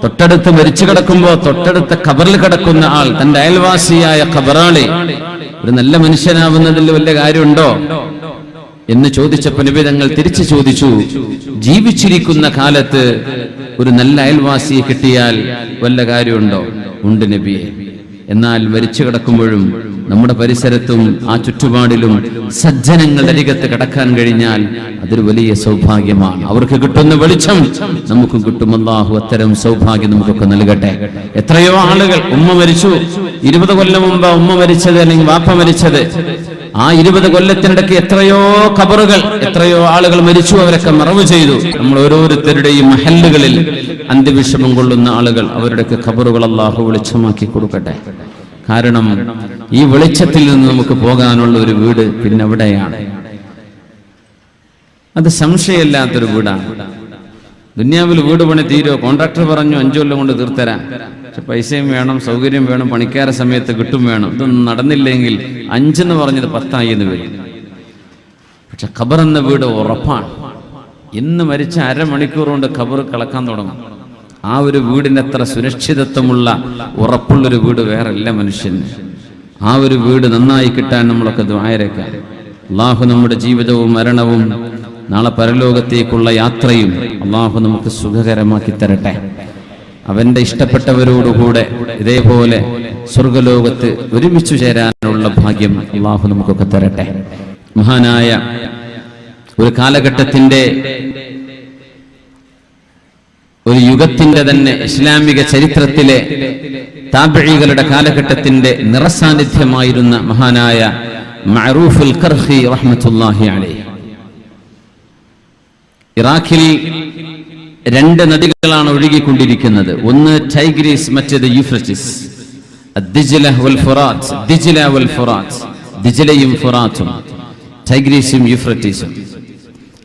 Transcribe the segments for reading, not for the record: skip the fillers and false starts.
തൊട്ടടുത്ത് മരിച്ചു കിടക്കുമ്പോ തൊട്ടടുത്ത ഖബറിൽ കിടക്കുന്ന ആൾ തന്റെ അയൽവാസിയായ ഖബറാളി ഒരു നല്ല മനുഷ്യനാവുന്നതിൽ വല്ല കാര്യമുണ്ടോ എന്ന് ചോദിച്ചപ്പോൾ നബി തങ്ങൾ തിരിച്ചു ചോദിച്ചു, ജീവിച്ചിരിക്കുന്ന കാലത്ത് ഒരു നല്ല അയൽവാസിയെ കിട്ടിയാൽ വല്ല കാര്യമുണ്ടോ? ഉണ്ട് നബിയെ. എന്നാൽ മരിച്ചു കിടക്കുമ്പോഴും നമ്മുടെ പരിസരത്തും ആ ചുറ്റുപാടിലും സജ്ജനങ്ങളുടെ അരികത്ത് കിടക്കാൻ കഴിഞ്ഞാൽ അതൊരു വലിയ സൗഭാഗ്യമാണ്. അവർക്ക് കിട്ടുന്ന വെളിച്ചം നമുക്കും കിട്ടും. അല്ലാഹു അത്തരം സൗഭാഗ്യം നമുക്കൊക്കെ നൽകട്ടെ. എത്രയോ ആളുകൾ, ഉമ്മ മരിച്ചു, 20 കൊല്ലം മുമ്പ് ഉമ്മ മരിച്ചത് അല്ലെങ്കിൽ വാപ്പ മരിച്ചത്, ആ 20 കൊല്ലത്തിനിടയ്ക്ക് എത്രയോ ഖബറുകൾ, എത്രയോ ആളുകൾ മരിച്ചു, അവരൊക്കെ മറവ് ചെയ്തു. നമ്മൾ ഓരോരുത്തരുടെയും മഹല്ലുകളിൽ അന്ത്യവിഷമം കൊള്ളുന്ന ആളുകൾ, അവരുടെയൊക്കെ ഖബറുകൾ അല്ലാഹു വെളിച്ചമാക്കി കൊടുക്കട്ടെ. കാരണം ഈ വെളിച്ചത്തിൽ നിന്ന് നമുക്ക് പോകാനുള്ള ഒരു വീട് പിന്നെ എവിടെയാണ്? അത് സംശയമില്ലാത്തൊരു വീടാണ്. ദുനിയാവിൽ വീട് പണി തീരോ? കോൺട്രാക്ടർ പറഞ്ഞു 5 കൊല്ലം കൊണ്ട് തീർത്തരാം. പക്ഷെ പൈസയും വേണം, സൗകര്യം വേണം, പണിക്കാര സമയത്ത് കിട്ടും വേണം. ഇതൊന്നും നടന്നില്ലെങ്കിൽ 5 എന്ന് പറഞ്ഞത് 10 എന്ന് വരും. പക്ഷെ ഖബർ എന്ന വീട് ഉറപ്പാണ്. ഇന്ന് മരിച്ച അരമണിക്കൂർ കൊണ്ട് ഖബർ കളക്കാൻ തുടങ്ങും. ആ ഒരു വീടിന് അത്ര സുരക്ഷിതത്വമുള്ള ഉറപ്പുള്ളൊരു വീട് വേറെ ഇല്ല മനുഷ്യന്. ആ ഒരു വീട് നന്നായി കിട്ടാൻ നമ്മളൊക്കെ ദുആയിരക്കാം. അല്ലാഹു നമ്മുടെ ജീവിതവും മരണവും നാളെ പരലോകത്തേക്കുള്ള യാത്രയും അല്ലാഹു നമുക്ക് സുഖകരമാക്കി തരട്ടെ. അവന്റെ ഇഷ്ടപ്പെട്ടവരോടുകൂടെ ഇതേപോലെ സ്വർഗലോകത്ത് ഒരുമിച്ചു ചേരാനുള്ള ഭാഗ്യം അല്ലാഹു നമുക്കൊക്കെ തരട്ടെ. മഹാനായ ഒരു കാലഘട്ടത്തിന്റെ, ഒരു യുഗത്തിന്റെ തന്നെ ഇസ്ലാമിക ചരിത്രത്തിലെ താബിഈകളുടെ കാലഘട്ടത്തിന്റെ നിറസാന്നിധ്യമായിരുന്ന മഹാനായ മഅറൂഫുൽ ഖർഖി റഹ്മത്തുള്ളാഹി അലൈഹി. ഇറാഖിൽ 2 നദികളാണ് ഒഴുകിക്കൊണ്ടിരിക്കുന്നത്. ഒന്ന് ടൈഗ്രീസ്, മറ്റേത് യൂഫ്രട്ടീസ്. ദിജ്ല വൽ ഫുറാത്ത്, ദിജ്ല വൽ ഫുറാത്ത്, ദിജ്ലയും ഫുറാത്തും, ടൈഗ്രീസും യൂഫ്രട്ടീസും.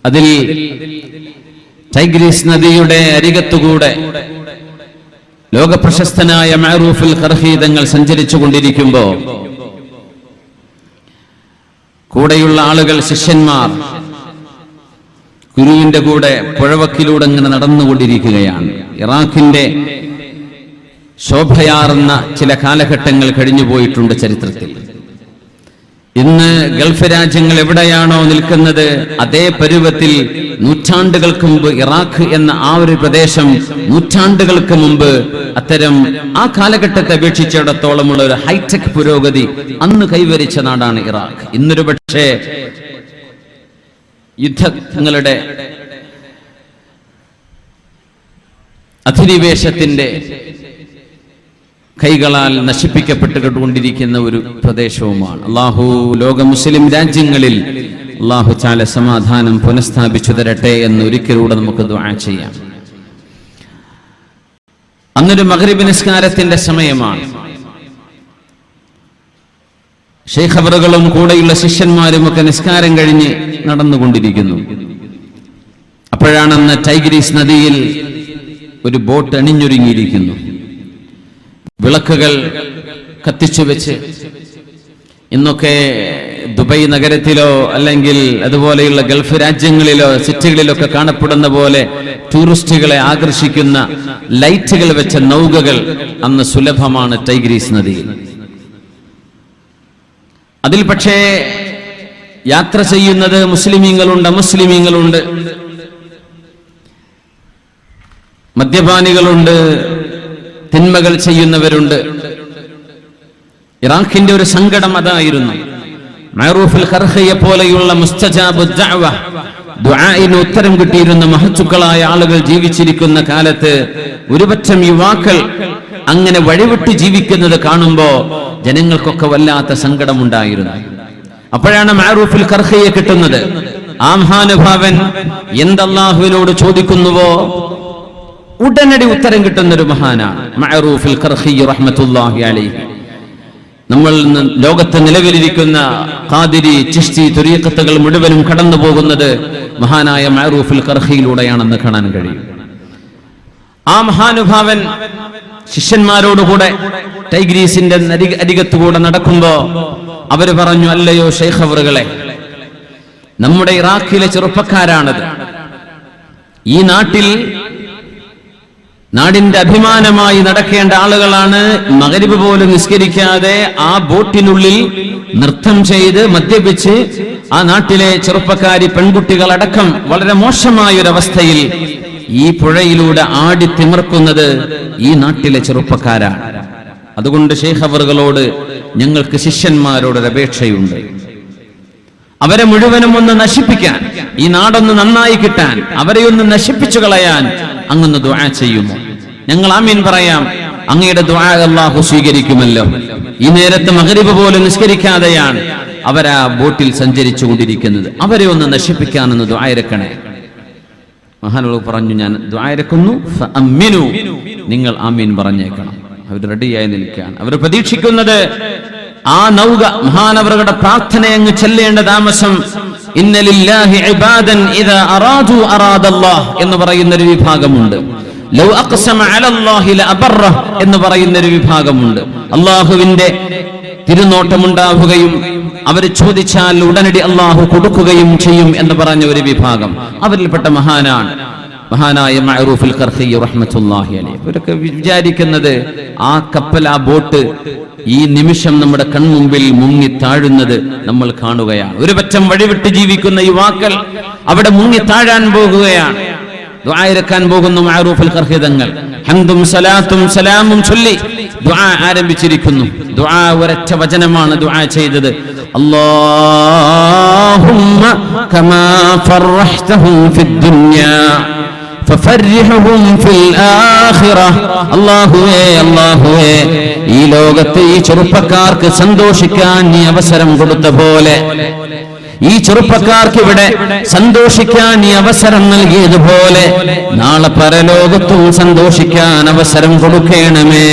അതിൽ ടൈഗ്രീസ് നദിയുടെ അരികത്തുകൂടെ ലോകപ്രശസ്തനായ മഅറൂഫുൽ ഖർഖി തങ്ങൾ സഞ്ചരിച്ചു കൊണ്ടിരിക്കുമ്പോ കൂടെയുള്ള ആളുകൾ, ശിഷ്യന്മാർ ഗുരുവിന്റെ കൂടെ പുഴവക്കിലൂടെ ഇങ്ങനെ നടന്നുകൊണ്ടിരിക്കുകയാണ്. ഇറാഖിന്റെ ശോഭയാർന്ന ചില കാലഘട്ടങ്ങൾ കഴിഞ്ഞു പോയിട്ടുണ്ട് ചരിത്രത്തിൽ. ഇന്ന് ഗൾഫ് രാജ്യങ്ങൾ എവിടെയാണോ നിൽക്കുന്നത്, അതേ പരുവത്തിൽ നൂറ്റാണ്ടുകൾക്ക് മുമ്പ് ഇറാഖ് എന്ന ആ ഒരു പ്രദേശം, നൂറ്റാണ്ടുകൾക്ക് മുമ്പ് അത്തരം ആ കാലഘട്ടത്തെ അപേക്ഷിച്ചിടത്തോളമുള്ള ഒരു ഹൈടെക് പുരോഗതി അന്ന് കൈവരിച്ച നാടാണ് ഇറാഖ്. ഇന്നൊരു പക്ഷേ യുദ്ധങ്ങളുടെ അധിനിവേശത്തിന്റെ കൈകളാൽ നശിപ്പിക്കപ്പെട്ടുകൊണ്ടിരിക്കുന്ന ഒരു പ്രദേശവുമാണ്. അല്ലാഹു ലോക മുസ്ലിം രാജ്യങ്ങളിൽ അല്ലാഹു തആല സമാധാനം പുനഃസ്ഥാപിച്ചു തരട്ടെ എന്ന് ഒരിക്കലൂടെ നമുക്ക് ദുആ ചെയ്യാം. അന്നൊരു മഗ്രിബ് നിസ്കാരത്തിന്റെ സമയമാണ്. ശൈഖ് അവറുകളും കൂടെയുള്ള ശിഷ്യന്മാരും ഒക്കെ നിസ്കാരം കഴിഞ്ഞ് നടന്നുകൊണ്ടിരിക്കുന്നു. അപ്പോഴാണ് അന്ന് ടൈഗ്രീസ് നദിയിൽ ഒരു ബോട്ട് അണിഞ്ഞൊരുങ്ങിയിരിക്കുന്നു. വിളക്കുകൾ കത്തിച്ചു വെച്ച്, ഇന്നൊക്കെ ദുബൈ നഗരത്തിലോ അല്ലെങ്കിൽ അതുപോലെയുള്ള ഗൾഫ് രാജ്യങ്ങളിലോ സിറ്റികളിലൊക്കെ കാണപ്പെടുന്ന പോലെ ടൂറിസ്റ്റുകളെ ആകർഷിക്കുന്ന ലൈറ്റുകൾ വെച്ച നൗകകൾ അന്ന് സുലഭമാണ് ടൈഗ്രീസ് നദിയിൽ. അതിൽ പക്ഷേ യാത്ര ചെയ്യുന്നത് മുസ്ലിമീങ്ങളുണ്ട്, അമുസ്ലിമീങ്ങളുണ്ട്, മദ്യപാനികളുണ്ട്, തിന്മകൾ ചെയ്യുന്നവരുണ്ട്. ഇറാഖിന്റെ ഒരു സങ്കടം അതായിരുന്നു. മഅറൂഫുൽ ഖർഖിയെ പോലെയുള്ള മുസ്തജാബു ദഅവ, ദുആഇന് ഉത്തരം കിട്ടിയിരുന്ന മഹത്തുക്കളായ ആളുകൾ ജീവിച്ചിരിക്കുന്ന കാലത്ത് ഒരുപറ്റം യുവാക്കൾ അങ്ങനെ വഴിവിട്ട് ജീവിക്കുന്നത് കാണുമ്പോ ജനങ്ങൾക്കൊക്കെ വല്ലാത്ത സങ്കടമുണ്ടായിരുന്നു. അപ്പോഴാണ് മഅറൂഫുൽ ഖർഖിയെ കിട്ടുന്നത്. ആ മഹാനുഭാവൻ എന്തല്ലാഹുവിനോട് ചോദിക്കുന്നുവോ ഉടനടി ഉത്തരം കിട്ടുന്ന ഒരു മഹാനാണ് മഅറൂഫുൽ ഖർഖി റഹ്മത്തുള്ളാഹി അലൈഹി. നമ്മൾ ലോകത്ത് നിലവിലിരിക്കുന്ന ഖാദിരി, ചിശ്തി തുരീഖത്തുകൾ മുഴുവനും കടന്നു പോകുന്നത് മഹാനായ മഅറൂഫുൽ ഖർഖിയിലൂടെയാണെന്ന് കാണാൻ കഴിയും. ആ മഹാനുഭാവൻ ശിഷ്യന്മാരോടുകൂടെ ടൈഗ്രീസിന്റെ അരികത്തുകൂടെ നടക്കുമ്പോ അവര് പറഞ്ഞു, അല്ലയോ ശൈഖ് അവറുകളെ, നമ്മുടെ ഇറാഖിലെ ചെറുപ്പക്കാരാണത്. ഈ നാട്ടിൽ നാടിന്റെ അഭിമാനമായി നടക്കേണ്ട ആളുകളാണ്. മഗ്രിബ് പോലും നിസ്കരിക്കാതെ ആ ബോട്ടിനുള്ളിൽ നൃത്തം ചെയ്ത് മദ്യപിച്ച് ആ നാട്ടിലെ ചെറുപ്പക്കാരി പെൺകുട്ടികളടക്കം വളരെ മോശമായ ഒരവസ്ഥയിൽ ഈ പുഴയിലൂടെ ആടി തിമിർക്കുന്നത് ഈ നാട്ടിലെ ചെറുപ്പക്കാരാണ്. അതുകൊണ്ട് ശൈഖ് അവറുകളോട് ഞങ്ങൾക്ക് ശിഷ്യന്മാരോടൊരു അപേക്ഷയുണ്ട്. അവരെ മുഴുവനും ഒന്ന് നശിപ്പിക്കാൻ, ഈ നാടൊന്ന് നന്നായി കിട്ടാൻ, അവരെ ഒന്ന് നശിപ്പിച്ചു കളയാൻ അങ്ങൊന്ന് ദുആ ചെയ്യുമോ? ഞങ്ങൾ ആമീൻ പറയാം. അങ്ങയുടെ ദുആ അല്ലാഹു സ്വീകരിക്കുമല്ലോ. ഈ നേരത്ത് മഗ്രിബ് പോലും നിസ്കരിക്കാതെയാണ് അവരാ ബോട്ടിൽ സഞ്ചരിച്ചു കൊണ്ടിരിക്കുന്നത്. അവരെ ഒന്ന് നശിപ്പിക്കാനൊന്ന് ദുആ ഇറക്കണേ. മഹാനുകൾ പറഞ്ഞു, ഞാൻ ദുആ ഇറക്കുന്നു, ഫഅമ്മിനു, നിങ്ങൾ ആമീൻ പറഞ്ഞേക്കണം. അവർ റെഡിയായി നിൽക്കുകയാണ്. അവർ പ്രതീക്ഷിക്കുന്നത് ആ നൗക മഹാനവറുടെ പ്രാർത്ഥന അങ്ങ് ചെല്ലേണ്ട താമസം. ഇന്ന ലില്ലാഹി ഇബാദൻ ഇദാ അറാദു അറാദല്ലാഹ് എന്ന് പറയുന്ന ഒരു വിഭാഗമുണ്ട്. ലൗ അഖ്സമ അലല്ലാഹി ലഅബറ എന്ന് പറയുന്ന ഒരു വിഭാഗമുണ്ട്. അല്ലാഹുവിന്റെ തിരുനോട്ടമുണ്ടാവുകയും അവർ ചോദിച്ചാൽ ഉടനടി അല്ലാഹു കൊടുക്കുകയും ചെയ്യും എന്ന് പറഞ്ഞ ഒരു വിഭാഗം. അവരിൽപ്പെട്ട മഹാനായ മഅറൂഫുൽ ഖർഖി റഹ്മത്തുള്ളാഹി അലൈഹി. ഇവരൊക്കെ വിചാരിക്കുന്നത് ആ കപ്പൽ, ആ ബോട്ട് ഈ നിമിഷം നമ്മുടെ കൺമുമ്പിൽ മുങ്ങി താഴുന്നത് നമ്മൾ കാണുകയാണ്. ഒരു പറ്റം വഴിവിട്ട് ജീവിക്കുന്ന യുവാക്കൾ അവിടെ മുങ്ങി താഴാൻ പോകുകയാണ്. ദുആ ഇറക്കാൻ പോകുന്നു മഅറൂഫുൽ ഖർഖി തങ്ങൾ. ഹംദും സലാത്തും സലാമും ചൊല്ലി ദുആ ആരംഭിച്ചിരിക്കുന്നു. ദുആ ഒരൊറ്റ വചനമാണ് ദുആ ചെയ്തത്. അല്ലാഹുമ്മ കമാ ഫർഹ്തഹും ഫിദ്ദുനിയാ ഫഫർരിഹും ഫിൽ ആഖിറ. അല്ലാഹുവേ, അല്ലാഹുവേ, ഈ ലോകത്ത് ഈ ചെറുപ്പക്കാർക്ക് സന്തോഷിക്കാൻ നീ അവസരം കൊടുത്ത പോലെ, ഈ ചെറുപ്പക്കാർക്ക് ഇവിടെ സന്തോഷിക്കാൻ നീ അവസരം നൽകിയതുപോലെ നാളെ പരലോകത്തും സന്തോഷിക്കാൻ അവസരം കൊടുക്കണമേ.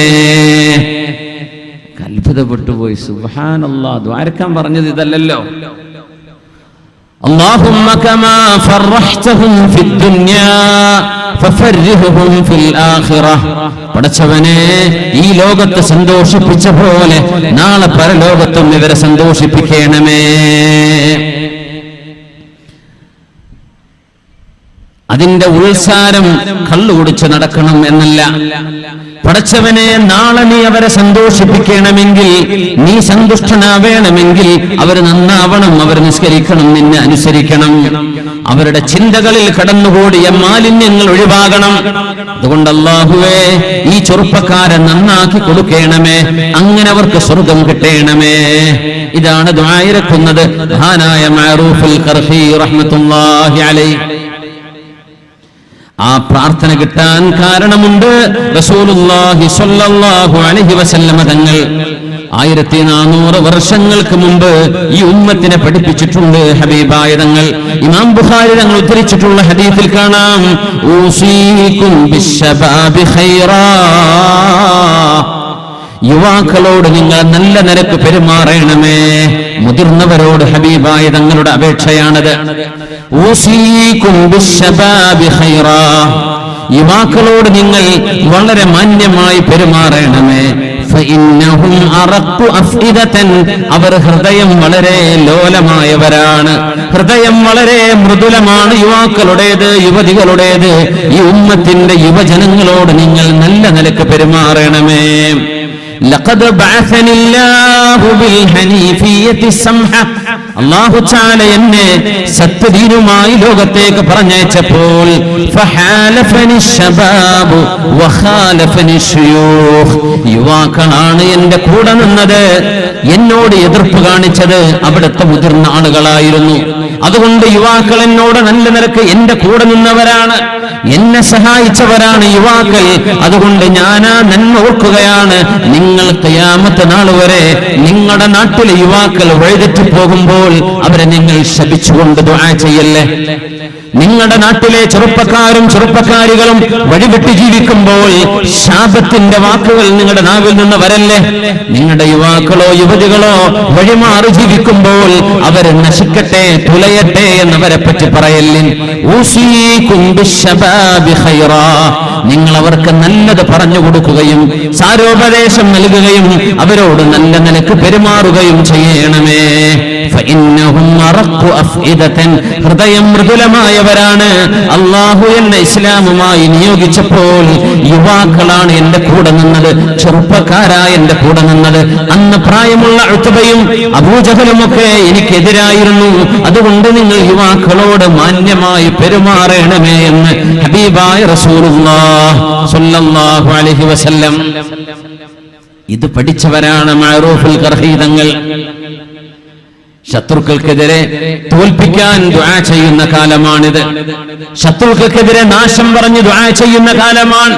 അത്ഭുതപ്പെട്ടുപോയി. സുബ്ഹാനല്ലാഹ്. ദ്വാരക്കാൻ പറഞ്ഞത് ഇതല്ലല്ലോ. അല്ലാഹുമ്മ കമാ ഫർഹ്തഹും ഫിദ്ദുനിയാ ഫഫർരിഹും ഫിൽ ആഖിറ. പടച്ചവനെ, ഈ ലോകത്ത് സന്തോഷിപ്പിച്ച പോലെ നാളെ പരലോകത്തും ഇവരെ സന്തോഷിപ്പിക്കണമേ. അതിന്റെ ഉത്സാരം കള്ളു കുടിച്ച് നടക്കണം എന്നല്ല. പടച്ചവനെ, നാളെ നീ അവരെ സന്തോഷിപ്പിക്കണമെങ്കിൽ, നീ സന്തുഷ്ടനാവേണമെങ്കിൽ അവർ നന്നാവണം, അവർ നിസ്കരിക്കണം, നിന്നെ അനുസരിക്കണം, അവരുടെ ചിന്തകളിൽ കടന്നുകൂടിയ മാലിന്യങ്ങൾ ഒഴിവാകണം. അതുകൊണ്ട് അല്ലാഹുവേ, ഈ ചെറുപ്പക്കാരെ നന്നാക്കി കൊടുക്കണമേ, അങ്ങനെ അവർക്ക് സ്വർഗം കിട്ടണമേ. ഇതാണ് ദുആ ഇറക്കുന്നത് മഹാനായ മഅറൂഫുൽ ഖർഖി റഹ്മത്തുള്ളാഹി അലൈഹി. ആ പ്രാർത്ഥന കിട്ടാൻ കാരണമുണ്ട്. റസൂലുള്ളാഹി സ്വല്ലല്ലാഹു അലൈഹി വസല്ലമ തങ്ങൾ 1400 വർഷങ്ങൾക്ക് മുമ്പ് ഈ ഉമ്മത്തിനെ പഠിപ്പിച്ചിട്ടുണ്ട്. ഹബീബായ തങ്ങൾ, ഇമാം ബുഖാരി തങ്ങൾ ഉദ്ധരിച്ചിട്ടുള്ള ഹദീസിൽ കാണാം, ഊസീകും ബിശ്ശബാബി ഖൈറാ. യുവാക്കളോട് നിങ്ങൾ നല്ല നിലക്ക് പെരുമാറണമേ. മുതിർന്നവരോട് ഹബീബായ തങ്ങളുടെ അപേക്ഷയാണത്. ഊസീകും ബിശ്ശബാബി ഖൈറാ. യുവാക്കളോട് നിങ്ങൾ വളരെ മാന്യമായി പെരുമാറണമേ. ഫഇന്നഹും അറഖു അഫ്ഇദതൻ. അവർ ഹൃദയം വളരെ ലോലമായവരാണ്, ഹൃദയം വളരെ മൃദുലമാണ് യുവാക്കളുടേത്, യുവതികളുടേത്. ഈ ഉമ്മത്തിന്റെ യുവജനങ്ങളോട് നിങ്ങൾ നല്ല നിലക്ക് പെരുമാറണമേ. ലഖദ് ബഅസനില്ലാഹു ബിൽ ഹനീഫിയ്യത്തി സംഹ. അല്ലാഹു തആല എന്നെ സത്യദീനുമായി ലോകത്തേക്ക് പറഞ്ഞയച്ചപ്പോൾ ഫഹാലഫനി ശബാബു വഖാലഫനി ശുയൂഖ്. യുവാക്കളാണ് എന്റെ കൂടെ നിന്നത്, എന്നോട് എതിർപ്പ് കാണിച്ചത് അവിടുത്തെ മുതിർന്ന ആളുകളായിരുന്നു. അതുകൊണ്ട് യുവാക്കൾ എന്നോട് നല്ല നിലക്ക് എന്റെ കൂടെ നിന്നവരാണ്, എന്നെ സഹായിച്ചവരാണ് യുവാക്കൾ. അതുകൊണ്ട് ഞാനാ നന്മ ഓർക്കുകയാണ്. നിങ്ങൾ ഖിയാമത്ത് നാൾ വരെ നിങ്ങളുടെ നാട്ടിലെ യുവാക്കൾ വഴിതെറ്റി പോകുമ്പോൾ അവരെ നിങ്ങൾ ശപിച്ചുകൊണ്ട് ദുആ ചെയ്യല്ലേ. നിങ്ങളുടെ നാട്ടിലെ ചെറുപ്പക്കാരും ചെറുപ്പക്കാരികളും വഴിവിട്ട് ജീവിക്കുമ്പോൾ ശാപത്തിന്റെ വാക്കുകൾ നിങ്ങളുടെ നാവിൽ നിന്ന് വരല്ലേ. നിങ്ങളുടെ യുവാക്കളോ യുവതികളോ വഴിമാറി ജീവിക്കുമ്പോൾ അവരെ നശിക്കട്ടെ, തുലയട്ടെ എന്നവരെ പറ്റി പറയല്ലേ. ഊസീകും ബിശ്ശബാബി ഖൈറാ. നിങ്ങൾ അവർക്ക് നല്ലത് പറഞ്ഞു കൊടുക്കുകയും സാരോപദേശം നൽകുകയും അവരോട് നല്ല നിലക്ക് പെരുമാറുകയും ചെയ്യണമേ. ഹൃദയം മൃദുലമായവരാണ്. അള്ളാഹു എന്നെ ഇസ്ലാമുമായി നിയോഗിച്ചപ്പോൾ യുവാക്കളാണ് എന്റെ കൂടെ നിന്നത്, ചെറുപ്പക്കാരായ എന്റെ കൂടെ നിന്നത്. അന്ന് പ്രായമുള്ള ഉത്ബയും അബൂജഹലുമൊക്കെ എനിക്കെതിരായിരുന്നു. അതുകൊണ്ട് നിങ്ങൾ യുവാക്കളോട് മാന്യമായി പെരുമാറണമേ എന്ന് ഹബീബായ റസൂലുള്ളാഹി സ്വല്ലല്ലാഹു അലൈഹി വസല്ലം. ഇത് പഠിച്ചവരാണ് മഅറൂഫുൽ ഖർഹി തങ്ങൾ. ശത്രുക്കൾക്കെതിരെ തോൽപ്പിക്കാൻ ദുആ ചെയ്യുന്ന കാലമാണിത്. ശത്രുക്കൾക്കെതിരെ നാശം പറഞ്ഞ് ദുആ ചെയ്യുന്ന കാലമാണ്.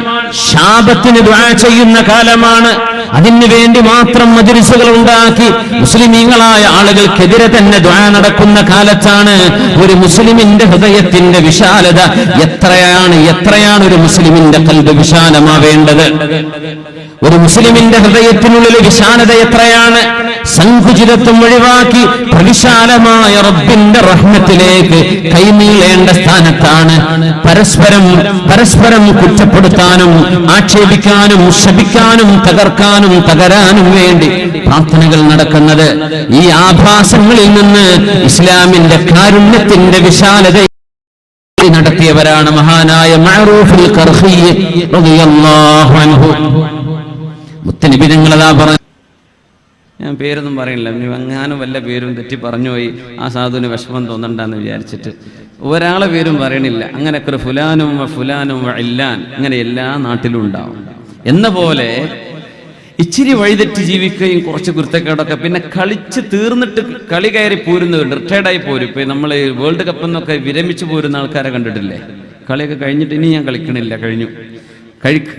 ശാപത്തിന് ദുആ ചെയ്യുന്ന കാലമാണ്. അതിനു വേണ്ടി മാത്രം മജ്‌ലിസുകൾ ഉണ്ടാക്കി മുസ്ലിമീങ്ങളായ ആളുകൾക്കെതിരെ തന്നെ ദുആ നടക്കുന്ന കാലത്താണ്. ഒരു മുസ്ലിമിന്റെ ഹൃദയത്തിന്റെ വിശാലത എത്രയാണ് ഒരു മുസ്ലിമിന്റെ ഖൽബ് വിശാലമാവേണ്ടത്. ഒരു മുസ്ലിമിന്റെ ഹൃദയത്തിനുള്ളിൽ വിശാലത എത്രയാണ്. സങ്കുചിതത്വം ഒഴിവാക്കി പ്രവിശാലമായ റബ്ബിന്റെ റഹ്മത്തിലേക്ക് കൈനീളേണ്ട സ്ഥാനത്താണ് പരസ്പരം കുറ്റപ്പെടുത്താനും ആക്ഷേപിക്കാനും ശപിക്കാനും തകർക്കാനും തകരാനും വേണ്ടി പ്രാർത്ഥനകൾ നടക്കുന്നത്. ഈ ആഭാസങ്ങളിൽ നിന്ന് ഇസ്ലാമിന്റെ കാരുണ്യത്തിന്റെ വിശാലത നടത്തിയവരാണ് മഹാനായ മഅറൂഫുൽ ഖർഹി റളിയല്ലാഹു അൻഹു. മുത്തനബി തങ്ങളതാ പറഞ്ഞു. ഞാൻ പേരൊന്നും പറയില്ല, എങ്ങാനും വല്ല പേരും തെറ്റി പറഞ്ഞുപോയി ആ സാധുവിന് വിഷമം തോന്നണ്ടെന്ന് വിചാരിച്ചിട്ട് ഒരാളെ പേരും പറയണില്ല. അങ്ങനെയൊക്കെ ഒരു ഫുലാനും ഇല്ലാൻ അങ്ങനെ എല്ലാ നാട്ടിലും ഉണ്ടാവും. എന്ന പോലെ ഇച്ചിരി വഴിതെറ്റി ജീവിക്കുകയും കുറച്ച് കുരുത്തക്കേടൊക്കെ പിന്നെ കളിച്ച് തീർന്നിട്ട് കളി കയറി പോരുന്നവരുണ്ട്, റിട്ടയർഡായി പോരും. ഇപ്പൊ നമ്മൾ വേൾഡ് കപ്പ് എന്നൊക്കെ വിരമിച്ചു പോരുന്ന ആൾക്കാരെ കണ്ടിട്ടില്ലേ? കളിയൊക്കെ കഴിഞ്ഞിട്ട് ഇനി ഞാൻ കളിക്കണില്ല, കഴിഞ്ഞു,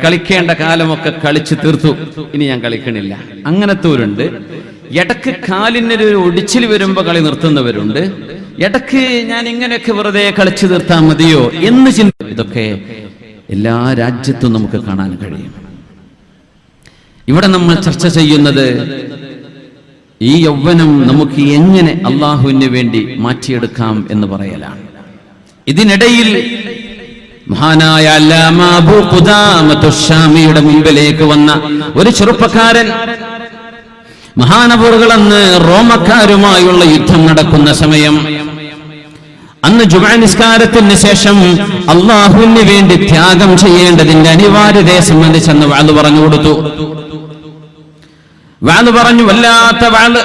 കളിക്കേണ്ട കാലമൊക്കെ കളിച്ച് തീർത്തു, ഇനി ഞാൻ കളിക്കണില്ല, അങ്ങനത്തെവരുണ്ട്. ഇടക്ക് കാലിനൊരു ഒടിച്ചിൽ വരുമ്പോ കളി നിർത്തുന്നവരുണ്ട്. ഇടക്ക് ഞാൻ ഇങ്ങനെയൊക്കെ വെറുതെ കളിച്ചു തീർത്താൽ മതിയോ എന്ന് ചിന്ത. ഇതൊക്കെ എല്ലാ രാജ്യത്തും നമുക്ക് കാണാൻ കഴിയും. ഇവിടെ നമ്മൾ ചർച്ച ചെയ്യുന്നത് ഈ യൗവനം നമുക്ക് എങ്ങനെ അള്ളാഹുവിന് വേണ്ടി മാറ്റിയെടുക്കാം എന്ന് പറയലാണ്. ഇതിനിടയിൽ മഹാനായ അല്ലാമ അബൂ ഖുദാമത്തു ശാമിയുടെ മുമ്പിലേക്ക് വന്ന ഒരു ചെറുപ്പക്കാരൻ, മഹാനവറുകൾ അന്ന് റോമക്കാരുമായുള്ള യുദ്ധം നടക്കുന്ന സമയം, അന്ന് ജുമുഅ നിസ്കാരത്തിന് ശേഷം അള്ളാഹുവിന് വേണ്ടി ത്യാഗം ചെയ്യേണ്ടതിന്റെ അനിവാര്യതയെ സംബന്ധിച്ചെന്ന് വഅദ് പറഞ്ഞു കൊടുത്തു. വഅദ് പറഞ്ഞു, വല്ലാത്ത വഅദ്.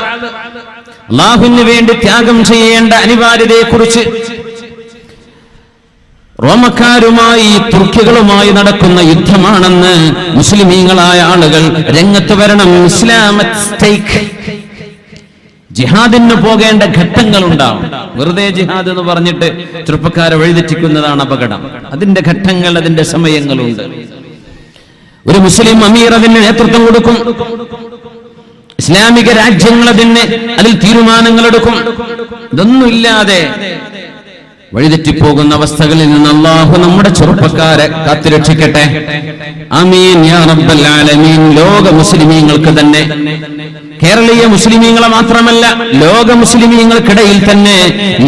അള്ളാഹുവിന് വേണ്ടി ത്യാഗം ചെയ്യേണ്ട അനിവാര്യതയെക്കുറിച്ച്. റോമക്കാരുമായി തുർക്കികളുമായി നടക്കുന്ന യുദ്ധമാണെന്ന് മുസ്ലിമീങ്ങളായ ആളുകൾ രംഗത്ത് വരണം. ഇസ്ലാമത്ത് സ്റ്റേക്ക്, ജിഹാദിന് പോകേണ്ട ഘട്ടങ്ങൾ ഉണ്ടാവും. വെറുതെ ജിഹാദ് എന്ന് പറഞ്ഞിട്ട് ചെറുപ്പക്കാരെ വഴിതെറ്റിക്കുന്നതാണ് അപകടം. അതിന്റെ ഘട്ടങ്ങൾ, അതിന്റെ സമയങ്ങളുണ്ട്. ഒരു മുസ്ലിം അമീർ അതിന് നേതൃത്വം കൊടുക്കും. ഇസ്ലാമിക രാജ്യങ്ങൾ അതിൽ തീരുമാനങ്ങൾ എടുക്കും. ഇതൊന്നുമില്ലാതെ വഴിതെറ്റിപ്പോകുന്ന അവസ്ഥകളിൽ നിന്ന് അല്ലാഹു നമ്മുടെ ചെറുപ്പക്കാരെ കാത്തുരക്ഷിക്കട്ടെ. ആമീൻ യാ റബ്ബൽ ആലമീൻ. ലോക മുസ്ലിമീങ്ങൾക്ക് തന്നെ, കേരളീയ മുസ്ലിമീങ്ങളെ മാത്രമല്ല, ലോക മുസ്ലിമീങ്ങൾക്കിടയിൽ തന്നെ,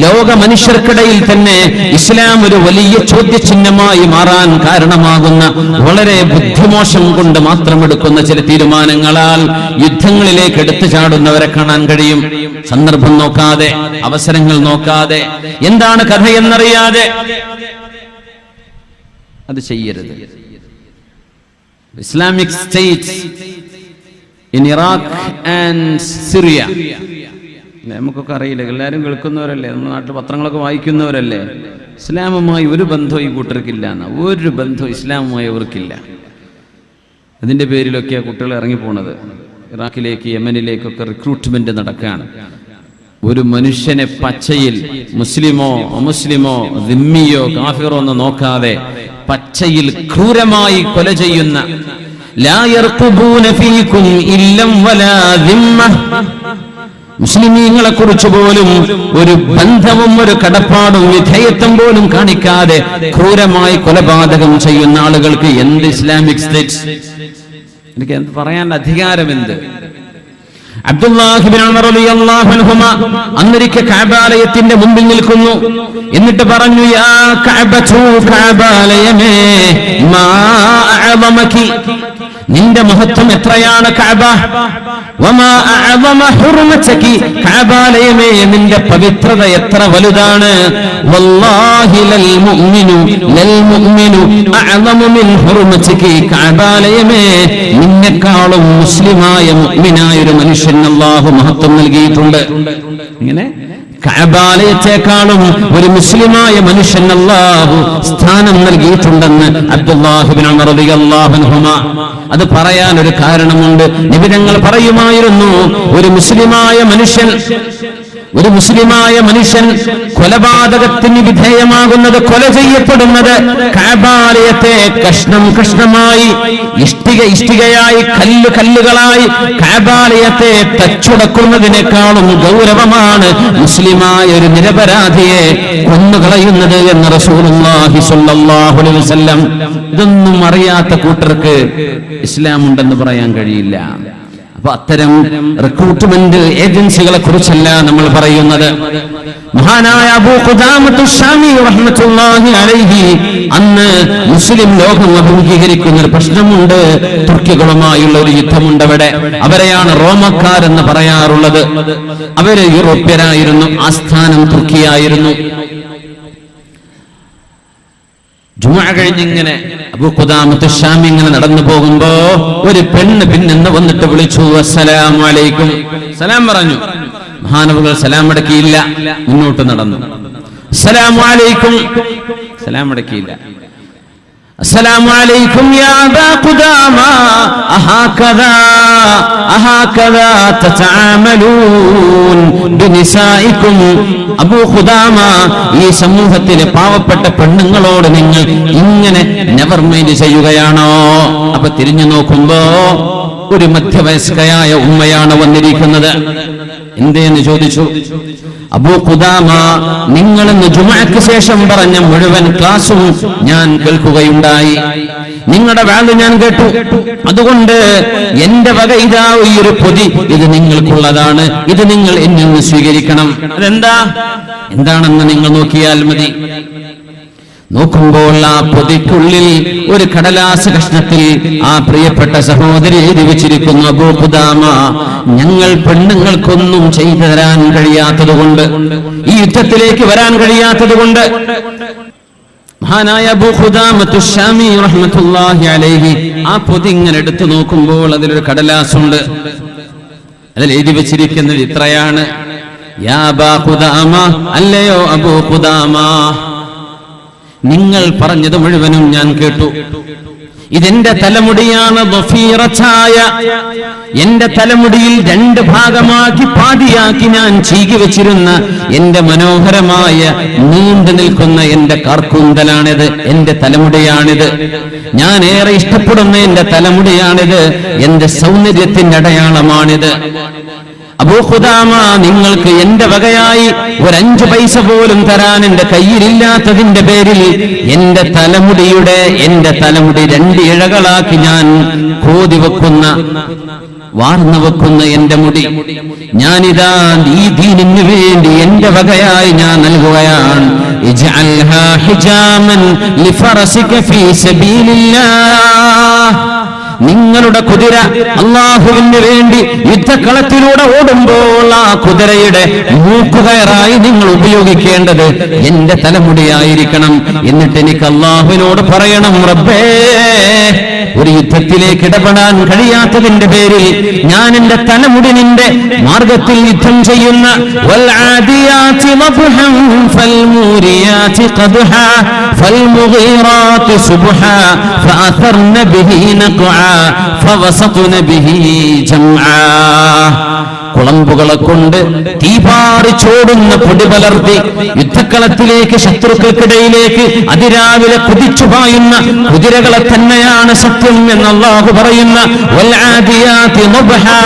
ലോക മനുഷ്യർക്കിടയിൽ തന്നെ ഇസ്ലാം ഒരു വലിയ ചോദ്യചിഹ്നമായി മാറാൻ കാരണമാകുന്ന, വളരെ ബുദ്ധിമോശം കൊണ്ട് മാത്രം എടുക്കുന്ന ചില തീരുമാനങ്ങളാൽ യുദ്ധങ്ങളിലേക്ക് എടുത്തു ചാടുന്നവരെ കാണാൻ കഴിയും. സന്ദർഭം നോക്കാതെ, അവസരങ്ങൾ നോക്കാതെ, എന്താണ് കഥ എന്നറിയാതെ അത് ചെയ്യരുത്. Islamic state in Iraq and Syria, നമുക്കൊക്കെ അറിയില്ല, എല്ലാവരും കേൾക്കുന്നവരല്ലേ, നമ്മുടെ നാട്ടിൽ പത്രങ്ങളൊക്കെ വായിക്കുന്നവരല്ലേ. ഇസ്ലാമുമായി ഒരു ബന്ധവും ഈ കൂട്ടർക്കില്ല, ഒരു ബന്ധവും ഇസ്ലാമുമായി അവർക്കില്ല. അതിൻ്റെ പേരിലൊക്കെയാണ് കുട്ടികൾ ഇറങ്ങിപ്പോണത്. ഇറാഖിലേക്ക്, യമനിലേക്കൊക്കെ റിക്രൂട്ട്മെന്റ് നടക്കുകയാണ്. ഒരു മനുഷ്യനെ പച്ചയിൽ മുസ്ലിമോ അമുസ്ലിമോ ദിമ്മിയോ കാഫിറോ എന്ന് നോക്കാതെ പച്ചയിൽ ക്രൂരമായി കൊല ചെയ്യുന്ന, മുസ്ലിമീങ്ങളെ കുറിച്ച് പോലും ഒരു ബന്ധവും ഒരു കടപ്പാടും വിധേയത്വം പോലും കാണിക്കാതെ ക്രൂരമായി കൊലപാതകം ചെയ്യുന്ന ആളുകൾക്ക് എന്ത് ഇസ്ലാമിക് സ്റ്റേറ്റ്? എനിക്ക് എന്ത് പറയാൻ അധികാരം? എന്ത്? അബ്ദുല്ലാഹി ഇബ്നു ഉമർ റളിയല്ലാഹു അൻഹുമ അന്നൊരിക്കൽ കഅബാലയത്തിന്റെ മുമ്പിൽ നിൽക്കുന്നു. എന്നിട്ട് പറഞ്ഞു, യാ കഅബതു, കഅബാലയമേ, മാ അഅളമകി, നിന്റെ മഹത്വം എത്രയാണ് കഅബ. വമാ അഅളമ ഹുർമതകി, കഅബാലയമേ, നിന്റെ പവിത്രത എത്ര വലുതാണ്. വല്ലാഹി ലൽ മുഅ്മിനു അഅളമു മിൻ ഹുർമതകി, കഅബാലയമേ, നിന്നെക്കാളും മുസ്ലിമായ മുഅ്മിനായ ഒരു മനുഷ്യൻ അല്ലാഹു മഹത്വം നൽകിയിട്ടുണ്ട്. ഇങ്ങനെ കഅബാലയത്തെക്കാളും ഒരു മുസ്ലിമായ മനുഷ്യൻ അല്ലാഹു സ്ഥാനം നൽകിയിട്ടുണ്ടെന്ന് അബ്ദുല്ലാഹി ഇബ്നു ഉമർ റളിയല്ലാഹു അൻഹുമ. അത് പറയാൻ ഒരു കാരണമുണ്ട്. നബി തങ്ങൾ പറയുമായിരുന്നു, ഒരു മുസ്ലിമായ മനുഷ്യൻ കൊലപാതകത്തിന് വിധേയമാകുന്നത്, കൊല ചെയ്യപ്പെടുന്നത് കഅബാലയത്തെ കഷ്ണമായി, ഇഷ്ടികയായി, കല്ലുകളായി കഅബാലയത്തെ തച്ചുടക്കുന്നതിനേക്കാളും ഗൗരവമാണ് മുസ്ലിമായ ഒരു നിരപരാധിയെ കൊന്നുകളയുന്നത് എന്ന് റസൂലുള്ളാഹി സ്വല്ലല്ലാഹു അലൈഹി വസല്ലം. ഇതൊന്നും അറിയാത്ത കൂട്ടർക്ക് ഇസ്ലാം ഉണ്ടെന്ന് പറയാൻ കഴിയില്ല. അപ്പൊ അത്തരം റിക്രൂട്ട്മെന്റ് ഏജൻസികളെ കുറിച്ചല്ല നമ്മൾ പറയുന്നത്. മഹാനായ അബൂ ഖുദാമത്തു ശാമി റഹ്മത്തുള്ളാഹി അലൈഹി, അന്ന് മുസ്ലിം ലോകം അഭിമുഖീകരിക്കുന്ന ഒരു പ്രശ്നമുണ്ട്. തുർക്കികളുമായുള്ള ഒരു യുദ്ധമുണ്ട് അവിടെ. അവരെയാണ് റോമക്കാരെന്ന് പറയാറുള്ളത്. അവര് യൂറോപ്യരായിരുന്നു, ആസ്ഥാനം തുർക്കിയായിരുന്നു. ജുമുഅ കഴിഞ്ഞിങ്ങനെ അബൂ ഖുദാമത്തു ശാമി ഇങ്ങനെ നടന്നു പോകുമ്പോ ഒരു പെണ്ണ് പിന്നെന്ന് വന്നിട്ട് വിളിച്ചു, അസ്സലാമു അലൈക്കും, സലാം പറഞ്ഞു. മഹാനവറുകൾ സലാം അടക്കിയില്ല, മുന്നോട്ട് നടന്നു. അസ്സലാമു അലൈക്കും, സലാം അടക്കിയില്ല. അസ്സലാമു അലൈക്കും യാ അബാ ഖുദാമ, അഹാകദാ തതആമലൂൻ ബിനിസായിക്കും. അബൂ ഖുദാമ, ഈ സമൂഹത്തിലെ പാവപ്പെട്ട പെണ്ണുങ്ങളോട് നിങ്ങൾ ഇങ്ങനെ നെവർ മൈൻഡ് ചെയ്യുകയാണോ? അപ്പൊ തിരിഞ്ഞു നോക്കുമ്പോ ഒരു മധ്യവയസ്കയായ ഉമ്മയാണ് വന്നിരിക്കുന്നത്. എന്തേന്ന് ചോദിച്ചു. അബൂ ഖുദാമ, നിങ്ങളിന്ന് ജുമുഅക്ക് ശേഷം പറഞ്ഞ മുഴുവൻ ക്ലാസും ഞാൻ കേൾക്കുകയുണ്ടായി. നിങ്ങളുടെ വാദം ഞാൻ കേട്ടു. അതുകൊണ്ട് എന്റെ വക ഇതാ ഈ ഒരു പൊതി, ഇത് നിങ്ങൾക്കുള്ളതാണ്. ഇത് നിങ്ങൾ എന്നിൽ നിന്ന് സ്വീകരിക്കണം. എന്താണെന്ന് നിങ്ങൾ നോക്കിയാൽ മതി. നോക്കുമ്പോൾ ആ പൊതിക്കുള്ളിൽ ഒരു കടലാസ് കഷ്ണത്തിൽ ആ പ്രിയപ്പെട്ട സഹോദരി എഴുതി വെച്ചിരിക്കുന്നു, അബൂ ഖുദാമ, ഞങ്ങൾ പെണ്ണുങ്ങൾക്കൊന്നും ചെയ്തു തരാൻ കഴിയാത്തതുകൊണ്ട്, ഈ യുദ്ധത്തിലേക്ക് വരാൻ കഴിയാത്തതുകൊണ്ട്. മഹാനായ അബൂ ഖുദാമത്തു ശാമി റഹ്മത്തുള്ളാഹി അലൈഹി ആ പൊതി ഇങ്ങനെ എടുത്തു നോക്കുമ്പോൾ അതിലൊരു കടലാസുണ്ട്. അതിൽ എഴുതി വെച്ചിരിക്കുന്നത് ഇത്രയാണ്, യാ അബാ ഖുദാമ, അല്ലയോ അബൂ ഖുദാമ, നിങ്ങൾ പറഞ്ഞത് മുഴുവനും ഞാൻ കേട്ടു. ഇതെന്റെ തലമുടിയാണ്, ضفيرتായ എന്റെ തലമുടിയിൽ രണ്ട് ഭാഗമാക്കി പാതിയാക്കി ഞാൻ ചീകി വെച്ചിരുന്ന എന്റെ മനോഹരമായ നീണ്ടു നിൽക്കുന്ന എന്റെ കാർക്കൂന്തലാണിത്, എന്റെ തലമുടിയാണിത്. ഞാൻ ഏറെ ഇഷ്ടപ്പെടുന്ന എന്റെ തലമുടിയാണിത്, എന്റെ സൗന്ദര്യത്തിന്റെ അടയാളമാണിത്. അബൂ ഖുദാമ, നിങ്ങൾക്ക് എന്റെ വകയായി ഒരു 5 പൈസ പോലും തരാൻ എന്റെ കയ്യിലില്ലാത്തതിന്റെ പേരിൽ എന്റെ തലമുടി 2 ഇഴകളാക്കി ഞാൻ കോതി വെക്കുന്ന, വാർന്നു വെക്കുന്ന എന്റെ മുടി ഞാനിതാ ഈ ദീനിന് വേണ്ടി എന്റെ വകയായി ഞാൻ നൽകുകയാണ്. ഇജ്അൽഹാ ഹിജാമൻ ലിഫറസിക ഫീ സബീലില്ലാഹ്, നിങ്ങളുടെ കുതിര അല്ലാഹുവിന് വേണ്ടി യുദ്ധക്കളത്തിലൂടെ ഓടുമ്പോൾ ആ കുതിരയുടെ മൂക്കുകയറായി നിങ്ങൾ ഉപയോഗിക്കേണ്ടത് എന്റെ തലമുടിയായിരിക്കണം. എന്നിട്ട് എനിക്ക് അല്ലാഹുവിനോട് പറയണം, റബ്ബേ, ഒരു യുദ്ധത്തിലേക്ക് ഇടപെടാൻ കഴിയാത്തതിന്റെ പേരിൽ ഞാൻ എന്റെ തലമുടി നിന്റെ മാർഗത്തിൽ യുദ്ധം ചെയ്യുന്ന വൽആദിയാതി മബ്ഹൻ ഫൽമൂരിയാതി ഖദ്ഹാ ഫൽമുഗീറാതി സുബ്ഹാ ഫഅഥർന ബിഹി നഖആ ഫവസത്ന ബിഹി ജംആ. കുളമ്പുകളെ കൊണ്ട് തീപാറിച്ചോടുന്ന പൊടി പലർത്തി യുദ്ധക്കളത്തിലേക്ക്, ശത്രുക്കൾക്കിടയിലേക്ക് അതിരാവിലെ കുതിച്ചു പായുന്ന കുതിരകളെ തന്നെയാണ് സത്യം എന്ന് അല്ലാഹു പറയുന്ന വൽആദിയാതി മബ്ഹാ.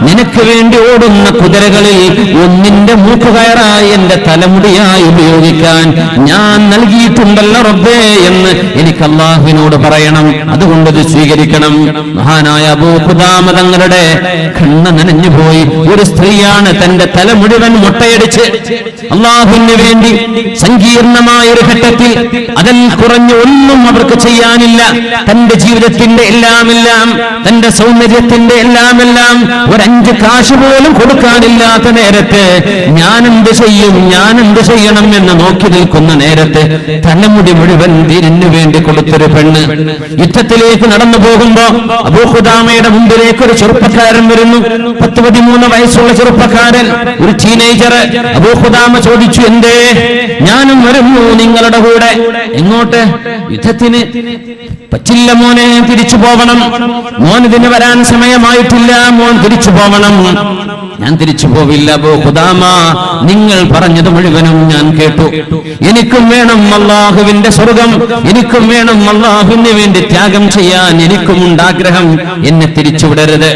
നിനക്ക് വേണ്ടി ഓടുന്ന കുതിരകളിൽ ഒന്നിന്റെ മൂക്കുകയറായി എന്റെ തലമുടിയായി ഉപയോഗിക്കാൻ ഞാൻ നൽകിയിട്ടുണ്ടല്ലോ റബ്ബേ എന്ന് എനിക്ക് അല്ലാഹുവിനോട് പറയണം. അതുകൊണ്ട് ഇത് സ്വീകരിക്കണം. മഹാനായ അബൂ ഖുദാമ തങ്ങളുടെ കണ്ണ് നനഞ്ഞുപോയി. ഒരു സ്ത്രീയാണ് തന്റെ തല മുഴുവൻ മുട്ടയടിച്ച് അല്ലാഹുവിന് വേണ്ടി സങ്കീർണമായ ഒരു ഘട്ടത്തിൽ അതിൽ കുറഞ്ഞ ഒന്നും അവർക്ക് ചെയ്യാനില്ല. തന്റെ ജീവിതത്തിന്റെ എല്ലാം തന്റെ സൗന്ദര്യത്തിന്റെ എല്ലാം ഒരു 5 കാശ് പോലും കൊടുക്കാനില്ലാത്ത നേരത്ത് ഞാൻ എന്ത് ചെയ്യണം എന്ന് നോക്കി നിൽക്കുന്ന നേരത്ത് തലമുടി മുഴുവൻ ദീനിനു വേണ്ടി കൊടുത്തൊരു പെണ്ണ് യുദ്ധത്തിലേക്ക് നടന്നു പോകുമ്പോ അബൂ ഖുദാമയുടെ മുമ്പിലേക്ക് ഒരു ചെറുപ്പക്കാരൻ വരുന്നു. 13 വയസ്സുള്ള ചെറുപ്പക്കാരൻ, ഒരു ടീനേജർ. അബൂ ഖുദാമ ചോദിച്ചു, എന്തേ? ഞാനും വരുന്നു നിങ്ങളുടെ കൂടെ. എങ്ങോട്ട്? യുദ്ധത്തിന്. പറ്റില്ല മോനെ, തിരിച്ചു പോവണം. മോൻ ഇതിന് വരാൻ സമയമായിട്ടില്ല, മോൻ തിരിച്ചു പോവണം. ഞാൻ തിരിച്ചു പോവില്ല അബൂ ഖുദാമ, നിങ്ങൾ പറഞ്ഞത് മുഴുവനും ഞാൻ കേട്ടു. എനിക്കും വേണം അല്ലാഹുവിന്റെ സ്വർഗം, എനിക്കും വേണം അല്ലാഹുവിന് വേണ്ടി ത്യാഗം ചെയ്യാൻ എനിക്കുമുണ്ട് ആഗ്രഹം. എന്നെ തിരിച്ചുവിടരുത്.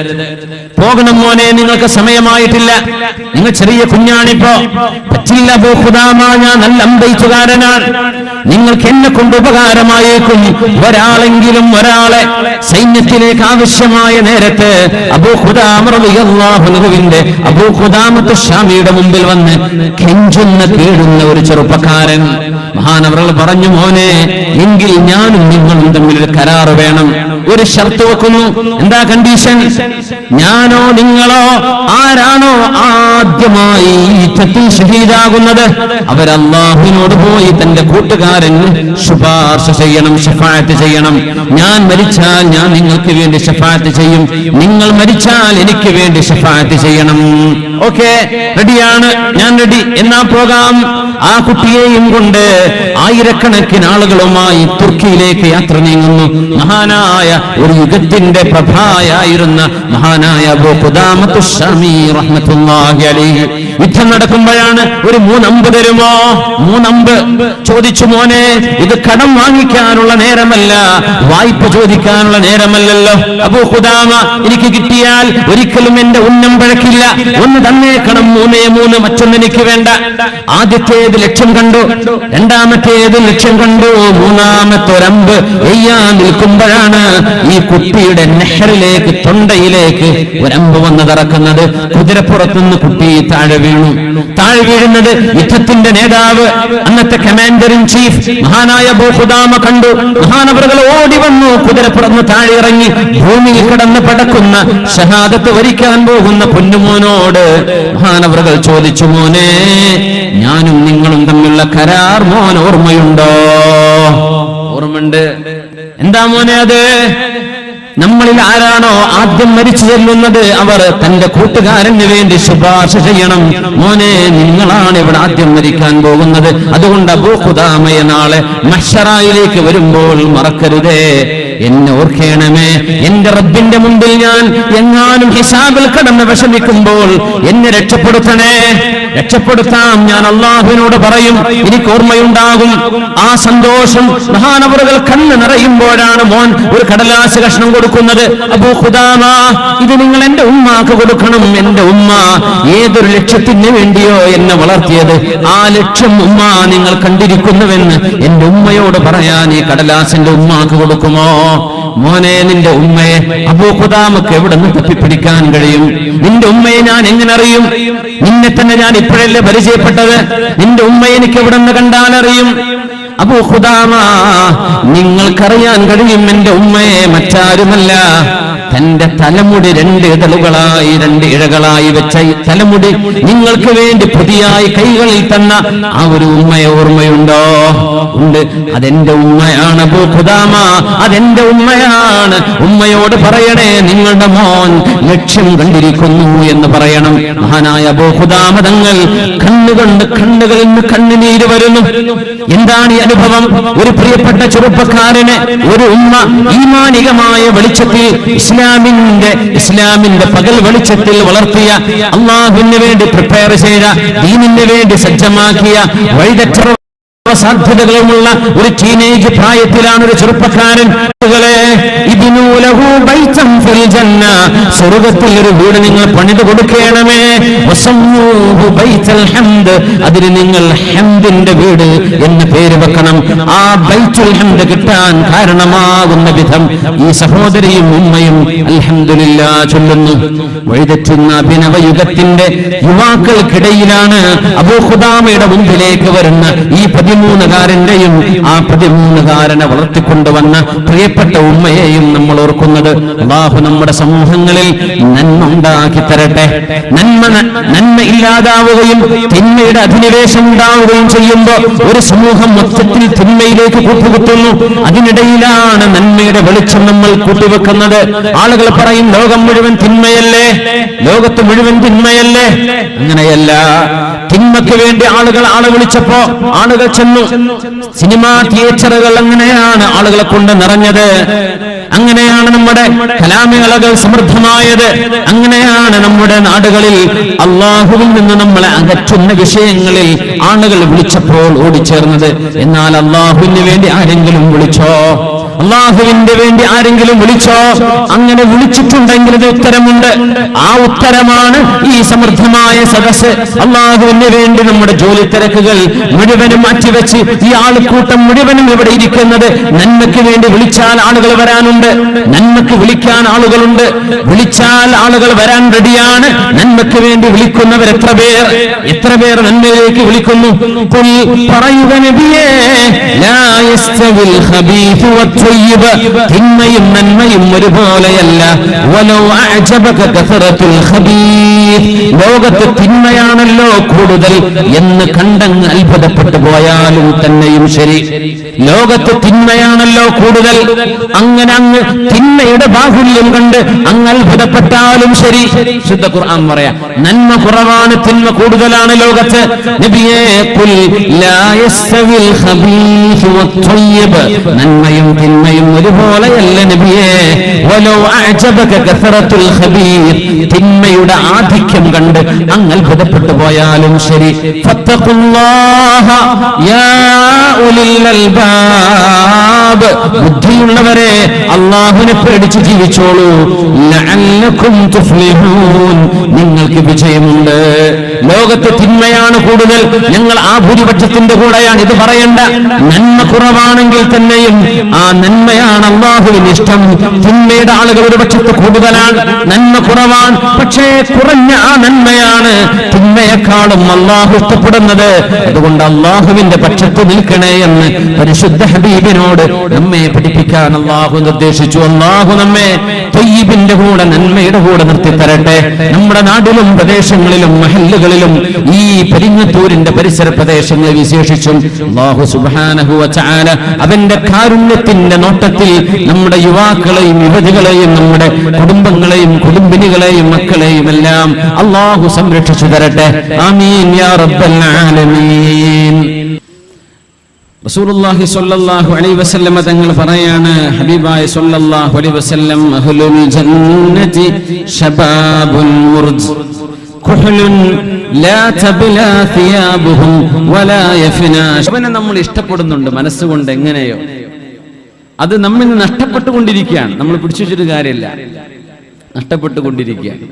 പോകണം മോനെ, നിങ്ങൾക്ക് സമയമായിട്ടില്ല, നിങ്ങൾ ചെറിയ കുഞ്ഞാണിപ്പോ. പറ്റില്ല അബൂ ഖുദാമ, ഞാൻ നല്ല അമ്പെയ്ത്തുകാരനാണ്, നിങ്ങൾക്ക് എന്നെ കൊണ്ട് ഉപകാരമായേക്കും. ഒരാളെങ്കിലും ഒരാളെ സൈന്യത്തിലേക്ക് ആവശ്യമായ നേരത്ത് അബൂ ഖുദാമ റളിയല്ലാഹു അൻഹുവിന്റെ അബൂ ഖുദാമത്ത് ശാമിയുടെ മുമ്പിൽ വന്ന് കെഞ്ചുന്ന കീഴുന്ന ഒരു ചെറുപ്പക്കാരൻ. മഹാനവറുകൾ പറഞ്ഞു, മോനെ, എങ്കിൽ ഞാനും നിങ്ങളും തമ്മിൽ ഒരു കരാറ് വേണം. ഒരു ഷർത്ത് വെക്കുന്നു. എന്താ കണ്ടീഷൻ? ഞാനോ നിങ്ങളോ ആരാണോ ആദ്യമായി യുദ്ധത്തിൽ ഷഹീദാകുന്നത് അവർ അല്ലാഹുവിനോട് പോയി തന്റെ കൂട്ടുകാരന് ശുപാർശ ചെയ്യണം, ശഫാഅത്ത് ചെയ്യണം. ഞാൻ മരിച്ചാൽ ഞാൻ നിങ്ങൾക്ക് വേണ്ടി ശഫാഅത്ത് ചെയ്യും, നിങ്ങൾ മരിച്ചാൽ എനിക്ക് വേണ്ടി ശഫാഅത്ത് ചെയ്യണം. ഓക്കെ, റെഡിയാണ്, ഞാൻ റെഡി, എന്നാ പോകാം. ആ കുട്ടിയെയും കൊണ്ട് ആയിരക്കണക്കിന് ആളുകളുമായി തുർക്കിയിലേക്ക് യാത്ര നീങ്ങുന്നു. മഹാനായ ഒരു യുഗത്തിന്റെ പ്രഭായായിരുന്ന മഹാനായ അബൂ ഖുദാമത്തു ശാമി റഹ്മത്തുള്ളാഹി അലൈഹി. യുദ്ധം നടക്കുമ്പോഴാണ് ഒരു 3 അമ്പ് തരുമോ? 3 അമ്പ് ചോദിച്ചു. മോനെ, ഇത് കടം വാങ്ങിക്കാനുള്ള നേരമല്ല, വായ്പ ചോദിക്കാനുള്ള നേരമല്ലല്ലോ. അബൂ ഖുദാമ, എനിക്ക് കിട്ടിയാൽ ഒരിക്കലും എന്റെ ഉന്നം പഴക്കില്ല, ഒന്ന് തന്നേക്കണം. 3 മറ്റൊന്നും എനിക്ക് വേണ്ട. ആദ്യത്തേത് ലക്ഷ്യം കണ്ടു, രണ്ടാമത്തേത് ലക്ഷ്യം കണ്ടു, മൂന്നാമത്തെ ഒരമ്പ് എയ്യാൻ നിൽക്കുമ്പോഴാണ് ഈ കുട്ടിയുടെ നെഹറിലേക്ക്, തൊണ്ടയിലേക്ക് ഒരമ്പ് വന്ന് തറക്കുന്നത്. കുതിരപ്പുറത്തുനിന്ന് കുട്ടി താഴെ വീണു. താഴെ വീഴുന്നത് യുദ്ധത്തിന്റെ നേതാവ്, അന്നത്തെ കമാൻഡർ ഇൻ ചീഫ് മഹാനായ അബൂ ഖുദാമ കണ്ടു. മഹാനവറുകൾ ഓടി വന്നു, കുതിരപ്പുറന്ന് താഴെ ഇറങ്ങി ഭൂമിയിൽ കിടന്ന് പടക്കുന്ന ഷഹാദത്ത് വരിക്കാൻ പോകുന്ന പൊന്നുമോനോട് മഹാനവറുകൾ ചോദിച്ചു, മോനെ, ഞാനും നിങ്ങളും തമ്മിലുള്ള കരാർ മോൻ ഓർമ്മയുണ്ടോ? ഓർമ്മയുണ്ട്. എന്താ മോനെ അത്? നമ്മളിൽ ആരാണോ ആദ്യം മരിച്ചു ചെല്ലുന്നത് അവർ തന്റെ കൂട്ടുകാരന് വേണ്ടി ശുപാർശ ചെയ്യണം. മോനെ, നിങ്ങളാണ് ഇവിടെ ആദ്യം മരിക്കാൻ പോകുന്നത്. അതുകൊണ്ട് അബൂ ഖുദാമയെ നാളെ മഹ്ശറയിലേക്ക് വരുമ്പോൾ മറക്കരുതേ, എന്നെ ഓർക്കണമേ. എന്റെ റബ്ബിന്റെ മുമ്പിൽ ഞാൻ എങ്ങാനും ഹിസാബിൽ കടന്ന് വിഷമിക്കുമ്പോൾ എന്നെ രക്ഷപ്പെടുത്തണേ. രക്ഷപ്പെടുത്താം, ഞാൻ അല്ലാഹുവിനോട് പറയും, എനിക്ക് ഓർമ്മയുണ്ടാകും. ആ സന്തോഷം മഹാനവറുകൾ കണ്ണ് നിറയുമ്പോഴാണ് മോൻ ഒരു കടലാസ് കഷ്ണം കൊടുക്കുന്നത്. അബൂ ഖുദാമ, ഇത് നിങ്ങൾ എന്റെ ഉമ്മാക്ക് കൊടുക്കണം. എന്റെ ഉമ്മ ഏതൊരു ലക്ഷ്യത്തിന് വേണ്ടിയോ എന്നെ വളർത്തിയത്, ആ ലക്ഷ്യം ഉമ്മ നിങ്ങൾ കണ്ടിരിക്കുന്നുവെന്ന് എന്റെ ഉമ്മയോട് പറയാൻ ഈ കടലാസിന്റെ ഉമ്മാക്ക് കൊടുക്കുമോ? മോനെ, നിന്റെ ഉമ്മയെ അബൂ ഖുദാമക്ക് എവിടെ നിന്ന് തപ്പിപ്പിടിക്കാൻ കഴിയും? നിന്റെ ഉമ്മയെ ഞാൻ എങ്ങനെ അറിയും? നിന്നെ തന്നെ ഞാൻ ഇപ്പോഴല്ലേ പരിചയപ്പെട്ടത്. നിന്റെ ഉമ്മയെ എനിക്ക് എവിടെ നിന്ന് കണ്ടാലറിയും? അബൂ ഖുദാമ, നിങ്ങൾക്കറിയാൻ കഴിയും എന്റെ ഉമ്മയെ മറ്റാരുമല്ല, തന്റെ തലമുടി 2 ഇതളുകളായി 2 ഇഴകളായി വെച്ച തലമുടി നിങ്ങൾക്ക് വേണ്ടി പുതിയായി കൈകളിൽ തന്ന ആ ഒരു ഉമ്മയെ ഓർമ്മയുണ്ടോ? ഉണ്ട്. അതെന്റെ ഉമ്മയാണ് അബൂ ഖുദാമ, അതെന്റെ ഉമ്മയാണ്. ഉമ്മയോട് പറയണേ, നിങ്ങളുടെ മോൻ ലക്ഷ്യം കണ്ടിരിക്കുന്നു എന്ന് പറയണം. മഹാനായ അബൂ ഖുദാമ തങ്ങൾ കണ്ണുകളിൽ നിന്ന് കണ്ണുനീര് വരുന്നു. എന്താണ് ഈ അനുഭവം? ഒരു പ്രിയപ്പെട്ട ചെറുപ്പക്കാരനെ ഒരു ഉമ്മ ഈമാനികമായ വെളിച്ചത്തിൽ ഇസ്ലാമിന്റെ പകൽ വെളിച്ചത്തിൽ വളർത്തിയ, അല്ലാഹുവിന് വേണ്ടി പ്രിപ്പയർ ചെയ്ത, ദീനിന് വേണ്ടി സജ്ജമാക്കിയ, വഴിതെറ്റ സാധ്യതകളുമുള്ള ഒരു ടീനേജ് പ്രായത്തിലാണ് ഒരു ചെറുപ്പക്കാരൻ. ഇബ്നു ഫബ്നൂ ലഹു ബൈതൻ ഫിൽ ജന്ന, സ്വർഗ്ഗത്തിൽ ഒരു വീട് നിങ്ങൾ പണിതു കൊടുക്കണമേ. വസമ്മൂഹു ബൈത്തുൽ ഹംദ്, അതിന് നിങ്ങൾ ഹംദിന്റെ വീട് എന്ന് പേര് വെക്കണം. ആ ബൈത്തുൽ ഹംദ് കിട്ടാൻ കാരണമാകുന്ന വിധം ഈ സഹോദരിയും ഉമ്മയും അൽഹംദുലില്ലാഹ് ചൊല്ലുന്നു. വഴിതെറ്റുന്ന അഭിനവ യുഗത്തിന്റെ യുവാക്കൾക്കിടയിലാണ് അബൂ ഖുദാമയുടെ മുമ്പിലേക്ക് വരുന്ന ഈ 13കാരന്റെയും ആ 13കാരനെ വളർത്തിക്കൊണ്ടുവന്ന പ്രിയപ്പെട്ട ഉമ്മയെയും നമ്മൾ ഓർക്കുന്നത്. അല്ലാഹു നമ്മുടെ സമൂഹങ്ങളിൽ നന്മ ഉണ്ടാക്കി തരട്ടെ. നന്മ ഇല്ലാതാവുകയും തിന്മയുടെ അധിനിവേശം ഉണ്ടാവുകയും ചെയ്യുമ്പോൾ ഒരു സമൂഹം മൊത്തത്തിൽ തിന്മയിലേക്ക് കൂട്ടുകുത്തുന്നു. അതിനിടയിലാണ് നന്മയുടെ വെളിച്ചം നമ്മൾ കൂട്ടിവെക്കുന്നത്. ആളുകൾ പറയും ലോകം മുഴുവൻ തിന്മയല്ലേ, ലോകത്ത് മുഴുവൻ തിന്മയല്ലേ. അങ്ങനെയല്ല. തിന്മയ്ക്ക് വേണ്ടി ആളുകൾ ആളെ വിളിച്ചപ്പോ ആളുകൾ ചെന്നു. സിനിമാ തിയേറ്ററുകൾ അങ്ങനെയാണ് ആളുകളെ കൊണ്ട് നിറഞ്ഞത്. അങ്ങനെയാണ് നമ്മുടെ കലാമേളകൾ സമൃദ്ധമായത്. അങ്ങനെയാണ് നമ്മുടെ നാടുകളിൽ അള്ളാഹുവിൽ നിന്ന് നമ്മളെ അകറ്റുന്ന വിഷയങ്ങളിൽ ആളുകൾ വിളിച്ചപ്പോൾ ഓടിച്ചേർന്നത്. എന്നാൽ അള്ളാഹുവിന് വേണ്ടി ആരെങ്കിലും വിളിച്ചോ? അള്ളാഹുവിന്റെ വേണ്ടി ആരെങ്കിലും വിളിച്ചോ? അങ്ങനെ വിളിച്ചിട്ടുണ്ടെങ്കിൽ ഇത് ഉത്തരമുണ്ട്. ആ ഉത്തരമാണ് ഈ സമൃദ്ധമായ സദസ്സ്. അള്ളാഹുവിന് വേണ്ടി നമ്മുടെ ജോലി തിരക്കുകൾ മുഴുവനും മാറ്റിവെച്ച് ഈ ആൾക്കൂട്ടം മുഴുവനും ഇവിടെ ഇരിക്കുന്നത് നന്മയ്ക്ക് വേണ്ടി വിളിച്ചാൽ ആളുകൾ വരാനുണ്ട്. നന്മയ്ക്ക് വിളിക്കാൻ ആളുകളുണ്ട്. വിളിച്ചാൽ ആളുകൾ വരാൻ റെഡിയാണ്. നന്മയ്ക്ക് വേണ്ടി വിളിക്കുന്നവർ എത്ര പേർ നന്മയിലേക്ക് വിളിക്കുന്നു? പറയുക നബിയേ, ലാ യസ്തവിൽ ഖബീഥു വത്വയ്യിബ്, തിന്മയും നന്മയും ഒരുപോലെയല്ല. വലൗ അഅജബക കസറത്തുൽ ഖബീഥ്, ലോകത്ത് തിന്മയാണല്ലോ കൂടുതൽ എന്ന് കണ്ടങ്ങ് അത്ഭുതപ്പെട്ടു പോയാലും തന്നെയും ശരി, ലോകത്ത് തിന്മയാണല്ലോ കൂടുതൽ, അങ്ങനെ അങ്ങ് തിന്മയുടെ ബാഹുല്യം കണ്ട് അങ്ങ് അത്ഭുതപ്പെട്ടാലും ശരി. ശുദ്ധ ഖുർആൻ പറയാ, നന്മ കുറവാണ്, തിന്മ കൂടുതലാണ് ലോകത്ത്. നബിയേ, ഖുൽ ലാ യസ്തവിൽ ഖബീഥു വത്വയ്യിബ്, നന്മയും തിന്മയും ഒരുപോലെയല്ല നബിയേ. വലൗ അഅജബക കസറത്തുൽ ഖബീഥ്, തിന്മയുടെ ആധിക്യം കണ്ട് അങ്ങ് അത്ഭുതപ്പെട്ടു പോയാലും ശരി. ഫത്തഖുല്ലാഹ യാ ഉലിൽ അൽബാബ്, ബുദ്ധിയുള്ളവരെ അല്ലാഹുവിനെ പേടിച്ച് ജീവിച്ചോളൂ. ലഅല്ലകും തുഫ്ലിഹൂൻ, നിങ്ങൾക്ക് വിജയമുണ്ട്. ലോകത്ത് തിന്മയാണ് കൂടുതൽ, ഞങ്ങൾ ആ ഭൂരിപക്ഷത്തിന്റെ കൂടെയാണ്. ഇത് പറയണ്ട. നന്മ കുറവാണെങ്കിൽ തന്നെയും ആ നന്മയാണ് അല്ലാഹുവിന് ഇഷ്ടം. തിന്മയുടെ ആളുകൾ ഒരു പക്ഷത്ത് കൂടുതലാണ്, നന്മ കുറവാണ്. പക്ഷേ കുറഞ്ഞ ആ നന്മയാണ് തിന്മയെക്കാളും അല്ലാഹു ഇഷ്ടപ്പെടുന്നത്. അതുകൊണ്ട് അല്ലാഹുവിന്റെ പക്ഷത്ത് നിൽക്കണേ എന്ന് പരിശുദ്ധ ഹബീബിനോട് നമ്മെ പഠിപ്പിക്കാൻ അല്ലാഹു നിർദ്ദേശിച്ചു. അല്ലാഹു നമ്മെ ത്വയ്യിബിന്റെ കൂടെ, നന്മയുടെ കൂടെ നിർത്തി തരട്ടെ. നമ്മുടെ നാട്ടിലും പ്രദേശങ്ങളിലും മഹല്ലുകളിലും ഈ പെരിങ്ങത്തൂരിന്റെ പരിസര പ്രദേശങ്ങളിൽ വിശേഷിച്ചും അല്ലാഹു സുബ്ഹാനഹു വ തആല അവന്റെ കാരുണ്യത്തിന്റെ നോട്ടത്തിൽ നമ്മുടെ യുവാക്കളെയും യുവതികളെയും നമ്മുടെ കുടുംബങ്ങളെയും കുടുംബിനികളെയും മക്കളെയും എല്ലാം അല്ലാഹു സംരക്ഷിച്ചു തരട്ടെ. ആമീൻ യാ റബ്ബൽ ആലമീൻ. റസൂലുള്ളാഹി സ്വല്ലല്ലാഹു അലൈഹി വസല്ലം തങ്ങൾ പറയാണ്, ഹബീബായ സ്വല്ലല്ലാഹു അലൈഹി വസല്ലം, അഹ്ലുൽ ജന്നതി ശബാബുൻ മുർജ് കുഹ്ലുൻ ലാ തബ്ലാ സിയാബുഹും വലാ യഫ്നാ. അവനെ നമ്മൾ ഇഷ്ടപ്പെടുന്നുണ്ട് മനസ്സുകൊണ്ട്, എങ്ങനെയോ അത് നമ്മിൽ നിന്ന് നഷ്ടപ്പെട്ടുകൊണ്ടിരിക്കുകയാണ്. നമ്മൾ പിടിച്ചു വെച്ചിട്ട് കാര്യമില്ല, നഷ്ടപ്പെട്ടുകൊണ്ടിരിക്കുകയാണ്.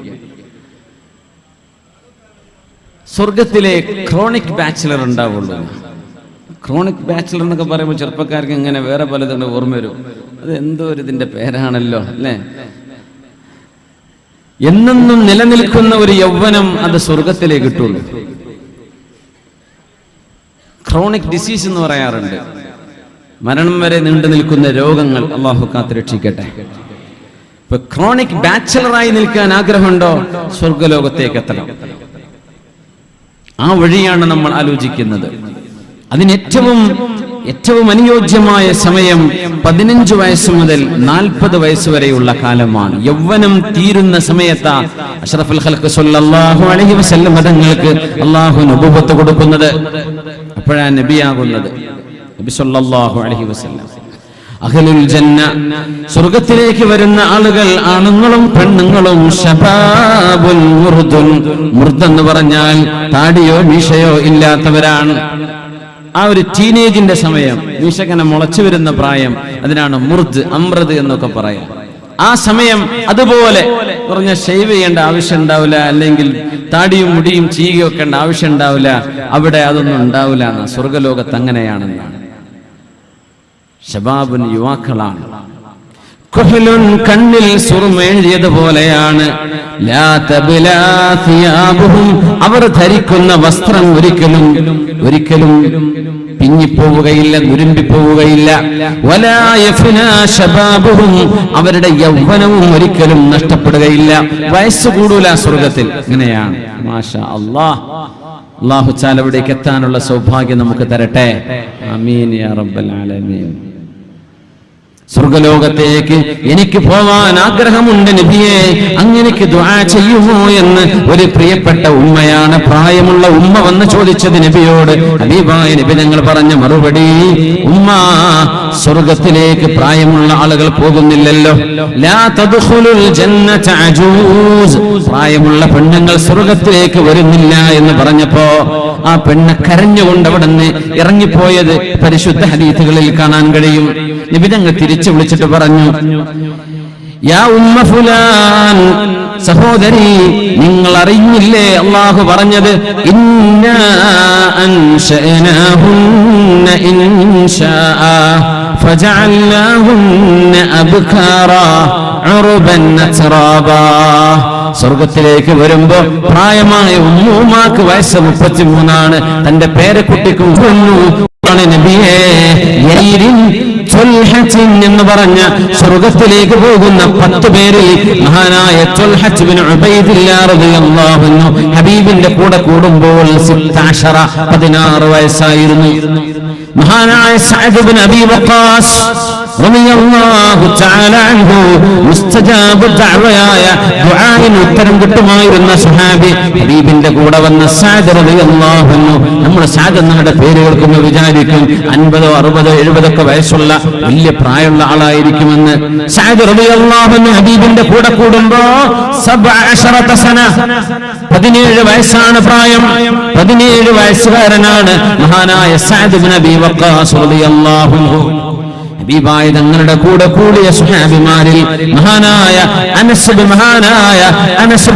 സ്വർഗത്തിലെ ക്രോണിക് ബാച്ചിലർ ഉണ്ടാവുള്ളൂ. ക്രോണിക് ബാച്ചിലർ എന്നൊക്കെ പറയുമ്പോൾ ചെറുപ്പക്കാർക്ക് ഇങ്ങനെ വേറെ പലതുണ്ട് ഓർമ്മ വരും. അത് എന്തോ ഒരു ഇതിന്റെ പേരാണല്ലോ അല്ലേ. എന്നെന്നും നിലനിൽക്കുന്ന ഒരു യൗവനം അത് സ്വർഗത്തിലേ കിട്ടുള്ളൂ. ക്രോണിക് ഡിസീസ് എന്ന് പറയാറുണ്ട്, മരണം വരെ നീണ്ടു നിൽക്കുന്ന രോഗങ്ങൾ. അള്ളാഹു കാത്തുരക്ഷിക്കട്ടെ. ഇപ്പൊ ക്രോണിക് ബാച്ചിലറായി നിൽക്കാൻ ആഗ്രഹമുണ്ടോ? സ്വർഗലോകത്തേക്ക് എത്തണം. ആ വഴിയാണ് നമ്മൾ ആലോചിക്കുന്നത്. അതിന് ഏറ്റവും അനുയോജ്യമായ സമയം 15 വയസ്സ് മുതൽ 40 വയസ്സ് വരെയുള്ള കാലമാണ്. യൗവനം തീരുന്ന സമയത്താ അഷ്റഫുൽ ഖൽഖ് സ്വല്ലല്ലാഹു അലൈഹി വസല്ലം തങ്ങൾക്ക് അല്ലാഹു നബുവത്ത് കൊടുക്കുന്നത്. അപ്പോഴാണ് നബിയാകുന്നത്. നബി സ്വല്ലല്ലാഹു അലൈഹി വസല്ലം. അഹ്ലുൽ ജന്ന, സ്വർഗ്ഗത്തിലേക്ക് വരുന്ന ആളുകൾ ആണുങ്ങളും പെണ്ണുങ്ങളും ശബാബുൽ മുർദുൻ. മുർദ് എന്ന് പറഞ്ഞാൽ താടിയോ മീശയോ ഇല്ലാത്തവരാണ്. ആ ഒരു ടീനേജിന്റെ സമയം, മീശക്കനെ മുളച്ചു വരുന്ന പ്രായം, അതിനാണ് മുർദ്, അമ്രത് എന്നൊക്കെ പറയാം. ആ സമയം അതുപോലെ കുറഞ്ഞ ഷേവ് ചെയ്യേണ്ട ആവശ്യം ഉണ്ടാവില്ല, അല്ലെങ്കിൽ താടിയും മുടിയും ചീകി വെക്കേണ്ട ആവശ്യം ഉണ്ടാവില്ല. അവിടെ അതൊന്നും ഉണ്ടാവില്ല എന്ന സ്വർഗലോകത്ത് അങ്ങനെയാണെന്നാണ്. ശബാബുൻ യുവാക്കളാണ്. കുഹ്ലുൻ കണ്ണിൽ സുറുമെഴുതിയതുപോലെയാണ്. ലാ തബ്ലാ സിയാബുഹും അവർ ധരിക്കുന്ന വസ്ത്രം ഒരിക്കലും പിഞ്ഞിപ്പോവുകയില്ല, നുരുമ്പിപ്പോവുകയില്ല. വലാ യഫ്നാ ശബാബുഹും അവരുടെ യൗവനവും ഒരിക്കലും നഷ്ടപ്പെടുകയില്ല. വയസ്സ് കൂടൂല സ്വർഗത്തിൽ. ഇങ്ങനെയാണ്. മാഷാ അല്ലാഹ്. അല്ലാഹു തആല അവിടേക്ക് എത്താനുള്ള സൗഭാഗ്യം നമുക്ക് തരട്ടെ. ആമീൻ യാ റബ്ബൽ ആലമീൻ. സ്വർഗലോകത്തേക്ക് എനിക്ക് പോവാൻ ആഗ്രഹമുണ്ട് നബിയെ, അങ്ങനെക്ക് ദുആ ചെയ്യുമോ എന്ന് ഒരു പ്രിയപ്പെട്ട ഉമ്മയാണ്, പ്രായമുള്ള ഉമ്മ വന്ന് ചോദിച്ചത് നബിയോട്. ഹബീബായ നബി തങ്ങൾ പറഞ്ഞ മറുപടി, ഉമ്മ, സ്വർഗത്തിലേക്ക് പ്രായമുള്ള ആളുകൾ പോകുന്നില്ലല്ലോ. ലാ തദ്ഖുലുൽ ജന്നത അജൂസ്, പ്രായമുള്ള പെണ്ണുങ്ങൾ സ്വർഗത്തിലേക്ക് വരുന്നില്ല എന്ന് പറഞ്ഞപ്പോ ആ പെണ്ണ് കരഞ്ഞുകൊണ്ട് അവിടെ നിന്ന് ഇറങ്ങിപ്പോയത് പരിശുദ്ധ ഹദീസുകളിൽ കാണാൻ കഴിയും. നബി തങ്ങൾ തിരിച്ചു വിളിച്ചിട്ട് പറഞ്ഞു, യാ ഉമ്മ ഫുലാൻ, സഹോദരി, നിങ്ങൾ അറിഞ്ഞില്ലേ അല്ലാഹു പറഞ്ഞത്, ഇന്നാ അൻശഅനാഹുന്ന ഇൻശാഅ ഫജഅൽനാഹുന്ന അബ്കാറാ ഉർബൻ അത്റാബാ. സ്വർഗത്തിലേക്ക് വരുമ്പോ പ്രായമായ ഉമ്മൂമാക്ക് വയസ്സ് 33 തന്റെ പേരക്കുട്ടിക്ക് നബിയേ, എന്ന് പറഞ്ഞ സ്വർഗത്തിലേക്ക് പോകുന്ന 10 പേരിൽ മഹാനായ ത്വൽഹത്ത് ബിൻ ഉബൈദില്ലാഹ് റളിയല്ലാഹു അൻഹു ഹബീബിന്റെ കൂടെ കൂടുമ്പോൾ 16 വയസ്സായിരുന്നു. മഹാനായ സഅദ് ബിൻ അബീ വഖാസ് റളിയല്ലാഹു തആല അൻഹു മുസ്തജാബ് ദഅവയായ ദുആഇന് ഉത്തരം കിട്ടുമായിരുന്ന സ്വഹാബി, ഹബീബിന്റെ കൂടെ വന്ന സഅദ് റളിയല്ലാഹു അൻഹു. നമ്മൾ സഅദ് എന്നവരുടെ പേര് കേൾക്കുമ്പോൾ വിചാരിക്കും 50, 60, 70 ഒക്കെ വയസ്സുള്ള വലിയ പ്രായമുള്ള ആളായിരിക്കുമെന്ന്. സഅദ് റളിയല്ലാഹു അൻഹു ഹബീബിന്റെ കൂടെ കൂടുമ്പോ 17 സന, 17 വയസ്സാണ് പ്രായം. 17 വയസ്സുകാരനാണ് മഹാനായ സഅദ് ബിൻ അബീ വഖാസ് റളിയല്ലാഹു അൻഹു. ഹബീബായ തങ്ങളുടെ കൂടെ കൂടിയ സ്വഹാബിമാരിൽ മഹാനായ അനസ്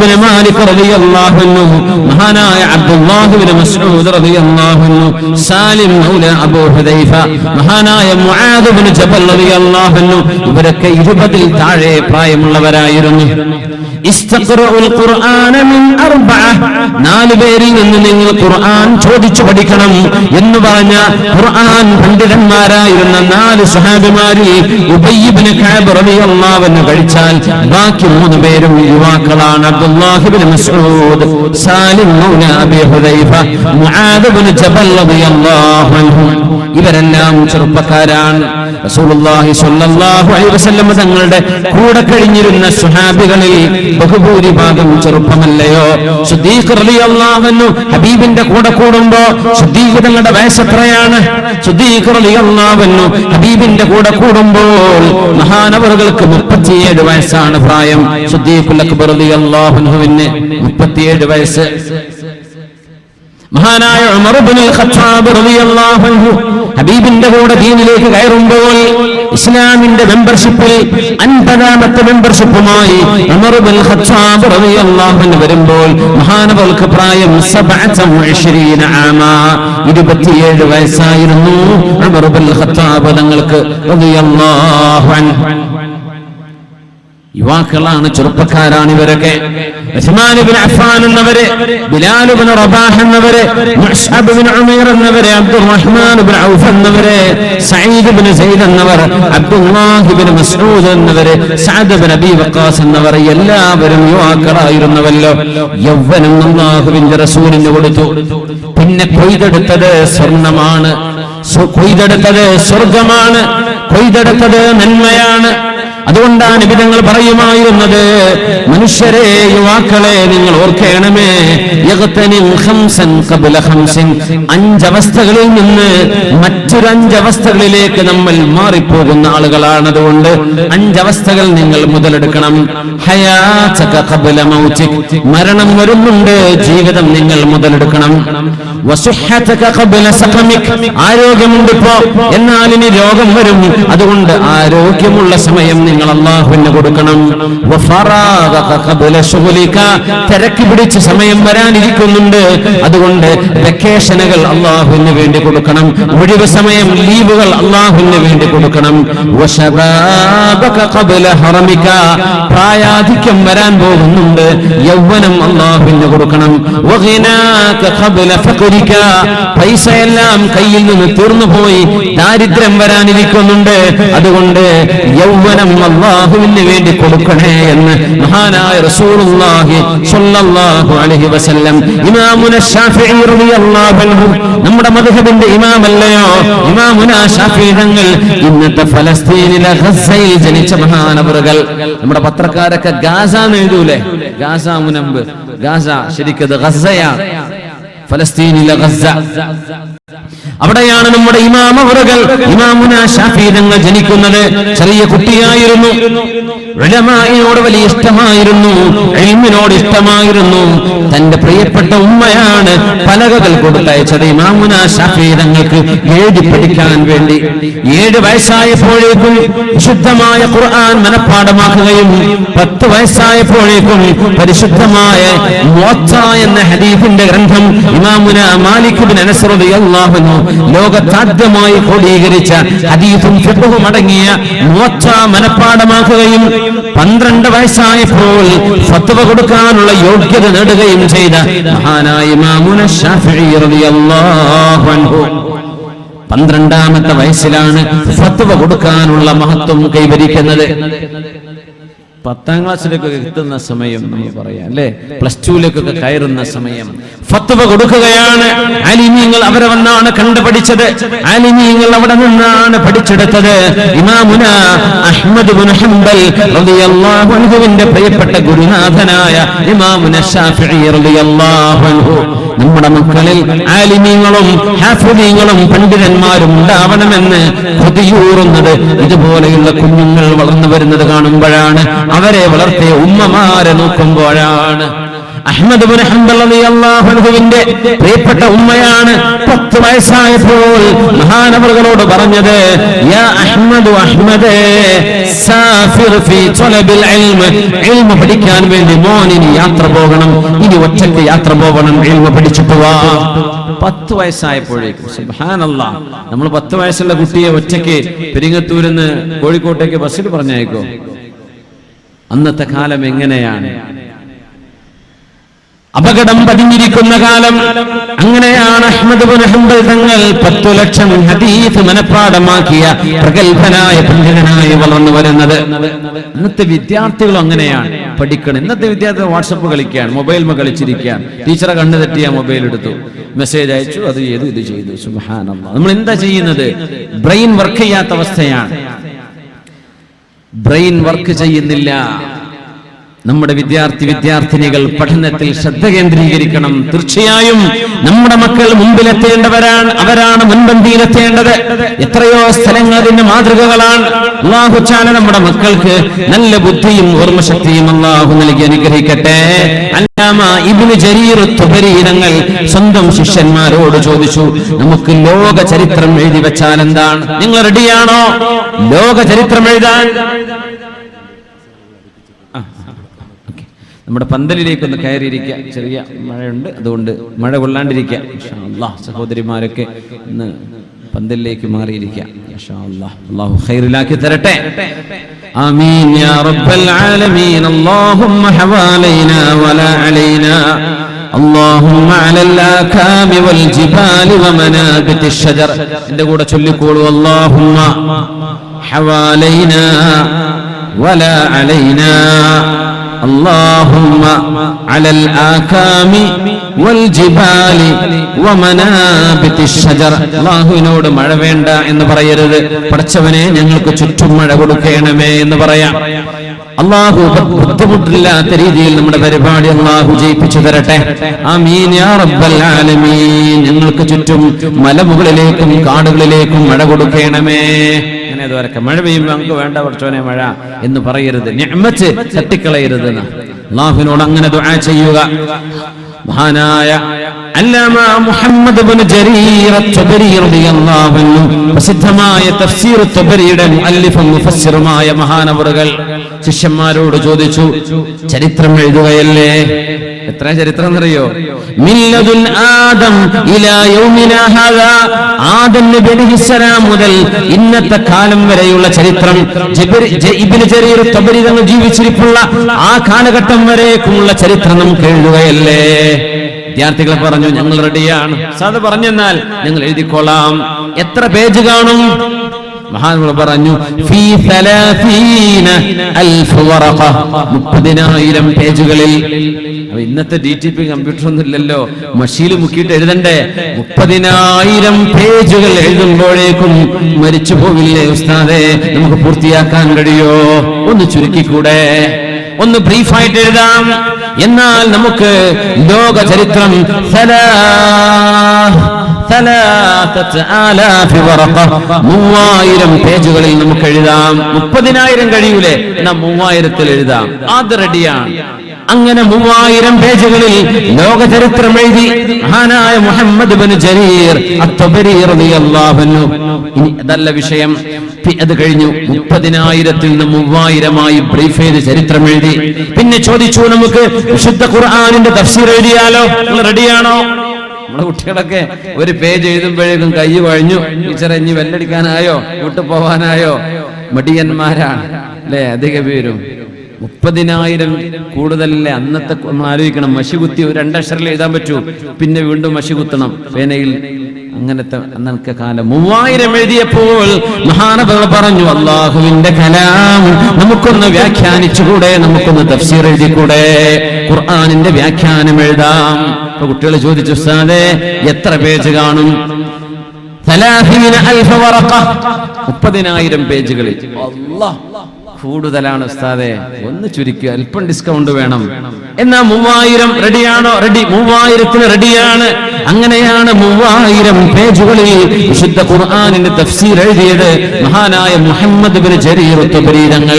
ബിൻ മാലിക് റളിയല്ലാഹു അൻഹു, മഹാനായ അബ്ദുല്ലാഹ് ബിൻ മസ്ഊദ് റളിയല്ലാഹു അൻഹു, സാലിം മൗല അബൂ ഹുദൈഫ, മഹാനായ മുആദ് ബിൻ ജബൽ റളിയല്ലാഹു അൻഹു, ഇവരൊക്കെ 20-ൽ താഴെ പ്രായമുള്ളവരായിരുന്നു. ഇസ്തഖ്റഉൽ ഖുർആന മിൻ 4 പേരിൽ നിന്ന് നിങ്ങൾ ഖുർആൻ ചോദിച്ചു പഠിക്കണം എന്ന് പറഞ്ഞ ഖുർആൻ പണ്ഡിതന്മാരായിരുന്ന 4 സ്വഹാബിമാരിൽ ഉബയ്യ് ഇബ്നു കഅബ് റളിയല്ലാഹു അൻഹു കഴിച്ചാൽ ബാക്കി 3 പേരും യുവാക്കളാണ്. അബ്ദുല്ലാഹ് ഇബ്നു മസ്ഊദ്, സാലിം മൗല അബീ ഹുദൈഫ, മുആദ് ഇബ്നു ജബൽ റളിയല്ലാഹു അൻഹു. ഇവരെല്ലാം ചെറുപ്പക്കാരാണ്. റസൂലുള്ളാഹി സ്വല്ലല്ലാഹു അലൈഹി വസല്ലം തങ്ങളുടെ കൂടെ കഴിഞ്ഞിരുന്ന സ്വഹാബികളിൽ ബഹുഭൂരിഭാഗം ചെറുപ്പമല്ലയോ? സിദ്ദീഖ് റളിയല്ലാഹു അൻഹു ഹബീബിന്റെ കൂടെ കൂടുമ്പോ സിദ്ദീഖ് തങ്ങളുടെ വയസ്സ് എത്രയാണ്? സിദ്ദീഖ് റളിയല്ലാഹു അൻഹു ഹബീബിന്റെ കൂടെ കൂടുമ്പോൾ മഹാനവറുകൾക്ക് 37 വയസ്സാണ് പ്രായം. സിദ്ദീഖുൽ അക്ബർ റളിയല്ലാഹു അൻഹുവിന് 37 വയസ്സ്. മഹാനായ ഉമർ ഇബ്നുൽ ഖത്താബ് റളിയല്ലാഹു അൻഹു ഹബീബിന്റെ കൂടെ ദീനിലേക്ക് കയറുമ്പോൾ ഇസ്ലാമിന്റെ മെമ്പർഷിപ്പിൽ 50ാമത്തെ മെമ്പർഷിപ്പുമായി ഉമർ ഇബ്നുൽ ഖത്താബ് റളിയല്ലാഹു അൻഹു വരുമ്പോൾ മഹാനവർക്ക് പ്രായം 27 ആമ, 27 വയസ്സായിരുന്നു ഉമർ ഇബ്നുൽ ഖത്താബ് തങ്ങൾക്ക് റളിയല്ലാഹു അൻഹു. യുവാക്കളാണ്, ചെറുപ്പക്കാരാണ് ഇവരൊക്കെ. ഉസ്മാൻ ഇബ്നു അഫ്ഫാൻ എന്നവരെ, ബിലാൽ ഇബ്നു റബാഹ് എന്നവരെ, മുസ്അബ് ഇബ്നു ഉമൈർ എന്നവരെ, അബ്ദുറഹ്മാൻ ഇബ്നു ഔഫ് എന്നവരെ, സഈദ് ഇബ്നു സൈദ് എന്നവർ, അബ്ദുല്ലാഹ് ഇബ്നു മസ്ഊദ് എന്നവരെ, സഅദ് ഇബ്നു അബീ വഖാസ് എന്നവർ എല്ലാവരും യുവാക്കളായിരുന്നവല്ലോ. യൗവനം അല്ലാഹുവിന്റെ റസൂലിന് കൊടുത്തു. പിന്നെ കൊയ്തെടുത്തത് സ്വർണ്ണമാണ്, കൊയ്തെടുത്തത് സ്വർഗമാണ്, കൊയ്തെടുത്തത് നന്മയാണ്. അതുകൊണ്ടാണ് വിധങ്ങൾ പറയുമായിരുന്നത്, മനുഷ്യരെ, യുവാക്കളെ, നിങ്ങൾ ഓർക്കണമേ, 5 അവസ്ഥകളിൽ നിന്ന് മറ്റൊരു 5 അവസ്ഥകളിലേക്ക് നമ്മൾ മാറിപ്പോകുന്ന ആളുകളാണ്. അതുകൊണ്ട് 5 അവസ്ഥകൾ നിങ്ങൾ മുതലെടുക്കണം. ഹയാതക ഖബ്ല മൗതിക്, മരണം വരുന്നുണ്ട്, ജീവിതം നിങ്ങൾ മുതലെടുക്കണം. വസുഹതക ഖബ്ല സഖമിക്, ആരോഗ്യമുണ്ട് ഇപ്പോ, എന്നാൽ ഇനി രോഗം വരും, അതുകൊണ്ട് ആരോഗ്യമുള്ള സമയം നിങ്ങൾ അല്ലാഹുവിന് കൊടുക്കണം. വഫറാഗക ഖബ്ല ശുഗ്ലിക, തിരക്ക് പിടിച്ച സമയം വരാനിരിക്കുന്നുണ്ട്, അതുകൊണ്ട് വെക്കേഷനുകൾ അല്ലാഹുവിന് വേണ്ടി കൊടുക്കണം, ഒഴിവ് സമയം ലീവുകൾ അല്ലാഹുവിന് വേണ്ടി കൊടുക്കണം. വശബാബക ഖബ്ല ഹറമിക, പ്രായാധിക്യം വരാൻ പോകുന്നുണ്ട്, യൗവനം അല്ലാഹുവിന് കൊടുക്കണം. വഗിനാക ഖബ്ല ഫഖരിക, പൈസയെല്ലാം കയ്യിൽ നിന്ന് തീർന്നുപോയി, ദാരിദ്ര്യം വരാനിരിക്കുന്നുണ്ട്, അതുകൊണ്ട് യൗവനം അല്ലാഹുവിന് വേണ്ടി കൊടുക്കണേ എന്ന് മഹാനായ റസൂലുള്ളാഹി സ്വല്ലല്ലാഹു അലൈഹി വസല്ലം ഇമാമുന ശാഫിഈ റളിയല്ലാഹു അൻഹു, നമ്മുടെ മദ്ഹബിന്റെ ഇമാമല്ലയോ ഇമാമുന ശാഫിഈ തങ്ങൾ, ഇന്നത്തെ ഫലസ്തീനിലെ ഗസയിൽ ജനിച്ച മഹാനവറുകൾ. നമ്മുടെ പത്രക്കാരൊക്കെ ഗാസ എന്ന് എഴുതൂലേ, ഗാസ മുനമ്പ്, ഗാസ ശരിക്കത് ഗസയാ, ഫലസ്തീനിലെ ഗസ. അവിടെയാണ് നമ്മുടെ ഇമാമവറുകൾ ഇമാമുന ശാഫിഈ തങ്ങൾ ജനിക്കുന്നത്. ചെറിയ കുട്ടിയായിരുന്നു, ഉലമാഇനോട് വലിയ ഇഷ്ടമായിരുന്നു, ഇൽമിനോട് ഇഷ്ടമായിരുന്നു. തന്റെ പ്രിയപ്പെട്ട ഉമ്മയാണ് പലകകൾ കൊടുത്തയച്ചത് ഇമാമുന ശാഫിഈ തങ്ങൾക്ക് എഴുതി പഠിക്കാൻ വേണ്ടി. 7 വയസ്സായപ്പോഴേക്കും വിശുദ്ധമായ ഖുർആൻ മനഃപ്പാഠമാക്കുകയും 10 വയസ്സായപ്പോഴേക്കും പരിശുദ്ധമായ മുവത്ത എന്ന ഹദീസിന്റെ ഗ്രന്ഥം ഇമാമുന മാലിക് ഇബ്നു അനസ് റളിയല്ലാഹു അൻഹു ലോകത്താദ്യമായി ക്രോഡീകരിച്ച ഹദീസും ഫിഖ്ഹും അടങ്ങിയ മുവത്ത മനഃപ്പാഠമാക്കുകയും 12 വയസ്സായപ്പോൾ ഫത്വ കൊടുക്കാനുള്ള യോഗ്യത നേടുകയും ചെയ്ത മഹാനായ ഇമാമുന ശാഫിഈ റളിയല്ലാഹു അൻഹു 12ാമത്തെ വയസ്സിലാണ് ഫത്വ കൊടുക്കാനുള്ള മഹത്വം കൈവരിക്കുന്നത്. 10ാം ക്ലാസ്സിലേക്കൊക്കെ എത്തുന്ന സമയം നമ്മൾ പറയാം അല്ലെ, +2ലേക്കൊക്കെ കയറുന്ന സമയം ഫത്വ കൊടുക്കുകയാണ്. ആലിമീങ്ങൾ അവരെ വന്നാണ് കണ്ടുപഠിച്ചത്, ആലിമീങ്ങൾ അവിടെ നിന്നാണ് പഠിച്ചെടുത്തത്. ഇമാമുന അഹ്മദ് ഇബ്നു ഹംബൽ റളിയല്ലാഹു അൻഹുവിന്റെ പ്രിയപ്പെട്ട ഗുരുനാഥനായ ഇമാമുന ശാഫിഈ റളിയല്ലാഹു അൻഹു. നമ്മുടെ മക്കളിൽ ആലിമീങ്ങളും ഹാഫിളീങ്ങളും പണ്ഡിതന്മാരും ഉണ്ടാവണമെന്ന് കൊതിയൂറുന്നത് ഇതുപോലെയുള്ള കുഞ്ഞുങ്ങൾ വളർന്നു വരുന്നത് കാണുമ്പോഴാണ്, അവരെ വളർത്തിയ ഉമ്മമാരെ നോക്കുമ്പോഴാണ്. അഹ്മദ് ഇബ്നു ഹംബൽ റളിയല്ലാഹു അൻഹുവിന്റെ പ്രിയപ്പെട്ട ഉമ്മയാണ് 10 വയസ്സായപ്പോൾ മഹാനവറുകളോട് പറഞ്ഞത്, യാ അഹ്മദ്, അഹ്മദേ സാഫിർ ഫീ തലബിൽ ഇൽമ്, ഇൽമ് പഠിക്കാൻ വേണ്ടി മോൻ ഇനി യാത്ര പോകണം, ഇനി ഒറ്റയ്ക്ക് യാത്ര പോകണം, ഇൽമ് പഠിച്ചിട്ട് വാ. 10 വയസ്സായപ്പോഴേക്കും സുബ്ഹാനല്ലാഹ്, നമ്മൾ 10 വയസ്സുള്ള കുട്ടിയെ ഒറ്റയ്ക്ക് പെരിങ്ങത്തൂരിന്ന് കോഴിക്കോട്ടേക്ക് ബസ്സിൽ പറഞ്ഞയക്കോ? അന്നത്തെ കാലം എങ്ങനെയാണ്? അപകടം പതിഞ്ഞിരിക്കുന്ന കാലം. അങ്ങനെയാണ് അഹ്മദ് ഇബ്നു ഹംബൽ തങ്ങൾ 10 ലക്ഷം ഹദീസ് മനഃപ്പാഠമാക്കിയ പ്രഗത്ഭനായ പണ്ഡിതനായി വളർന്നു വരുന്നത്. ഇന്നത്തെ വിദ്യാർത്ഥികളും അങ്ങനെയാണ്, പഠിക്കണം. ഇന്നത്തെ വിദ്യാർത്ഥികൾ വാട്സപ്പ് കളിക്കുകയാണ്, മൊബൈൽ കളിച്ചിരിക്കുകയാണ്. ടീച്ചറെ കണ്ണു തെറ്റിയ മൊബൈൽ എടുത്തു, മെസ്സേജ് അയച്ചു, അത് ചെയ്തു, ഇത് ചെയ്തു. സുബ്ഹാനല്ലാഹ്, നമ്മൾ എന്താ ചെയ്യുന്നത്? ബ്രെയിൻ വർക്ക് ചെയ്യാത്ത അവസ്ഥയാണ്, ബ്രെയിൻ വർക്ക് ചെയ്യുന്നില്ല. നമ്മുടെ വിദ്യാർത്ഥിനികൾ പഠനത്തിൽ ശ്രദ്ധ കേന്ദ്രീകരിക്കണം. തീർച്ചയായും നമ്മുടെ മക്കൾ മുമ്പിലെത്തേണ്ടവരാണ്, അവരാണ് മുൻപന്തിയിലെത്തേണ്ടത്. എത്രയോ സ്ഥലങ്ങൾ അതിന്റെ മാതൃകകളാണ്. അല്ലാഹു തആല നമ്മുടെ മക്കൾക്ക് നല്ല ബുദ്ധിയും ഓർമ്മശക്തിയും അല്ലാഹു നൽകി അനുഗ്രഹിക്കട്ടെ. അല്ലാമ ഇബ്നു ജരീർ തുബരി തങ്ങൾ സ്വന്തം ശിഷ്യന്മാരോട് ചോദിച്ചു, നമുക്ക് ലോക ചരിത്രം എഴുതി വെച്ചാൽ എന്താണ്? നിങ്ങൾ റെഡിയാണോ ലോക ചരിത്രം എഴുതാൻ? നമ്മുടെ പന്തലിലേക്കൊന്ന് കയറിയിരിക്കുക, ചെറിയ മഴയുണ്ട്, അതുകൊണ്ട് മഴ കൊള്ളാണ്ടിരിക്കുക. ഇൻഷാ അല്ലാഹ് സഹോദരിമാരൊക്കെ ഇന്ന് പന്തലിലേക്ക് മാറിയിരിക്കുക. ഇൻഷാ അല്ലാഹ് അല്ലാഹു ഖൈറിലാക്കി തരട്ടെ. ആമീൻ യാ റബ്ബൽ ആലമീൻ. അല്ലാഹുമ്മ ഹവാലൈനാ വലാ അലൈനാ, اللهم على الآكام والجبال ومنابت الشجر. എന്റെ കൂടെ ചൊല്ലിക്കോളൂ, اللهم حوالينا ولا علينا, اللهم على الآكام والجبال ومنابت الشجر. അല്ലാഹുവിനോട് മഴ വേണ്ട എന്ന് പറയരുത്, പടച്ചവനെ ഞങ്ങൾക്ക് ചുറ്റും മഴ കൊടുക്കണമേ എന്ന് പറയാം. അല്ലാഹു ബുദ്ധിമുട്ടില്ലാത്ത രീതിയിൽ നമ്മുടെ പരിപാടി അല്ലാഹു ജയിപ്പിച്ചു തരട്ടെ. ആമീൻ യാ റബ്ബൽ ആലമീൻ. ഞങ്ങൾക്ക് ചുറ്റും മലമുകളിലേക്കും കാടുകളിലേക്കും മഴ കൊടുക്കണമേ. അങ്ങനെ അതുവരക്കെ മഴ പെയ്യുമ്പോൾ നമുക്ക് വേണ്ട പടച്ചോനെ മഴ എന്ന് പറയരുത്, നിഅ്മത്ത് തട്ടിക്കളയരുത്. അല്ലാഹുവിനോട് അങ്ങനെ ദുആ ചെയ്യുക. മഹാനായ അല്ലാമ മുഹമ്മദ് ഇബ്നു ജരീർ അത്ത്-തബരി റളിയല്ലാഹു അൻഹു പ്രസിദ്ധമായ തഫ്സീർ അത്ത്-തബരിയുടെ മുഅല്ലിഫും മുഫസ്സിറുമായ മഹാനവറുകൾ ശിഷ്യന്മാരോട് ചോദിച്ചു, ചരിത്രം എഴുതുകയല്ലേ? എത്ര ചരിത്രം എന്നറിയോ? മില്ലദുൻ ആദം ഇലാ യൗമിനാ ഹാദാ, ആദം നബി അലൈഹിസ്സലാം മുതൽ ഇന്നത്തെ കാലം വരെയുള്ള ചരിത്രം ഇബ്നു ജരീർ അത്ത്-തബരി തങ്ങൾ ജീവിച്ചിരിപ്പുള്ള ആ കാലഘട്ടം വരേക്കുമുള്ള ചരിത്രം നമുക്ക് എഴുതുകയല്ലേ? വിദ്യാർത്ഥികൾ പറഞ്ഞു, ഞങ്ങൾ റെഡിയാണ്. സാദ് പറഞ്ഞെന്നാൽ ഞങ്ങൾ എഴുതിക്കൊള്ളാം. എത്ര പേജ് കാണും? മഹാന്മാർ പറഞ്ഞു, ഫീ 30,000 വറഖ, 30,000 പേജുകളിൽ. ഇന്നത്തെ DTP കമ്പ്യൂട്ടർ ഒന്നും ഇല്ലല്ലോ, മഷീൽ മുക്കിയിട്ട് എഴുതണ്ടേ. 30,000 പേജുകൾ എഴുതുമ്പോഴേക്കും മരിച്ചു പോവില്ലേ ഉസ്താദേ? നമുക്ക് പൂർത്തിയാക്കാൻ കഴിയോ? ഒന്ന് ചുരുക്കിക്കൂടെ? ഒന്ന് ബ്രീഫായിട്ട് എഴുതാം. എന്നാൽ നമുക്ക് ലോക ചരിത്രം 3000 പേജുകളിൽ നമുക്ക് എഴുതാം. 30,000 കഴിയൂലേ? എന്നാ 3000 എഴുതാം. അത് റെഡിയാണ്. അങ്ങനെ 3000 പേജുകളിൽ ലോക ചരിത്രം എഴുതി മഹാനായ മുഹമ്മദ് ഇബ്നു ജരീർ അത്ത്-തബരി റളിയല്ലാഹു അൻഹു. ഇനി അതല്ല വിഷയം. അത് കഴിഞ്ഞു 30,000-ൽ നിന്ന് 3000-മായി ബ്രീഫ് ചെയ്ത് ചരിത്രം എഴുതി. പിന്നെ ചോദിച്ചു, നമുക്ക് വിശുദ്ധ ഖുർആനിന്റെ തഫ്സീർ എഴുതിയാലോ? റെഡിയാണോ? നമ്മുടെ കുട്ടികളൊക്കെ ഒരു പേജ് എഴുതുമ്പോഴേക്കും കൈ വഴഞ്ഞു, ടീച്ചറെ ഇനി വെല്ലടിക്കാനായോ, വിട്ടു പോവാനായോ? മടിയന്മാരാണ് അല്ലെ അധിക പേരും. 30,000 കൂടുതലല്ലേ? അന്നത്തെ നമ്മൾ ആലോചിക്കണം. മഷി കുത്തി 2 അക്ഷരം എഴുതാൻ പറ്റൂ, പിന്നെ വീണ്ടും മഷി കുത്തണം പേനയിൽ. അങ്ങനത്തെ അന്നത്തെ കാലം 3000 എഴുതിയപ്പോൾ മഹാനവറുകൾ പറഞ്ഞു, അല്ലാഹുവിന്റെ കലാം നമുക്കൊന്ന് വ്യാഖ്യാനിച്ചുകൂടെ? നമുക്കൊന്ന് തഫ്സീർ എഴുതിക്കൂടെ? ഖുർആനിന്റെ വ്യാഖ്യാനം എഴുതാം. അപ്പൊ കുട്ടികൾ ചോദിച്ചു, ഉസ്താദേ എത്ര പേജ് കാണും? 30,000 വറഖ, 30,000 പേജുകളിൽ. അല്ലാഹ്, കൂടുതലാണ് ഉസ്താദേ, ഒന്ന് ചുരുക്കുക, അല്പം ഡിസ്കൗണ്ട് വേണം. എന്നാ 3000 റെഡിയാണോ? റെഡി. 3000-ന് റെഡിയാണ്. അങ്ങനെയാണ് 3000 പേജുകളിൽ വിശുദ്ധ ഖുർആനിന്റെ തഫ്സീർ എഴുതിയത് മഹാനായ മുഹമ്മദ് ഇബ്നു ജരീർ അത്ത്-തബരി തങ്ങൾ.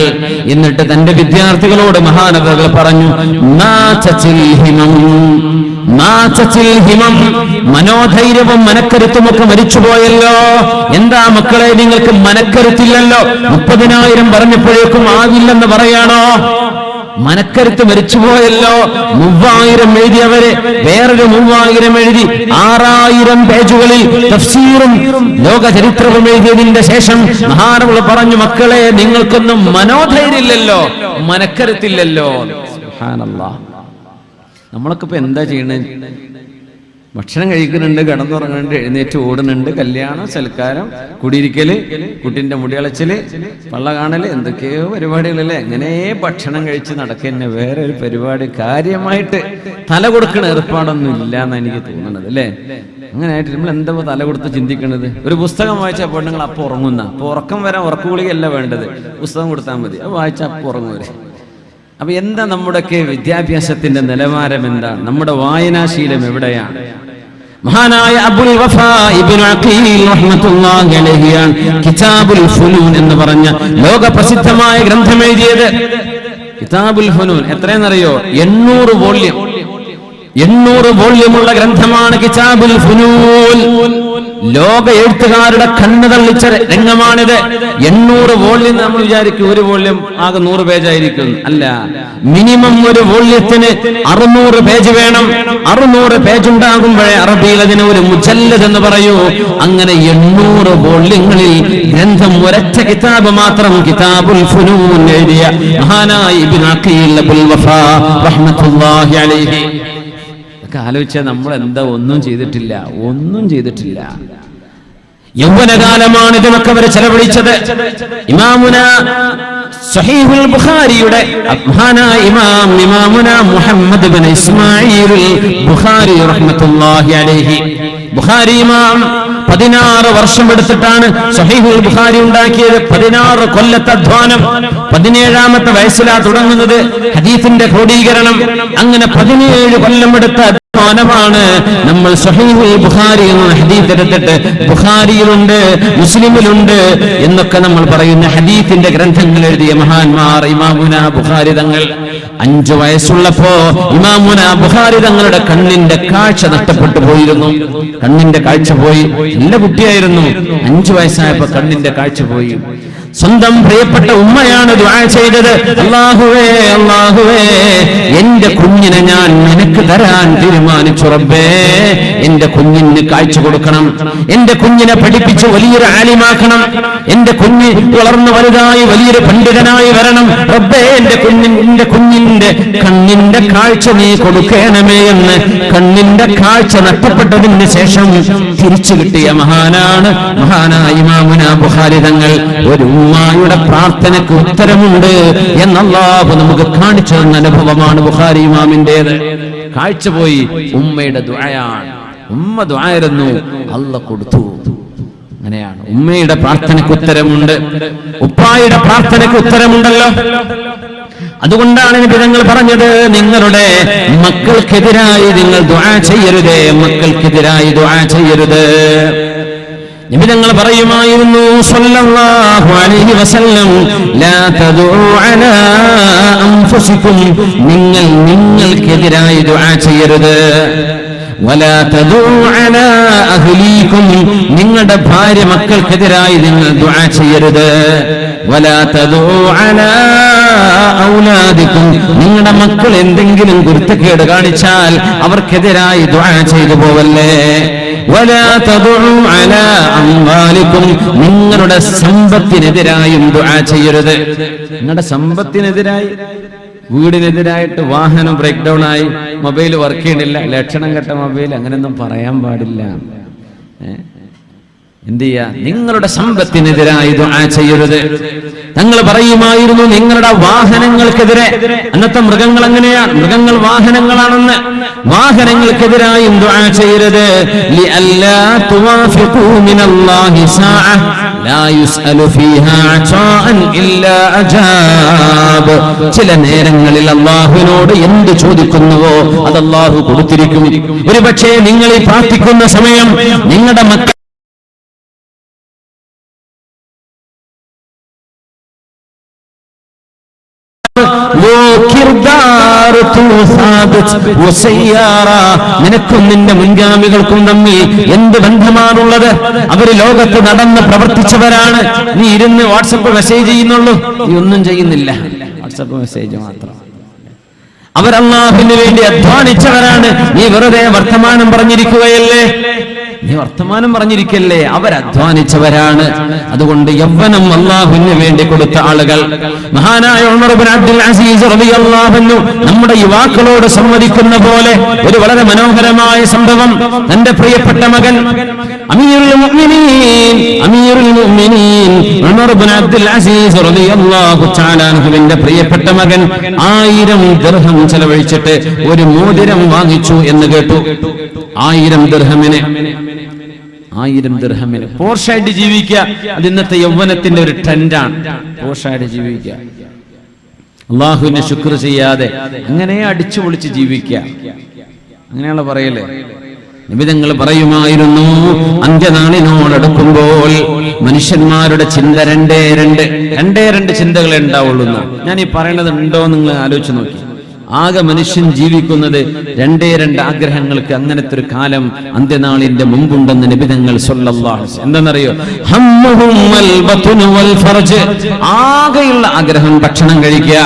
എന്നിട്ട് തന്റെ വിദ്യാർത്ഥികളോട് മഹാനവറുകൾ പറഞ്ഞു, മനോധൈര്യവും മനക്കരുത്തുമൊക്കെ മരിച്ചുപോയല്ലോ. എന്താ മക്കളെ നിങ്ങൾക്ക് മനക്കരുത്തില്ലല്ലോ? 30,000 പറഞ്ഞപ്പോഴേക്കും ആവില്ലെന്ന് പറയാണോ? മനക്കരുത്ത് മരിച്ചുപോയല്ലോ. 3000 എഴുതിയവരെ വേറൊരു 3000 എഴുതി 6000 പേജുകളിൽ തഫ്സീറും ലോക ചരിത്രവും എഴുതിയതിന്റെ ശേഷം മഹാനവറുകൾ പറഞ്ഞു, മക്കളെ നിങ്ങൾക്കൊന്നും മനോധൈര്യമില്ലല്ലോ, മനക്കരുത്തില്ലല്ലോ. സുബ്ഹാനല്ലാഹ്. നമ്മളൊക്കെ ഇപ്പൊ എന്താ ചെയ്യണേ? ഭക്ഷണം കഴിക്കുന്നുണ്ട്, കിടന്നുറങ്ങുന്നുണ്ട്, എഴുന്നേറ്റ് ഓടുന്നുണ്ട്, കല്യാണം, സൽക്കാരം, കുടിയിരിക്കല്, കുട്ടിന്റെ മുടിയളച്ചില്, പള്ള കാണല്, എന്തൊക്കെയോ പരിപാടികളല്ലേ. എങ്ങനെ ഭക്ഷണം കഴിച്ച് നടക്കുന്ന വേറെ ഒരു പരിപാടി കാര്യമായിട്ട് തല കൊടുക്കണ ഏർപ്പാടൊന്നും ഇല്ല എന്നാണ് എനിക്ക് തോന്നുന്നത് അല്ലേ? അങ്ങനെ ആയിട്ട് നമ്മൾ എന്താ തല കൊടുത്ത് ചിന്തിക്കുന്നത്? ഒരു പുസ്തകം വായിച്ചാൽ പെണ്ണുങ്ങൾ അപ്പൊ ഉറങ്ങുന്ന, അപ്പൊ ഉറക്കം വരാൻ ഉറക്കുകൂളിയല്ല വേണ്ടത്, പുസ്തകം കൊടുത്താൽ മതി, അത് വായിച്ചാൽ അപ്പൊ ഉറങ്ങുവരെ. അപ്പൊ എന്താ നമ്മുടെയൊക്കെ വിദ്യാഭ്യാസത്തിന്റെ നിലവാരം എന്താണ്? നമ്മുടെ വായനാശീലം എവിടെയാണ്? മഹാനായ അബുൽ വഫാ ഇബ്നു അഖീൽ റഹ്മത്തുള്ളാഹി അലൈഹിയാണ് കിതാബുൽ ഫുനൂൻ എന്ന് പറഞ്ഞ ലോക പ്രസിദ്ധമായ ഗ്രന്ഥം എഴുതിയത്. കിതാബുൽ ഫുനൂൻ എത്രയെന്നറിയോ? 800 വോള്യം. 800 വോള്യമുള്ള ഗ്രന്ഥമാണ് കിതാബുൽ ഫുനൂൻ. ലോക എഴുത്തുകാരുടെ കണ്ണ് തള്ളിച്ച രംഗമാണിത്. 800 വോള്യം. നമ്മൾ വിചാരിക്കും ഒരു വോള്യം ആകെ 100 പേജായിരിക്കും. അല്ല, മിനിമം ഒരു വോള്യത്തിന് 600 പേജ് വേണം. 600 പേജ് ഉണ്ടാകുമ്പോഴേ അറബിയിൽ അതിന് ഒരു മുജല്ലദ് എന്ന് പറയൂ. അങ്ങനെ 800 വോള്യങ്ങളിൽ ഗ്രന്ഥം ഒരൊറ്റ കിതാബ് മാത്രം, കിതാബുൽ ഫുനൂൻ എഴുതിയ മഹാനായ ഇബ്നു അഖീൽ അബുൽ വഫാ റഹ്മത്തുള്ളാഹി അലൈഹി. ആലോചിച്ചാൽ നമ്മൾ എന്താ ഒന്നും ചെയ്തിട്ടില്ല. യൗവനകാലമാണ് ഇതിനൊക്കെ അവർ ചെലവഴിച്ചത്. ഇമാമുന സഹീഹുൽ ബുഖാരിയുടെ മഹാനായ ഇമാമുന മുഹമ്മദ് ഇബ്നു ഇസ്മാഈൽ ബുഖാരി റഹ്മത്തുള്ളാഹി അലൈഹി. ബുഖാരി ഇമാം 16 വർഷം എടുത്തിട്ടാണ് സഹീഹുൽ ബുഖാരി ഉണ്ടാക്കിയത്. 16 കൊല്ലത്തെ അധ്വാനം. 17ാമത്തെ വയസ്സിലാ തുടങ്ങുന്നത് ഹദീസിന്റെ ക്രോഡീകരണം. അങ്ങനെ 17 കൊല്ലം എടുത്ത ാണ് നമ്മൾ സ്വഹീഹുൽ ബുഖാരി എന്ന ഹദീസ് എടുത്തിട്ട് ബുഖാരിയിലുണ്ട്, മുസ്ലിമിലുണ്ട് എന്നൊക്കെ നമ്മൾ പറയുന്ന ഹദീസിന്റെ ഗ്രന്ഥങ്ങൾ എഴുതിയ മഹാന്മാർ ഇമാമുന ബുഖാരി തങ്ങൾ 5 വയസ്സുള്ളപ്പോ ഇമാമുന ബുഖാരി തങ്ങളുടെ കണ്ണിന്റെ കാഴ്ച നഷ്ടപ്പെട്ടു പോയിരുന്നു. കണ്ണിന്റെ കാഴ്ച പോയി. നല്ല കുട്ടിയായിരുന്നു. 5 വയസ്സായപ്പോ കണ്ണിന്റെ കാഴ്ച പോയി. സ്വന്തം പ്രിയപ്പെട്ട ഉമ്മയാണ് ദുആ ചെയ്തത്, അല്ലാഹുവേ അല്ലാഹുവേ എന്റെ കുഞ്ഞിനെ ഞാൻ നിനക്ക് തരാൻ തീരുമാനിച്ചു റബ്ബേ, എന്റെ കുഞ്ഞിന് കാഴ്ച കൊടുക്കണം, എന്റെ കുഞ്ഞിനെ പഠിപ്പിച്ച് വലിയൊരു ആലിമാക്കണം, എന്റെ കുഞ്ഞ് വളർന്നു വലുതായി വലിയൊരു പണ്ഡിതനായി വരണം റബ്ബേ, എന്റെ കുഞ്ഞിന്റെ കണ്ണിന്റെ കാഴ്ച നീ കൊടുക്കണമേ എന്ന് കണ്ണിന്റെ കാഴ്ച നഷ്ടപ്പെട്ടതിന് ശേഷം തിരിച്ചു കിട്ടിയ മഹാനായ ഇമാമുന ബുഖാരി തങ്ങൾ. ഒരു ഉമ്മയുടെ പ്രാർത്ഥനയ്ക്ക് ഉത്തരമുണ്ട് എന്ന് അല്ലാഹു നമുക്ക് കാണിച്ചു തന്ന അനുഭവമാണ് ബുഖാരി ഇമാമിന്റേത്. കാഴ്ച പോയി, ഉമ്മയുടെ ദുആയാണ്. ഉമ്മ ദുആയിരുന്നു, അല്ലാഹു കൊടുത്തു. അങ്ങനെയാണ് ഉമ്മയുടെ പ്രാർത്ഥനയ്ക്ക് ഉത്തരമുണ്ട്, ഉപ്പായുടെ പ്രാർത്ഥനയ്ക്ക് ഉത്തരമുണ്ടല്ലോ. അതുകൊണ്ടാണ് നബിതങ്ങൾ പറഞ്ഞത്, നിങ്ങളുടെ മക്കൾക്കെതിരായി നിങ്ങൾ ദുആ ചെയ്യരുതേ, മക്കൾക്കെതിരായി ദുആ ചെയ്യരുത്. നബിതങ്ങൾ പറയുമായിരുന്നു സല്ലല്ലാഹു അലൈഹി വസല്ലം, ലാ തദഉ അലാ അൻഫുസികും, നിങ്ങൾക്കെതിരായി ദുആ ചെയ്യരുത്. വലാ തദഉ അലാ അഹ്ലീകും, നിങ്ങളുടെ ഭാര്യ മക്കൾക്കെതിരായി നിങ്ങൾ ദുആ ചെയ്യരുത്. വലാ തദഉ അലാ ഔലാദികും, നിങ്ങളുടെ മക്കൾ എന്തെങ്കിലും കുരുത്തക്കേട് കാണിച്ചാൽ അവർക്കെതിരായി ദുആ ചെയ്തു പോവല്ലേ. വലാ തദഉ അലാ അംവാലികും, നിങ്ങളുടെ സമ്പത്തിനെതിരായും ദുആ ചെയ്യരുത്. നിങ്ങളുടെ സമ്പത്തിനെതിരായി, വീടിനെതിരായിട്ട് വാഹനം ബ്രേക്ക് ഡൗൺ ആയി, മൊബൈൽ വർക്ക് ചെയ്യണില്ല, ലക്ഷണം കെട്ട മൊബൈൽ, അങ്ങനെയൊന്നും പറയാൻ പാടില്ല. എന്ത് ചെയ്യാ? നിങ്ങളുടെ സമ്പത്തിനെതിരായി ദുആ ചെയ്യരുത്. തങ്ങൾ പറയുമായിരുന്നു നിങ്ങളുടെ വാഹനങ്ങൾക്കെതിരെ. അന്നത്തെ മൃഗങ്ങൾ എങ്ങനെയാണ്? മൃഗങ്ങൾ വാഹനങ്ങളാണെന്ന്. വാഹനങ്ങൾക്കെതിരായും ദുആ ചെയ്യരുത്. ലിഅല്ലാ തുവാഫിഖൂ മിനല്ലാഹി സാഅ ലാ യുസ്അലു ഫീഹാ അതാഅൻ ഇല്ലാ അജാബ്. ചില നേരങ്ങളിൽ അല്ലാഹുവിനോട് എന്ത് ചോദിക്കുന്നുവോ അത് അല്ലാഹു കൊടുത്തിരിക്കും. ഒരുപക്ഷേ നിങ്ങൾ ഈ പ്രാർത്ഥിക്കുന്ന സമയം നിങ്ങളുടെ മക്കൾ നിനക്കും നിന്റെ മുൻഗാമികൾക്കും തമ്മിൽ എന്ത് ബന്ധമാണുള്ളത്? അവര് ലോകത്ത് നടന്ന് പ്രവർത്തിച്ചവരാണ്. നീ ഇരുന്ന് വാട്സപ്പ് മെസ്സേജ് ചെയ്യുന്നുള്ളൂ, നീ ഒന്നും ചെയ്യുന്നില്ല, വാട്സപ്പ് മെസ്സേജ് മാത്രം. അവർ അല്ലാഹുവിന് വേണ്ടി അധ്വാനിച്ചവരാണ്. നീ വെറുതെ വർത്തമാനം പറഞ്ഞിരിക്കുകയല്ലേ, നീ വർത്തമാനം പറഞ്ഞിരിക്കല്ലേ, അവരധ്വാനിച്ചവരാണ്. അതുകൊണ്ട് യൗവനം അല്ലാഹുവിന് വേണ്ടി കൊടുത്ത ആളുകൾ. മഹാനായ ഉമർ ഇബ്നു അബ്ദുൽ അസീസ് റളിയല്ലാഹു അൻഹു നമ്മുടെ യുവാക്കളോട് സംവദിക്കുന്ന പോലെ ഒരു വളരെ മനോഹരമായ സംഭവം. തന്റെ പ്രിയപ്പെട്ട മകൻ അമീറുൽ മുഅ്മിനീൻ ഉമർ ഇബ്നു അബ്ദുൽ അസീസ് റളിയല്ലാഹു തആല അൻഹുവിന്റെ പ്രിയപ്പെട്ട മകൻ 1000 ദിർഹം ചെലവഴിച്ചിട്ട് ഒരു മോതിരം വാങ്ങിച്ചു എന്ന് കേട്ടു. 1000 ദിർഹമിന് പോർഷായിട്ട് ജീവിക്കുക. അത് ഇന്നത്തെ യൗവനത്തിന്റെ ഒരു ട്രെൻഡാണ്. പോർഷായിട്ട് ജീവിക്കുക, അള്ളാഹുവിനെ ശുക്ർ ചെയ്യാതെ അങ്ങനെ അടിച്ചു പൊളിച്ച് ജീവിക്കുക, അങ്ങനെയുള്ള പറയല്ലേ. നിബിധങ്ങൾ പറയുമായിരുന്നു, അന്ത്യനാളിനോടടുക്കുമ്പോൾ മനുഷ്യന്മാരുടെ ചിന്ത രണ്ടേ രണ്ട് ചിന്തകളെ ഉണ്ടാവുള്ളൂ. ഞാൻ ഈ പറയുന്നത് ഉണ്ടോ നിങ്ങൾ ആലോചിച്ച് നോക്കി. ആകെ മനുഷ്യൻ ജീവിക്കുന്നത് 2 ആഗ്രഹങ്ങൾക്ക്. അങ്ങനത്തെ ഒരു കാലം അന്ത്യനാളിന്റെ മുമ്പുണ്ടെന്ന് നബിതങ്ങൾ സ്വല്ലല്ലാഹു അലൈഹി വസല്ലം. എന്താണെന്നറിയോ? ഹമ്മുഹും വൽ ബത്നു വൽ ഫർജ്. ആകെയുള്ള ആഗ്രഹം ഭക്ഷണം കഴിക്കുക,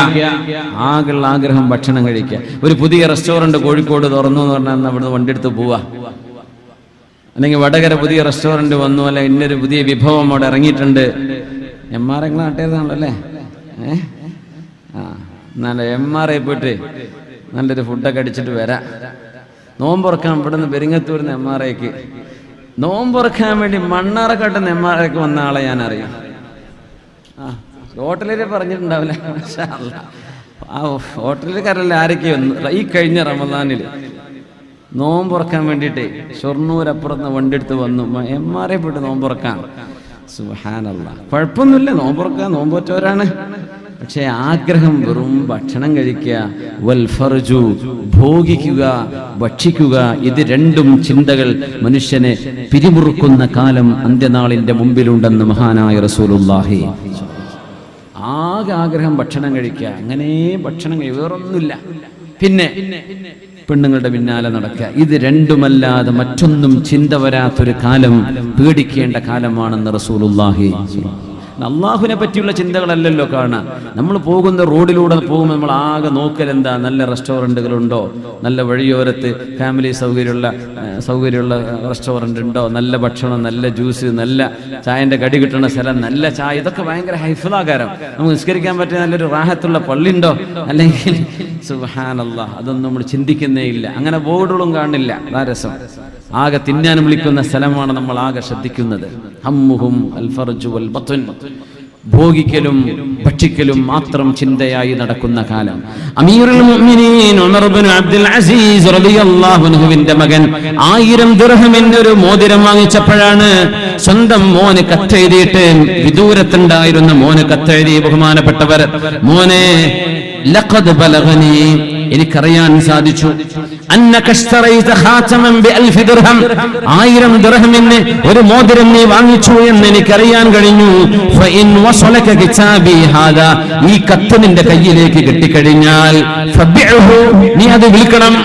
ആകെയുള്ള ആഗ്രഹം ഭക്ഷണം കഴിക്കുക. ഒരു പുതിയ റെസ്റ്റോറന്റ് കോഴിക്കോട് തുറന്നു എന്ന് പറഞ്ഞാൽ അവിടുന്ന് വണ്ടി എടുത്ത് പോവാ, അല്ലെങ്കിൽ വടകര പുതിയ റെസ്റ്റോറന്റ് വന്നു, അല്ലെ ഇന്നൊരു പുതിയ വിഭവം അവിടെ ഇറങ്ങിയിട്ടുണ്ട്. എംആർഐ നാട്ടേതാണല്ലോ അല്ലേ? നല്ല എംആർഐ പോയിട്ട് നല്ലൊരു ഫുഡൊക്കെ അടിച്ചിട്ട് വരാം. നോമ്പുറക്കാൻ ഇവിടുന്ന് പെരിങ്ങത്തൂരിന്ന് എംആർഐക്ക് നോമ്പുറക്കാൻ വേണ്ടി മണ്ണാറക്കാട്ടുന്ന എംആർഐക്ക് വന്ന ആളെ ഞാൻ അറിയാം. ഹോട്ടലിൽ പറഞ്ഞിട്ടുണ്ടാവില്ല, ആ ഹോട്ടലുകാരല്ല ആരൊക്കെ വന്നു ഈ കഴിഞ്ഞ റമദാനിൽ നോമ്പുറക്കാൻ വേണ്ടിയിട്ട് ഷൊർണൂരപ്പുറത്ത് വണ്ടി എടുത്ത് വന്നു, എംആർഐ പോയിട്ട് നോമ്പുറക്കാൻ. സുബ്ഹാനല്ലാഹ്, കുഴപ്പമൊന്നുമില്ല, നോമ്പുറക്കാൻ നോമ്പുറ്റവരാണ്. പക്ഷേ ആഗ്രഹം വെറും ഭക്ഷണം കഴിക്കുക, വൽ ഫർജു ഭോഗിക്കുക, ഭക്ഷിക്കുക, ഇത് രണ്ടും ചിന്തകൾ മനുഷ്യനെ പിരിമുറുക്കുന്ന കാലം അന്ത്യനാളിന്റെ മുമ്പിലുണ്ടെന്ന് മഹാനായ റസൂലുള്ളാഹി. ആകെ ആഗ്രഹം ഭക്ഷണം കഴിക്കുക, അങ്ങനെ ഭക്ഷണം വേറൊന്നുമില്ല. പിന്നെ പെണ്ണുങ്ങളുടെ പിന്നാലെ നടക്കുക, ഇത് രണ്ടുമല്ലാതെ മറ്റൊന്നും ചിന്ത വരാത്തൊരു കാലം, പേടിക്കേണ്ട കാലമാണെന്ന് റസൂലുള്ളാഹി. അള്ളാഹുവിനെ പറ്റിയുള്ള ചിന്തകളല്ലല്ലോ കാണാൻ. നമ്മൾ പോകുന്ന റോഡിലൂടെ പോകുമ്പോൾ നമ്മൾ ആകെ നോക്കൽ എന്താ? നല്ല റെസ്റ്റോറൻറ്റുകളുണ്ടോ, നല്ല വഴിയോരത്ത് ഫാമിലി സൗകര്യമുള്ള റെസ്റ്റോറൻ്റ് ഉണ്ടോ, നല്ല ഭക്ഷണം, നല്ല ജ്യൂസ്, നല്ല ചായൻ്റെ കടി കിട്ടുന്ന സ്ഥലം, നല്ല ചായ, ഇതൊക്കെ ഭയങ്കര ഹൈഫലാകാരം. നമുക്ക് നിസ്കരിക്കാൻ പറ്റിയ നല്ലൊരു റാഹത്തുള്ള പള്ളി ഉണ്ടോ, അല്ലെങ്കിൽ സുബ്ഹാനല്ലാഹ്, അതൊന്നും നമ്മൾ ചിന്തിക്കുന്നേ ഇല്ല. അങ്ങനെ ബോർഡുകളും കാണില്ല. അതാ രസം. ആകെ തിന്നാനും വിളിക്കുന്ന സ്ഥലമാണ് നമ്മൾ ആകെ ശ്രദ്ധിക്കുന്നത്. ഹമ്മുഹും അൽ ഫർജു വൽ ബത്ൻ, ഭോഗിക്കലും ഭക്ഷിക്കലും മാത്രം ചിന്തയായി നടക്കുന്ന കാലം. അമീറുൽ മുഅ്മിനീൻ ഉമർ ഇബ്നു അബ്ദുൽ അസീസ് റളിയല്ലാഹു അൻഹുവിന്റെ മകൻ 1000 ദിർഹമിന്റെ ഒരു മോതിരം വാങ്ങിച്ചപ്പോഴാണ് സ്വന്തം മോന് കത്തെഴുതിയിട്ട്, വിദൂരത്തുണ്ടായിരുന്ന മോന് കത്തെഴുതി, ബഹുമാനപ്പെട്ടവർ, മോനെ ലഖദ് ബലഗനി, എനിക്കറിയാൻ സാധിച്ചു, അന്നകശ്തറൈത ഖാതമൻ ബി1000 ദിർഹം, 1000 ദിർഹമിന് ഒരു മോതിരം നീ വാങ്ങിച്ചു എന്ന് എനിക്കറിയാൻ കഴിഞ്ഞു. ഫഇൻ വസലക കിതാബി ഹാദാ, ഈ കത്ത് നിന്റെ കയ്യിലേക്ക് കിട്ടിക്കഴിഞ്ഞാൽ ഫബിഉഹു, നീ അത് വിൽക്കണം.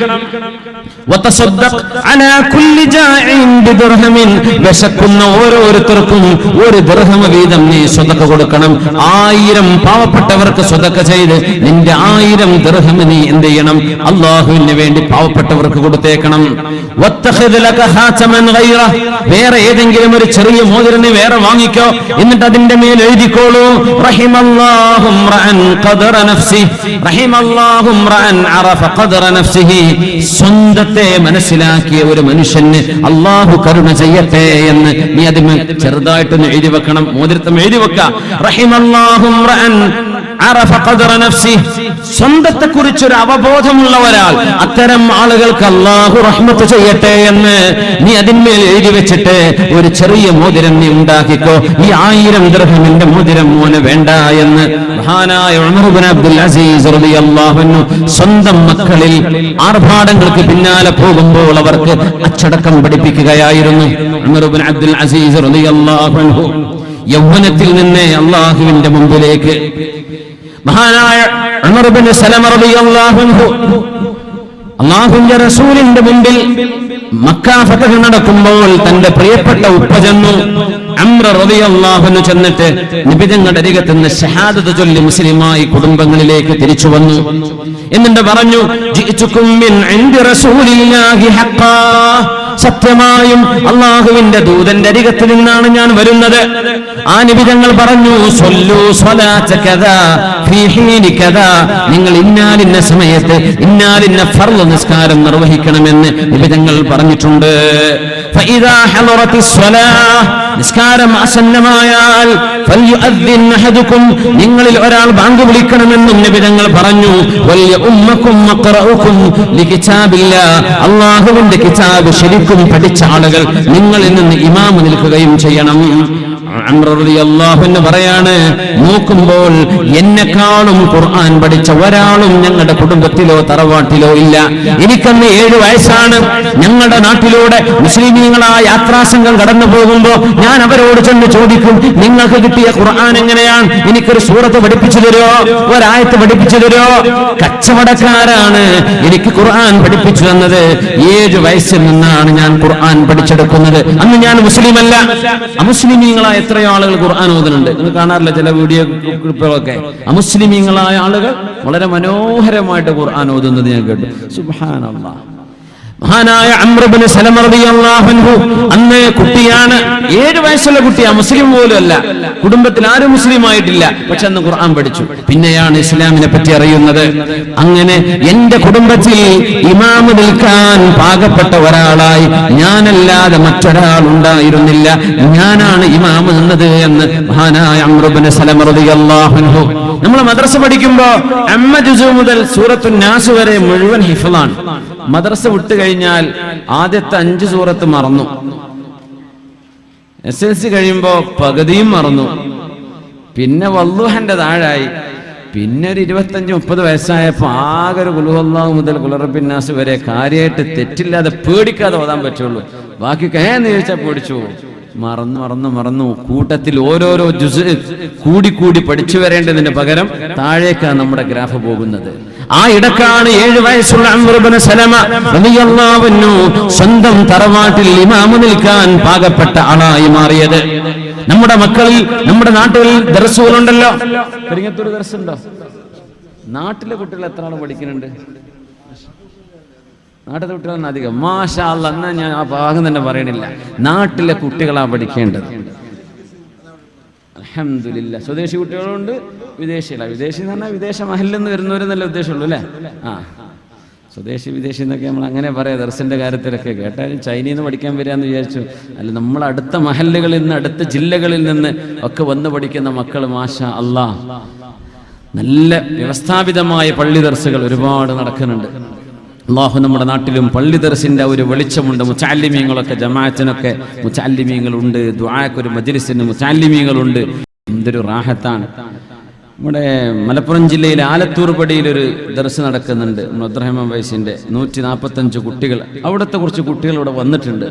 വതസദ്ദഖ് അലാ കുല്ലി ജാഇൻ ബിദിർഹമിൻ, വിശക്കുന്ന ഓരോരുത്തർക്കും 1 ദിർഹം വീതം നീ സ്വതക്ക കൊടുക്കണം. 1000 പാവപ്പെട്ടവർക്ക് സ്വതക്ക ചെയ്ത് നിന്റെ 1000 ദിർഹം നീ എന്ത് ചെയ്യണം? അല്ലാഹുവിന് വേണ്ടി പാവപ്പെട്ടവർക്ക് കൊടുത്തേക്കണം. വത്തഖിദ് ലക ഖാതമൻ ഗൈറ, വേറെ ഏതെങ്കിലും ഒരു ചെറിയ മോതിരം നീ വേറെ വാങ്ങിക്കോ, എന്നിട്ട് അതിന്റെ മേൽ എഴുതിക്കോളൂ, റഹിമല്ലാഹു റഅൻ ഖദറ നഫ്സി, റഹിമല്ലാഹു റഅൻ അറഫ ഖദറ നഫ്സിഹി, സ്വന്തത്തെ മനസ്സിലാക്കിയ ഒരു മനുഷ്യന് അല്ലാഹു കരുണ ചെയ്യട്ടെ എന്ന് നീ അതിന് ചെറുതായിട്ടൊന്ന് എഴുതി വെക്കണം. മോതിരത്തം എഴുതി വെക്ക, റഹിമല്ലാഹു റഅൻ അറഫ ഖദറ നഫ്സി, സ്വന്തത്തെ കുറിച്ചൊരു അവബോധമുള്ള ഒരാൾ, അത്തരം ആളുകൾക്ക് അല്ലാഹു റഹ്മത്ത് ചെയ്യട്ടെ എന്ന് നീ അതിന്മേൽ എഴുതി വെച്ചിട്ട് ഒരു ചെറിയ മോതിരം നീ ഉണ്ടാക്കിക്കോ. ഈ 1000 ദിർഹമിന്റെ മോതിരം മോന് വേണ്ട എന്ന് മഹാനായ ഉമർ ഇബ്നു അബ്ദുൽ അസീസ് റളിയല്ലാഹു അൻഹു സ്വന്തം മക്കളിൽ ആർഭാടങ്ങൾക്ക് പിന്നാലെ പോകുമ്പോൾ അവർക്ക് അച്ചടക്കം പഠിപ്പിക്കുകയായിരുന്നു. ഉമർ ഇബ്നു അബ്ദുൽ അസീസ് റളിയല്ലാഹു അൻഹു യൗവനത്തിൽ നിന്ന് അല്ലാഹുവിന്റെ മുമ്പിലേക്ക്, മഹാനായ ഉമർ ഇബ്നു സലമ റളിയല്ലാഹു അൻഹു അല്ലാഹുവിന്റെ റസൂലിന്റെ മുമ്പിൽ മക്ക ഫതഹ് നടക്കുമ്പോൾ തന്റെ പ്രിയപ്പെട്ട ഉപ്പ ചെന്നു. അംർ റളിയല്ലാഹു അൻഹു ചെന്നിട്ട് നബി തങ്ങളുടെ അരികത്ത് നിന്ന് ഷഹാദത്ത് ചൊല്ലി മുസ്ലിമായി കുടുംബങ്ങളിലേക്ക് തിരിച്ചു വന്നു. എന്നിട്ട് പറഞ്ഞു, ജിഅ്തുകും മിൻ ഇൻദി റസൂലില്ലാഹി ഹഖ്ഖാ, സത്യമായും അല്ലാഹുവിന്റെ ദൂതന്റെ അരികത്ത് നിന്നാണ് ഞാൻ വരുന്നത്. ആ നബി തങ്ങൾ പറഞ്ഞു, സ്വല്ലു സ്വലാത കദാ ഫീ ഹീനി കദാ, നിങ്ങൾ ഇന്നാലിന്ന സമയത്ത് ഇന്നാലിന്ന ഫർള് നിസ്കാരം നിർവഹിക്കണമെന്ന് നബി തങ്ങൾ പറഞ്ഞിട്ടുണ്ട്. ഫഇദാ ഹളറത്തിസ് സ്വലാഹ്, നിസ്കാരം ആസന്നമായാൽ ഫൽയുഅദ്ദിൻ അഹദുകും, നിങ്ങളിൽ ഒരാൾ ബാങ്ക് വിളിക്കണമെന്നും നബി തങ്ങൾ പറഞ്ഞു. വൽയഉമ്മകും മഖറഉകും ലികിതാബില്ലാഹ്, അല്ലാഹുവിന്റെ കിതാബ് ശരിക്കും പഠിച്ച ആളുകൾ നിങ്ങളിൽ നിന്ന് ഇമാം നിൽക്കുകയും ചെയ്യണം. അംർ റളിയല്ലാഹു അൻഹു പറയാണ്, നോക്കുമ്പോൾ എന്നെക്കാളും ഖുർആൻ പഠിച്ച ഒരാളും ഞങ്ങളുടെ കുടുംബത്തിലോ തറവാട്ടിലോ ഇല്ല. എനിക്കന്ന് 7 വയസ്സാണ്. ഞങ്ങളുടെ നാട്ടിലൂടെ മുസ്ലിമീങ്ങളായ യാത്രാസംഘം കടന്നു പോകുമ്പോൾ ഞാൻ അവരോട് ചെന്ന് ചോദിക്കും, നിങ്ങൾക്ക് കിട്ടിയ ഖുർആൻ എങ്ങനെയാണ്? എനിക്കൊരു സൂറത്ത് പഠിപ്പിച്ചു തരോ, ഒരായത്ത് പഠിപ്പിച്ചു തരോ? കച്ചവടക്കാരാണ് എനിക്ക് ഖുർആൻ പഠിപ്പിച്ചു തന്നത്. 7 വയസ്സിൽ നിന്നാണ് ഞാൻ ഖുർആൻ പഠിച്ചെടുക്കുന്നത്. അന്ന് ഞാൻ മുസ്ലിമല്ല. അമുസ്ലിമീങ്ങളായ എത്രയോ ആളുകൾ ഖുർആൻ ഓതുന്നുണ്ട്. നിങ്ങൾ കാണാറില്ല ചില വീഡിയോ ക്ലിപ്പുകളൊക്കെ. അമുസ്ലിമീങ്ങളായ ആളുകൾ വളരെ മനോഹരമായിട്ട് ഖുർആൻ ഓതുന്നത് ഞാൻ കേട്ടു. സുബ്ഹാനല്ലാഹ്. മഹാനായ അംർ ഇബ്നു സലമ റളിയല്ലാഹു അൻഹു അന്ന് കുട്ടിയാണ്, 7 വയസ്സുള്ള കുട്ടിയാ, മുസ്ലിം പോലും അല്ല, കുടുംബത്തിൽ ആരും മുസ്ലിം ആയിട്ടില്ല. പക്ഷെ അന്ന് ഖുർആൻ പഠിച്ചു. പിന്നെയാണ് ഇസ്ലാമിനെ പറ്റി അറിയുന്നത്. അങ്ങനെ എന്റെ കുടുംബത്തിൽ ഇമാം നിൽക്കാൻ പാകപ്പെട്ട ഒരാളായി ഞാനല്ലാതെ മറ്റൊരാൾ ഉണ്ടായിരുന്നില്ല. ഞാനാണ് ഇമാം നിന്നത് എന്ന് മഹാനായ അംർ ഇബ്നു സലമ റളിയല്ലാഹു അൻഹു. നമ്മൾ മദ്രസ പഠിക്കുമ്പോ അമ്മ ജുസു മുതൽ സൂറത്തുൻ നാസ് വരെ മുഴുവൻ ഹിഫ്ളാണ്. മദ്രസ വിട്ടു കഴിഞ്ഞാൽ ആദ്യത്തെ 5 സൂറത്ത് മറന്നു. SLC കഴിയുമ്പോ പകുതിയും മറന്നു. പിന്നെ വല്ലുഹന്റെ താഴായി. പിന്നെ ഒരു 25-30 വയസ്സായപ്പോൾ ആകെ ഒരു ഖുൽ ഹുവല്ലാഹു മുതൽ ഖുൽ റബ്ബിന്നാസ് വരെ കാര്യമായിട്ട് തെറ്റില്ലാതെ പേടിക്കാതെ ഓതാൻ പറ്റുള്ളൂ. ബാക്കി എന്ന് ചോദിച്ചാൽ പേടിച്ചു മറന്നു. കൂട്ടത്തിൽ ഓരോരോ ജുസ് കൂടി പഠിച്ചു വരേണ്ടതിന് പകരം താഴേക്കാണ് നമ്മുടെ ഗ്രാഫ് പോകുന്നത്. ആ ഇടക്കാണ് 7 വയസ്സുള്ള അംർ ഇബ്നു സലമ റളിയല്ലാഹു അൻഹു സ്വന്തം തറവാട്ടിൽ ഇമാമു നിൽക്കാൻ പാകപ്പെട്ട ആളായി മാറിയത്. നമ്മുടെ മക്കളിൽ, നമ്മുടെ നാട്ടിൽ ദർസുകളുണ്ടല്ലോ. പെരിങ്ങത്തൂർ ദർസുണ്ടോ? നാട്ടിലെ കുട്ടികൾ എത്ര ആൾ പഠിക്കുന്നുണ്ട്? നാട്ടിലെ കുട്ടികളാണ് അധികം. മാഷാ അല്ലാഹ്. എന്നാ ഞാൻ ആ ഭാഗം തന്നെ പറയണില്ല. നാട്ടിലെ കുട്ടികളാ പഠിക്കേണ്ടത്. അൽഹംദുലില്ലാ. സ്വദേശി കുട്ടികളുണ്ട്, വിദേശികളാണ്. വിദേശി എന്ന് പറഞ്ഞാൽ വിദേശ മഹലിൽ നിന്ന് വരുന്നവരെന്നല്ല ഉദ്ദേശമുള്ളൂ അല്ലേ? സ്വദേശി വിദേശി എന്നൊക്കെ നമ്മൾ അങ്ങനെ പറയാം ദർസിന്റെ കാര്യത്തിലൊക്കെ. കേട്ടാലും ചൈനയിൽ നിന്ന് പഠിക്കാൻ വരികയെന്ന് വിചാരിച്ചു. അല്ല, നമ്മൾ അടുത്ത മഹല്ലുകളിൽ നിന്ന്, അടുത്ത ജില്ലകളിൽ നിന്ന് ഒക്കെ വന്ന് പഠിക്കുന്ന മക്കൾ മാഷാ അല്ലാഹ്. നല്ല വ്യവസ്ഥാപിതമായ പള്ളി ദർസുകൾ ഒരുപാട് നടക്കുന്നുണ്ട്. അല്ലാഹു നമ്മുടെ നാട്ടിലും പള്ളി ദർസിന്റെ ഒരു വെളിച്ചമുണ്ട്. മുതഅല്ലിമീങ്ങളൊക്കെ, ജമാഅത്തിനൊക്കെ മുതഅല്ലിമീങ്ങളുണ്ട്. ദുആക്ക് ഒരു മജ്ലിസിന് മുതഅല്ലിമീങ്ങളുണ്ട്. എന്തൊരു റാഹത്താണ്. നമ്മുടെ മലപ്പുറം ജില്ലയിലെ ആലത്തൂർ പടിയിൽ ഒരു ദർസ് നടക്കുന്നുണ്ട്. അബ്ദുറഹ്മാൻ വൈസിന്റെ 145 കുട്ടികൾ. അവിടുത്തെ കുറച്ച് കുട്ടികൾ ഇവിടെ വന്നിട്ടുണ്ട്.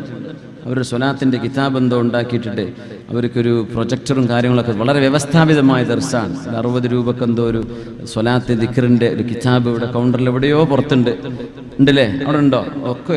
അവർ സ്വലാത്തിന്റെ കിതാബ് എന്തോ ഉണ്ടാക്കിയിട്ടുണ്ട്. അവർക്കൊരു പ്രൊജക്ടറും കാര്യങ്ങളൊക്കെ വളരെ വ്യവസ്ഥാപിതമായ ദർസാണ്. 60 രൂപക്ക് എന്തോ ഒരു സ്വലാത്ത് ദിക്റിന്റെ ഒരു കിതാബ് ഇവിടെ കൗണ്ടറിൽ എവിടെയോ പുറത്തുണ്ട്. ഉണ്ടല്ലേ? അവിടെ ഉണ്ടോ? ഒക്കെ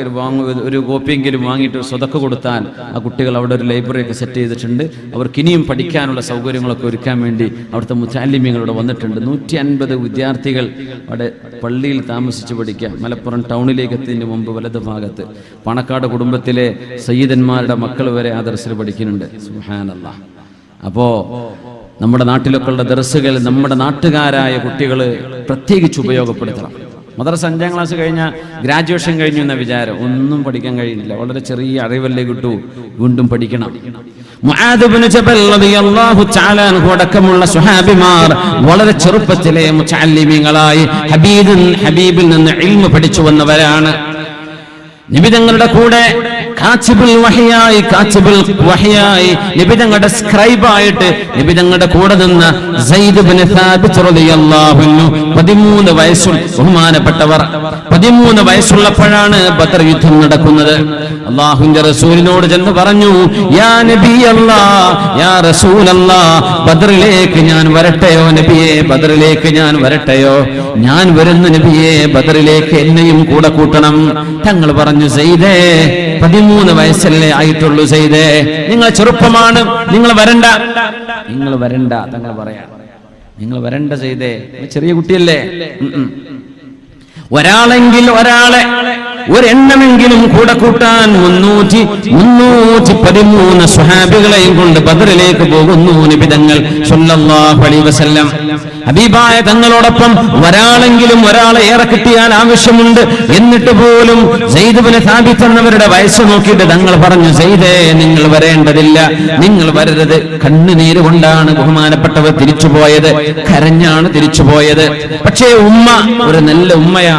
ഒരു കോപ്പിയെങ്കിലും വാങ്ങിയിട്ട് സ്വതക്ക കൊടുത്താൽ ആ കുട്ടികൾ അവിടെ ഒരു ലൈബ്രറി ഒക്കെ സെറ്റ് ചെയ്തിട്ടുണ്ട്. അവർക്ക് ഇനിയും പഠിക്കാനുള്ള സൗകര്യങ്ങളൊക്കെ ഒരുക്കാൻ വേണ്ടി അവിടുത്തെ മുതഅല്ലിമീങ്ങൾ വന്നിട്ടുണ്ട്. 150 വിദ്യാർത്ഥികൾ അവിടെ പള്ളിയിൽ താമസിച്ച് പഠിക്കാം. മലപ്പുറം ടൗണിലേക്ക് എത്തുന്നതിന് മുമ്പ് വലത് ഭാഗത്ത് പണക്കാട് കുടുംബത്തിലെ സയ്യിദന്മാരുടെ മക്കൾ വരെ ആ ദർസിൽ പഠിക്കുന്നുണ്ട്. സുബ്ഹാനല്ലാഹ്. അപ്പോ നമ്മുടെ നാട്ടിലൊക്കെ ഉള്ള ദർസുകൾ നമ്മുടെ നാട്ടുകാരായ കുട്ടികൾ പ്രത്യേകിച്ച് ഉപയോഗപ്പെടുത്തണം. മദ്രസ 5ാം ക്ലാസ് കഴിഞ്ഞാൽ ഗ്രാജുവേഷൻ കഴിഞ്ഞു എന്ന വിചാരം. ഒന്നും പഠിക്കാൻ കഴിയില്ല. വളരെ ചെറിയ അറിവല്ലേ കിട്ടൂ. വീണ്ടും പഠിക്കണം. മുആദ് ഇബ്നു ജബൽ റളിയല്ലാഹു തആല അൻഹു അടക്കമുള്ള സ്വഹാബിമാർ വളരെ ചെറുപ്പത്തിലെ മുതഅല്ലിമീങ്ങളായി ഹബീബിൽ നിന്ന് ഇൽമു പഠിച്ചു വന്നവരാണ്. നബി തങ്ങളുടെ കൂടെ കാച്ചിബുൽ വഹയായി നബി തങ്ങളുടെ സ്ക്രൈബായിട്ട് നബി തങ്ങളുടെ കൂടെ നിന്ന സയ്യിദ് ഇബ്നു സാബിത്ത് റളിയല്ലാഹു അൻഹു 13 വയസ്സുള്ള ബഹുമാനപ്പെട്ടവർ. 13 വയസ്സുള്ളപ്പോഴാണ് ബദർ യുദ്ധം നടക്കുന്നത്. അല്ലാഹുവിന്റെ റസൂലിനോട് ചെന്ന് പറഞ്ഞു, യാ നബി അല്ലാഹ്, യാ റസൂലല്ലാഹ്, ബദറിലേക്ക് ഞാൻ വരട്ടെയോ നബിയേ? ബദറിലേക്ക് ഞാൻ വരട്ടെയോ? ഞാൻ വരുന്നു നബിയേ, ബദറിലേക്ക് എന്നെയും കൂടെ കൂട്ടണം. തങ്ങൾ പറഞ്ഞു, സയ്യിദേ 13 വയസ്സല്ലേ ആയിട്ടുള്ളൂ സയ്യിദേ, നിങ്ങൾ ചെറുപ്പമാണ്, നിങ്ങൾ വരണ്ട. തങ്ങൾ പറയാ, നിങ്ങൾ വരണ്ട സയ്യിദേ, ചെറിയ കുട്ടിയല്ലേ. ഒരാളെ ഒരെണ്ണമെങ്കിലും കൂടെ കൂട്ടാൻ 313 സ്വഹാബികളെയും കൊണ്ട് ബദറിലേക്ക് പോകുന്നു നബി തങ്ങൾ സല്ലല്ലാഹു അലൈഹി വസല്ലം. ഹബീബായ തങ്ങളോടൊപ്പം ഒരാളെ ഏറെ കിട്ടിയാൽ ആവശ്യമുണ്ട്. എന്നിട്ട് പോലും സയ്യിദ് ഇബ്നു സാബിത്ത് എന്നവരുടെ വയസ്സ് നോക്കിയിട്ട് തങ്ങൾ പറഞ്ഞു, സയ്യിദേ നിങ്ങൾ വരേണ്ടതില്ല, നിങ്ങൾ വരരുത്. കണ്ണുനീര് കൊണ്ടാണ് ബഹുമാനപ്പെട്ടവർ തിരിച്ചുപോയത്, കരഞ്ഞാണ് തിരിച്ചുപോയത്. പക്ഷേ ഉമ്മ ഒരു നല്ല ഉമ്മയാണ്.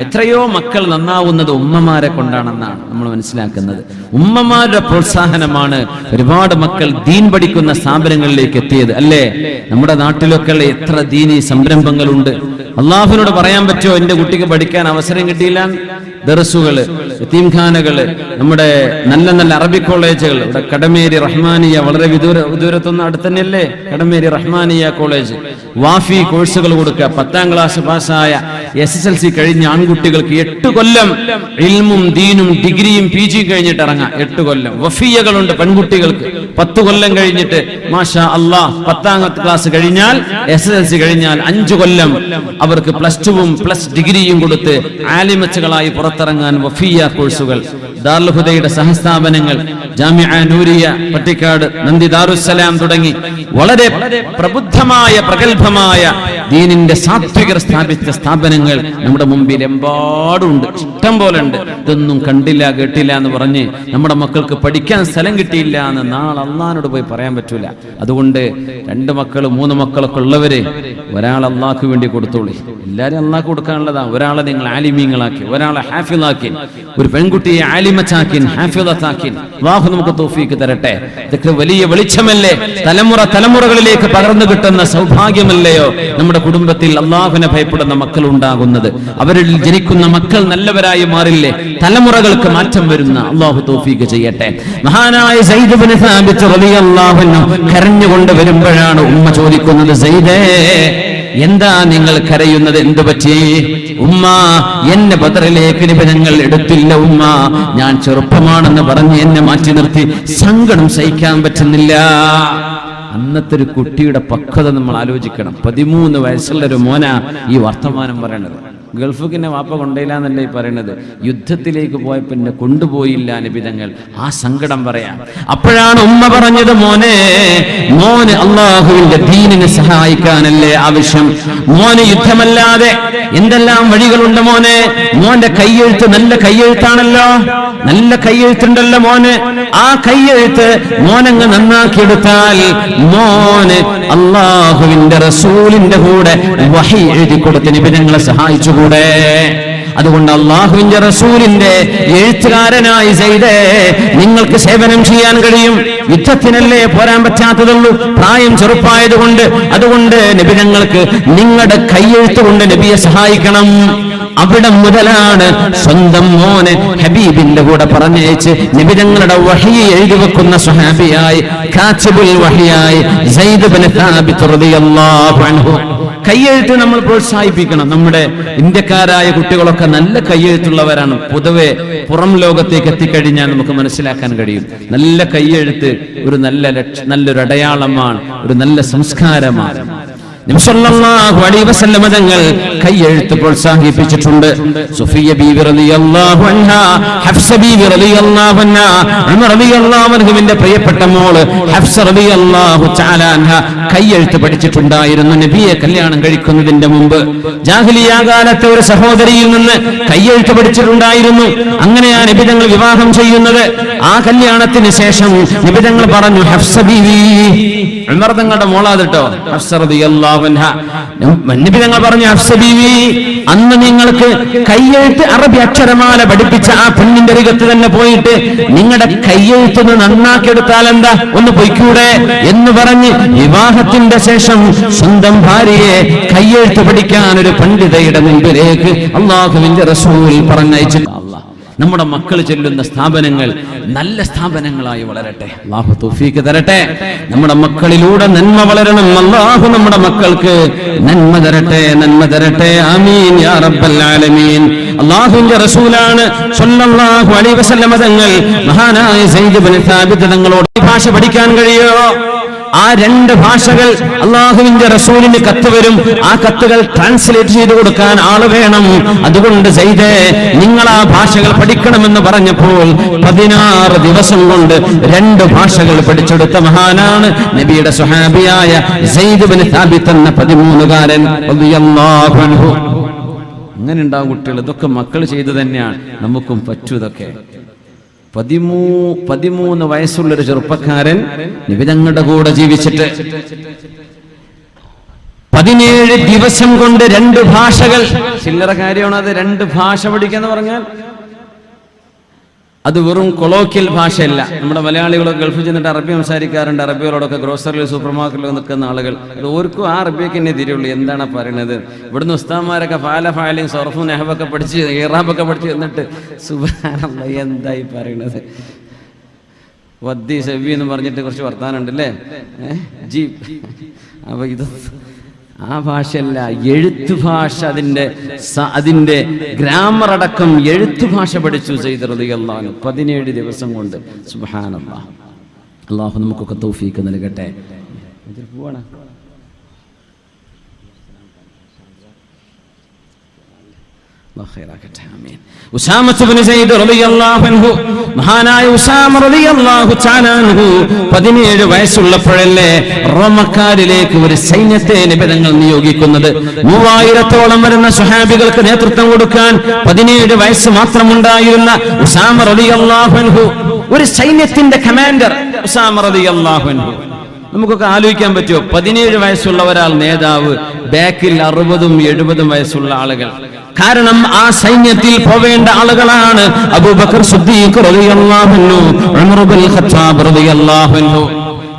എത്രയോ മക്കൾ നന്നാവുന്നത് ഉമ്മമാരെ കൊണ്ടാണെന്നാണ് നമ്മൾ മനസ്സിലാക്കുന്നത്. ഉമ്മമാരുടെ പ്രോത്സാഹനമാണ് ഒരുപാട് മക്കൾ ദീൻ പഠിക്കുന്ന സ്ഥാപനങ്ങളിലേക്ക് എത്തിയത്, അല്ലേ? നമ്മുടെ നാട്ടിലൊക്കെ എത്ര ദീനി സംരംഭങ്ങളുണ്ട്. അള്ളാഹുവിനോട് പറയാൻ പറ്റുമോ എന്റെ കുട്ടിക്ക് പഠിക്കാൻ അവസരം കിട്ടിയില്ല? ദർസുകള്, യതീംഖാനകള്, നമ്മുടെ നല്ല നല്ല അറബി കോളേജുകൾ. ഇവിടെ കടമേരി റഹ്മാനിയ വളരെ വിദൂരത്തൊന്നും അടുത്തന്നെയല്ലേ കടമേരി റഹ്മാനിയ കോളേജ്. വാഫി കോഴ്സുകൾ കൊടുക്കുക. 10ാം ക്ലാസ് പാസ്സായ SSLC കഴിഞ്ഞ ആൺകുട്ടികൾക്ക് 8 കൊല്ലം ഇൽമും ദീനും ഡിഗ്രിയും PG കഴിഞ്ഞിട്ട് ഇറങ്ങാം. 8 കൊല്ലം. വഫിയകളുണ്ട് പെൺകുട്ടികൾക്ക് 10 കൊല്ലം കഴിഞ്ഞിട്ട് മാഷാ അല്ലാഹ്. 10ാം ക്ലാസ് കഴിഞ്ഞാൽ SSLC കഴിഞ്ഞാൽ 5 കൊല്ലം അവർക്ക് +2ഉം +ഡിഗ്രിയും കൊടുത്ത് ആലിമച്ചുകളായി പുറത്തിറങ്ങാൻ വഫിയ കോഴ്സുകൾ. ദാറുൽ ഹുദയുടെ സഹസ്ഥാപനങ്ങൾ, ജാമിഅ നൂരിയ പട്ടിക്കാട്, നന്ദി ദാറുസ്സലാം തുടങ്ങി വളരെ പ്രബുദ്ധമായ പ്രഗത്ഭമായ ദീനിന്റെ സാത്വികർ സ്ഥാപിച്ച സ്ഥാപനങ്ങൾ നമ്മുടെ മുമ്പിൽ എമ്പാടുണ്ട്, ഇഷ്ടം പോലെ ഉണ്ട്. ഇതൊന്നും കണ്ടില്ല കേട്ടില്ല എന്ന് പറഞ്ഞ് നമ്മുടെ മക്കൾക്ക് പഠിക്കാൻ സ്ഥലം കിട്ടിയില്ല എന്ന് നാളെ അള്ളാഹിനോട് പോയി പറയാൻ പറ്റൂല. അതുകൊണ്ട് 2 മക്കളും 3 മക്കളൊക്കെ ഉള്ളവര് ഒരാൾ അള്ളാഹ്ക്ക് വേണ്ടി കൊടുത്തോളി. എല്ലാരും അള്ളാഹ്ക്ക് കൊടുക്കാനുള്ളതാ. ഒരാളെ നിങ്ങൾ ആലിമീങ്ങളാക്കി, ഒരാളെ ഹാഫിളാക്കി, ഒരു പെൺകുട്ടിയെ ആലിമത്താക്കിൻ ഹാഫിളത്താക്കിൻ. അല്ലാഹു നമുക്ക് തൗഫീഖ് തരട്ടെ. ഇതൊക്കെ വലിയ വെളിച്ചമല്ലേ, തലമുറകളിലേക്ക് പകർന്നു കിട്ടുന്ന സൗഭാഗ്യമല്ലയോ നമ്മുടെ കുടുംബത്തിൽ അല്ലാഹുവിനെ ഭയപ്പെടുന്ന മക്കൾ ഉണ്ടാകുന്നത്. അവരിൽ ജനിക്കുന്ന മക്കൾ നല്ലവരായി മാറില്ലേ, തലമുറകൾക്ക് മാറ്റം വരുന്ന അല്ലാഹു തൗഫീഖ് ചെയ്യട്ടെ. മഹാനായ സയ്യിദ് ഇബ്നു സാബിത്ത് റളിയല്ലാഹു അൻഹു കരഞ്ഞുകൊണ്ട് വരുമ്പോഴാണ് ഉമ്മ ചോദിക്കുന്നത്, സയ്യിദേ എന്താ നിങ്ങൾ കരയുന്നത്, എന്തു പറ്റി? ഉമ്മ, എന്നെ ബദറിലേക്ക് നിബിധങ്ങൾ എടുത്തില്ല ഉമ്മ, ഞാൻ ചെറുപ്പമാണെന്ന് പറഞ്ഞ് എന്നെ മാറ്റി നിർത്തി, സങ്കടം സഹിക്കാൻ പറ്റുന്നില്ല. അന്നത്തെ ഒരു കുട്ടിയുടെ പക്വത നമ്മൾ ആലോചിക്കണം. 13 വയസ്സുള്ള ഒരു മോന ഈ വർത്തമാനം പറയണത്. ഗൾഫിനെ വാപ്പ കൊണ്ടയില്ല എന്നല്ലേ ഈ പറയണത്. യുദ്ധത്തിലേക്ക് പോയപ്പോ എന്നെ കൊണ്ടുപോയില്ല നിബിധങ്ങൾ, ആ സങ്കടം പറയാം. അപ്പോഴാണ് ഉമ്മ പറഞ്ഞത്, മോന് അള്ളാഹുവിന്റെ ദീനിനെ സഹായിക്കാനല്ലേ ആവശ്യം, മോന് യുദ്ധമല്ലാതെ എന്തെല്ലാം വഴികളുണ്ട് മോനെ. മോന്റെ കയ്യെഴുത്ത് നല്ല കയ്യെഴുത്താണല്ലോ, നല്ല കയ്യെഴുത്തുണ്ടല്ലോ മോന്. ആ കയ്യെഴുത്ത് മോനങ്ങ് നന്നാക്കിയെടുത്താൽ മോന് അള്ളാഹുവിന്റെ റസൂലിന്റെ കൂടെ വഹി എഴുതി കൊടുത്ത് നിബിധങ്ങളെ സഹായിച്ചു. അതുകൊണ്ട് അല്ലാഹുവിന്റെ റസൂലിന്റെ എഴുത്തുകാരനായി സയ്യിദേ നിങ്ങൾക്ക് സേവനം ചെയ്യാൻ കഴിയും. യുദ്ധത്തിനല്ലേ പോരാൻ പറ്റാത്തതുള്ളൂ, പ്രായം ചെറുപ്പായതുകൊണ്ട്. അതുകൊണ്ട് നബി ഞങ്ങൾക്ക് നിങ്ങളുടെ കൈയെഴുത്ത് കൊണ്ട് നബിയെ സഹായിക്കണം. അവിടെ മുതലാണ് സ്വന്തം മോനെ ഹബീബിന്റെ കൂടെ പറഞ്ഞയച്ച് നബി ഞങ്ങളുടെ വഹി എഴുതി വെക്കുന്ന സ്വഹാബിയായി കാത്തിബുൽ വഹിയായി സയ്യിദ് ഇബ്നു സാബിത്ത് റളിയല്ലാഹു അൻഹു. കയ്യെഴുത്ത് നമ്മൾ പ്രോത്സാഹിപ്പിക്കണം. നമ്മുടെ ഇന്ത്യക്കാരായ കുട്ടികളൊക്കെ നല്ല കയ്യെഴുത്തുള്ളവരാണ്. പൊതുവെ പുറം ലോകത്തേക്ക് എത്തിക്കഴിഞ്ഞാൽ നമുക്ക് മനസ്സിലാക്കാൻ കഴിയും, നല്ല കയ്യെഴുത്ത് ഒരു നല്ലൊരു അടയാളമാണ്, ഒരു നല്ല സംസ്കാരമാണ്. നബി സല്ലല്ലാഹു അലൈഹി വസല്ലം തങ്ങൾ കയ്യെഴുത്ത് പ്രോത്സാഹിപ്പിച്ചിട്ടുണ്ട്. സുഫിയ ബീവി റളിയല്ലാഹു അൻഹാ, ഹഫ്സ ബീവി റളിയല്ലാഹു അൻഹാ, ഉമർ റളിയല്ലാഹു അൻഹുവിന്റെ പ്രിയപ്പെട്ട മോള് ഹഫ്സ റളിയല്ലാഹു തആല അൻഹ കയ്യെഴുത്ത് പഠിച്ചിട്ടുണ്ടായിരുന്നു. നബിയെ കല്യാണം കഴിക്കുന്നതിന്റെ മുമ്പ് ജാഹിലിയ കാലത്തെ ഒരു സഹോദരിയിൽ നിന്ന് കയ്യെഴുത്ത് പഠിച്ചിട്ടുണ്ടായിരുന്നു. അങ്ങനെയാ നബി തങ്ങൾ വിവാഹം ചെയ്യുന്നത്. ആ കല്യാണത്തിന് ശേഷം നബി തങ്ങൾ പറഞ്ഞു, ഹഫ്സ ബീവി, ഉമർ തങ്ങളുടെ മോളാതിട്ടോ ഹഫ്സ റളിയല്ലാഹു അൻഹ, നബി തങ്ങൾ പറഞ്ഞു, ഹഫ്സ ബീവി, അന്ന് നിങ്ങൾക്ക് കയ്യെഴുത്ത് അറബി അക്ഷരമാല പഠിപ്പിച്ച ആ പെണ്ണിന്റെ അരികത്ത് തന്നെ പോയിട്ട് നിങ്ങളുടെ കയ്യെഴുത്തൊന്ന് നന്നാക്കിയെടുത്താൽ എന്താ, ഒന്ന് പൊയ്ക്കൂടെ എന്ന് പറഞ്ഞ് വിവാഹത്തിന്റെ ശേഷം സ്വന്തം ഭാര്യയെ കയ്യെഴുത്ത് പഠിക്കാൻ ഒരു പണ്ഡിതയുടെ മുമ്പിലേക്ക് അല്ലാഹുവിന്റെ റസൂൽ പറഞ്ഞയച്ചു. നമ്മുടെ മക്കൾ ചെല്ലുന്ന സ്ഥാപനങ്ങൾ നല്ല സ്ഥാപനങ്ങളായി വളരട്ടെ, അല്ലാഹു തൗഫീഖ് തരട്ടെ. നമ്മുടെ മക്കളിലൂടെ നന്മ വളരണം. അല്ലാഹു നമ്മുടെ മക്കൾക്ക് നന്മ തരട്ടെ, നന്മ തരട്ടെ. ആമീൻ യാ റബ്ബൽ ആലമീൻ. അല്ലാഹുവിന്റെ റസൂലാണ് സ്വല്ലല്ലാഹു അലൈഹി വസല്ലം തങ്ങൾ മഹാനായ സയ്യിദ് ഇബ്നു സാബിത്ത് തങ്ങളോട് ഭാഷ പഠിക്കാൻ കഴിയോ? ആ 2 ഭാഷകൾ അല്ലാഹുവിന്റെ റസൂലിന് കത്ത് വരും. ആ കത്തുകൾ ട്രാൻസ്ലേറ്റ് ചെയ്തു കൊടുക്കാൻ ആള് വേണം. അതുകൊണ്ട് സയ്യിദേ നിങ്ങൾ ആ ഭാഷകൾ പഠിക്കണമെന്ന് പറഞ്ഞപ്പോൾ 16 ദിവസം കൊണ്ട് 2 ഭാഷകൾ പഠിച്ചെടുത്ത മഹാനാണ് നബിയുടെ സ്വഹാബിയായ സയ്യിദ് ഇബ്നു സാബിത്ത് എന്ന 13കാരൻ റളിയല്ലാഹു അൻഹു. അങ്ങനെ ഉണ്ടാവും കുട്ടികൾ. ഇതൊക്കെ മക്കൾ ചെയ്തു തന്നെയാണ്, നമുക്കും പറ്റൂതൊക്കെ. 13 വയസ്സുള്ളൊരു ചെറുപ്പക്കാരൻ നബി തങ്ങളുടെ കൂടെ ജീവിച്ചിട്ട് 17 ദിവസം കൊണ്ട് 2 ഭാഷകൾ. ചില്ലറ കാര്യമാണ് അത്. 2 ഭാഷ പഠിക്കാന്ന് പറഞ്ഞാൽ അത് വെറും കൊളോക്കിയൽ ഭാഷയല്ല. നമ്മുടെ മലയാളികളൊക്കെ ഗൾഫിൽ ചെന്നിട്ട് അറബി സംസാരിക്കാറുണ്ട്. അറബികളോടൊക്കെ ഗ്രോസറിയിൽ സൂപ്പർ മാർക്കറ്റിലൊക്കെ നിൽക്കുന്ന ആളുകൾ, ഓർക്കും ആ അറബിയൊക്കെ എന്നെ തിരിയുള്ളൂ, എന്താണ് പറയുന്നത്. ഇവിടുന്ന് ഉസ്താദ്മാരൊക്കെ ഫാലും സൊറഫും നെഹബൊക്കെ പഠിച്ച് ഇറാബൊക്കെ പഠിച്ച് എന്നിട്ട് സുബ്ഹാനല്ലാഹ് എന്തായി പറയണത്, വദ്ദി സെവി എന്ന് പറഞ്ഞിട്ട് കുറച്ച് വർത്താനുണ്ട് അല്ലേ, ജി. അപ്പൊ ഇത് ആ ഭാഷയല്ല, എഴുത്തു ഭാഷ. അതിന്റെ ഗ്രാമർ അടക്കം എഴുത്തു ഭാഷ പഠിച്ചു സയ്യിദ് റളിയല്ലാഹു അൻഹു 17 ദിവസം കൊണ്ട്. സുബ്ഹാനല്ലാഹ്. അല്ലാഹു നമുക്കൊക്കെ തൗഫീഖ് നൽകട്ടെ. മഹാനായ ഉസാമ റളിയല്ലാഹു തആല അൻഹു 17 വയസ്സുള്ളപ്പോഴല്ലേ റോമക്കാരിലേക്ക് ഒരു സൈന്യത്തെ നബി തങ്ങൾ നിയോഗിക്കുന്നത്. 3000-ഓളം വരുന്ന സ്വഹാബികൾക്ക് നേതൃത്വം കൊടുക്കാൻ 17 വയസ്സ് മാത്രമുണ്ടായിരുന്ന ഉസാമ റളിയല്ലാഹു അൻഹു ഒരു സൈന്യത്തിന്റെ കമാൻഡർ. ഉസാമ റളിയല്ലാഹു അൻഹു നമുക്കൊക്കെ ആലോചിക്കാൻ പറ്റുമോ? 17 വയസ്സുള്ള ഒരാൾ നേതാവ്, ബാക്കിൽ 60-ഉം 70-ഉം വയസ്സുള്ള ആളുകൾ. കാരണം ആ സൈന്യത്തിൽ പോവേണ്ട ആളുകളാണ് അബൂബക്കർ സിദ്ദീഖ് റളിയല്ലാഹു അൻഹു, ഉമർ ഇബ്നുൽ ഖത്താബ് റളിയല്ലാഹു അൻഹു.